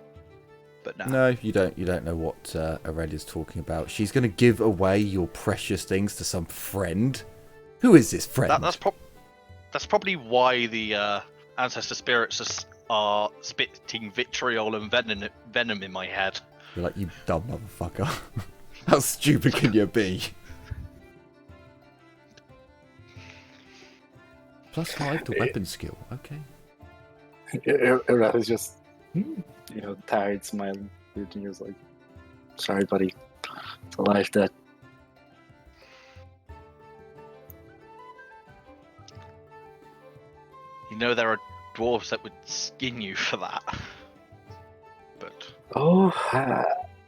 Speaker 6: but nah.
Speaker 1: No, you don't know what Aurelia's talking about. She's going to give away your precious things to some friend. Who is this friend?
Speaker 6: That's probably why the ancestor spirits are spitting vitriol and venom in my head.
Speaker 1: You're like, you dumb motherfucker. How stupid can you be? +5 to weapon skill. Okay.
Speaker 5: Aurelia's just, tired, smiling. And he was like, sorry, buddy. It's a life that.
Speaker 6: You know there are dwarves that would skin you for that. But...
Speaker 5: Oh,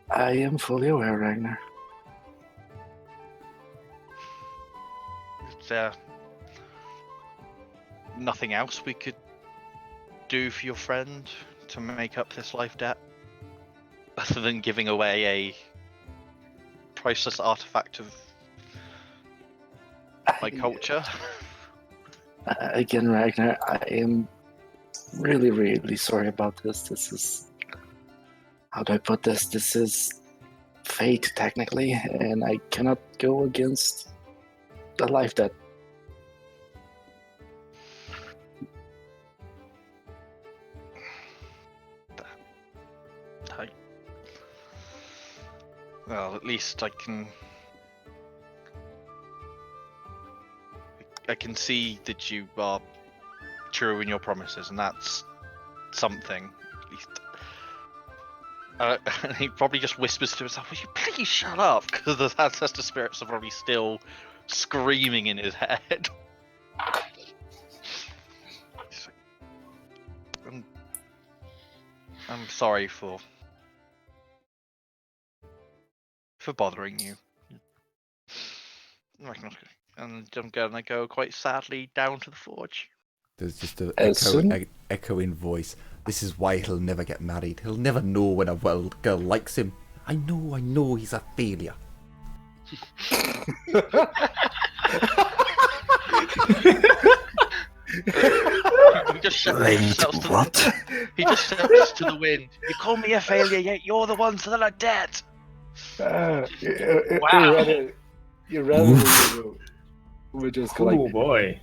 Speaker 5: I am fully aware, Ragnar.
Speaker 6: Is there nothing else we could do for your friend to make up this life debt? Other than giving away a priceless artifact of my culture?
Speaker 5: Again, Ragnar, I am really, really sorry about this. This is, how do I put this? This is fate, technically, and I cannot go against the life that.
Speaker 6: Well, at least I can see that you are true in your promises, and that's something. At least. And he probably just whispers to himself, "Will you please shut up?" Because the ancestor spirits are probably still screaming in his head. I'm sorry for bothering you. And I'm gonna go quite sadly down to the forge.
Speaker 1: There's just an
Speaker 5: As soon-
Speaker 1: echoing voice. This is why he'll never get married. He'll never know when a girl likes him. I know, he's a failure.
Speaker 6: He just shouts
Speaker 3: Wait, what?
Speaker 6: He just shouts to the wind. You call me a failure, yet you're the ones that are dead.
Speaker 2: Wow.
Speaker 5: You rather we just go
Speaker 4: Oh
Speaker 5: like,
Speaker 4: boy.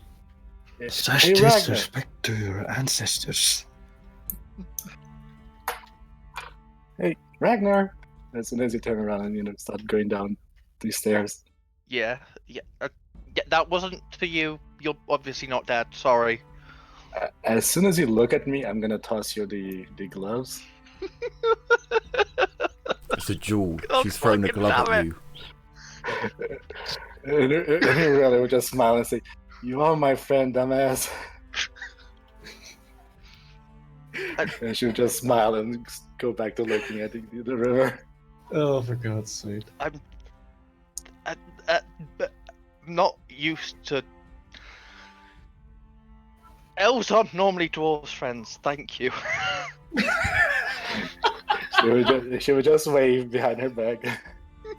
Speaker 3: Such
Speaker 5: Hey, Ragnar.
Speaker 3: disrespect to your ancestors.
Speaker 5: Hey, Ragnar! As soon as you turn around and start going down these stairs.
Speaker 6: Yeah, that wasn't for you. You're obviously not dead. Sorry.
Speaker 5: As soon as you look at me, I'm gonna toss you the gloves.
Speaker 1: It's a jewel.
Speaker 6: Oh,
Speaker 1: She's thrown a
Speaker 6: fucking
Speaker 1: glove
Speaker 6: damn
Speaker 1: at
Speaker 6: it.
Speaker 1: you.
Speaker 5: And he really would just smile and say, "You are my friend, dumbass." And she'll just smile and go back to looking at the river.
Speaker 4: Oh, for God's sake.
Speaker 6: I'm not used to. Elves aren't normally dwarves' friends. Thank you.
Speaker 5: She would just wave behind her back.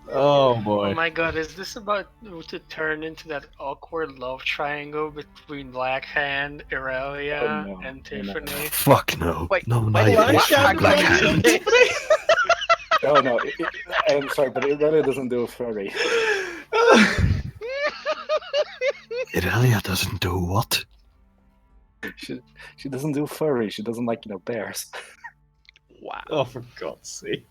Speaker 4: Oh boy.
Speaker 2: Oh my god, is this about to turn into that awkward love triangle between Blackhand, Irelia,
Speaker 5: Oh, no.
Speaker 2: and
Speaker 5: Oh, no.
Speaker 2: Tiffany?
Speaker 3: Fuck no.
Speaker 6: Wait,
Speaker 3: no,
Speaker 6: wait,
Speaker 3: neither
Speaker 6: what?
Speaker 3: is
Speaker 6: Hang on.
Speaker 3: Black Hand.
Speaker 5: Oh no, I'm sorry, but it really doesn't do furry.
Speaker 3: Irelia doesn't do what?
Speaker 5: She doesn't do furry. She doesn't like bears.
Speaker 6: Wow.
Speaker 4: Oh, for God's sake.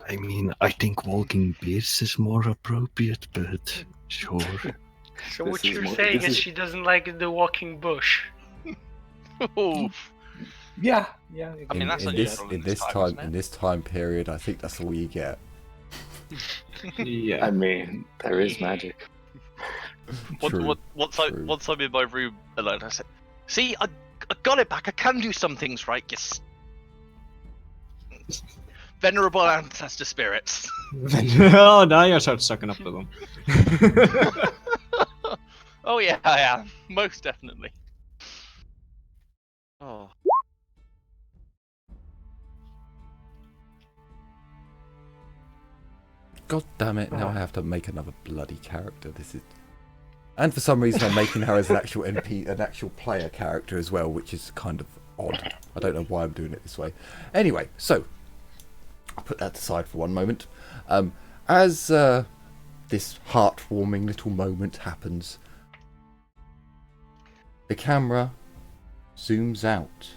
Speaker 3: I mean, I think walking bears is more appropriate, but sure.
Speaker 2: So
Speaker 5: This
Speaker 2: what
Speaker 5: is
Speaker 2: you're
Speaker 5: more-
Speaker 2: saying
Speaker 5: this
Speaker 2: is
Speaker 5: is-
Speaker 2: she doesn't like the walking bush.
Speaker 6: Oof.
Speaker 5: Yeah.
Speaker 6: I mean, that's
Speaker 1: in
Speaker 6: unusual in this time, isn't it?
Speaker 1: in this time period, I think that's all you get.
Speaker 4: Yeah.
Speaker 5: I mean, there is magic.
Speaker 1: True.
Speaker 6: Once
Speaker 1: true.
Speaker 6: I'm in my room alone, I said, "See, I got it back. I can do some things right. Yes." Venerable ancestor spirits.
Speaker 4: Oh, now you start sucking up to them.
Speaker 6: Oh yeah, I am. Most definitely. Oh.
Speaker 1: God damn it! Now I have to make another bloody character. This is, and for some reason I'm making her as an actual NP, an actual player character as well, which is kind of odd. I don't know why I'm doing it this way. Anyway, so I'll put that aside for one moment. As this heartwarming little moment happens, the camera zooms out,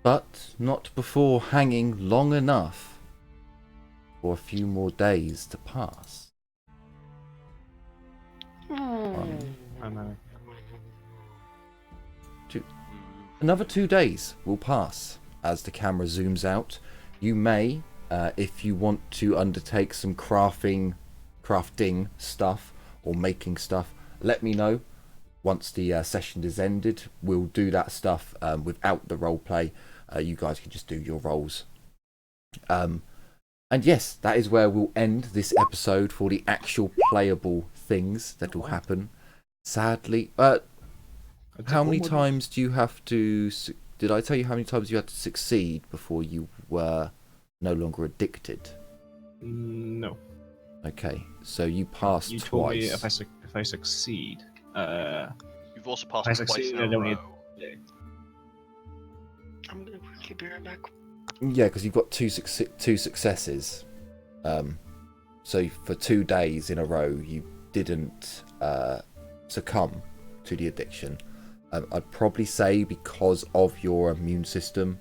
Speaker 1: but not before hanging long enough for a few more days to pass. Another 2 days will pass as the camera zooms out. You may, if you want to undertake some crafting stuff or making stuff, let me know. Once the session is ended, we'll do that stuff without the roleplay. You guys can just do your roles. And yes, that is where we'll end this episode for the actual playable things that will happen. Sadly, how many times do you have to... Did I tell you how many times you had to succeed before you were no longer addicted?
Speaker 4: No.
Speaker 1: Okay, so you passed
Speaker 4: You
Speaker 1: twice.
Speaker 4: told me if I succeed.
Speaker 6: You've also passed
Speaker 4: I
Speaker 6: twice
Speaker 4: succeed,
Speaker 6: in
Speaker 4: I
Speaker 6: a
Speaker 4: don't
Speaker 6: row.
Speaker 4: need-
Speaker 2: I'm gonna quickly be right back.
Speaker 1: Yeah, because you've got two successes. So for 2 days in a row, you didn't succumb to the addiction. I'd probably say because of your immune system,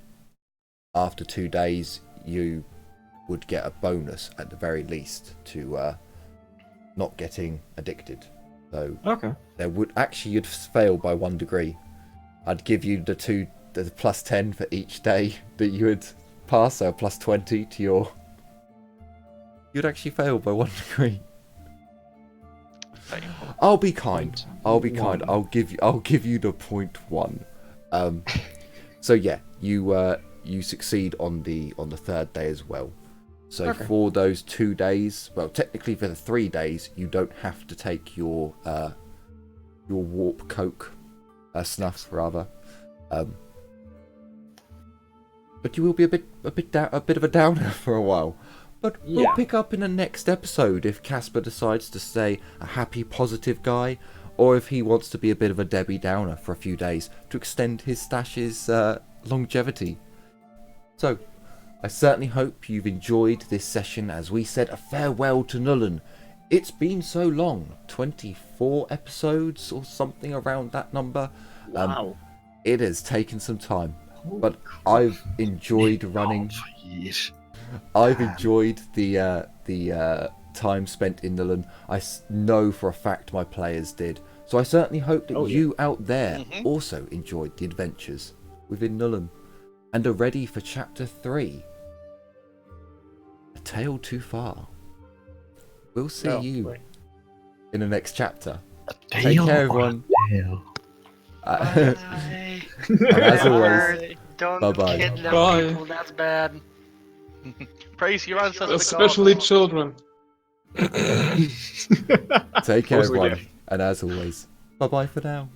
Speaker 1: after 2 days, you would get a bonus at the very least to not getting addicted. So
Speaker 4: Okay.
Speaker 1: there would actually, you'd fail by 1 degree. I'd give you the plus 10 for each day that you would pass, so plus 20 to your. You'd actually fail by 1 degree. I'll be kind. I'll be kind. I'll give you the 0.1. So yeah, you succeed on the 3rd day as well. So for those 2 days, well, technically for the 3 days, you don't have to take your warp coke, snuff rather. But you will be a bit of a downer for a while. But we'll pick up in the next episode if Casper decides to stay a happy, positive guy, or if he wants to be a bit of a Debbie Downer for a few days to extend his stash's longevity. So, I certainly hope you've enjoyed this session as we said a farewell to Nuln. It's been so long, 24 episodes or something around that number.
Speaker 4: Wow.
Speaker 1: It has taken some time, but I've enjoyed running. I've enjoyed the time spent in Nuln. I know for a fact my players did. So I certainly hope that you out there also enjoyed the adventures within Nuln and are ready for Chapter 3. A Tale Too Far. We'll see you in the next chapter. Take care, everyone.
Speaker 2: Bye.
Speaker 1: And as always,
Speaker 2: Don't
Speaker 1: bye-bye.
Speaker 2: kidnap
Speaker 7: Bye.
Speaker 2: people, that's bad.
Speaker 6: Praise your ancestors.
Speaker 7: Especially children.
Speaker 1: take care,
Speaker 4: Mostly
Speaker 1: everyone. And as always, bye-bye for now.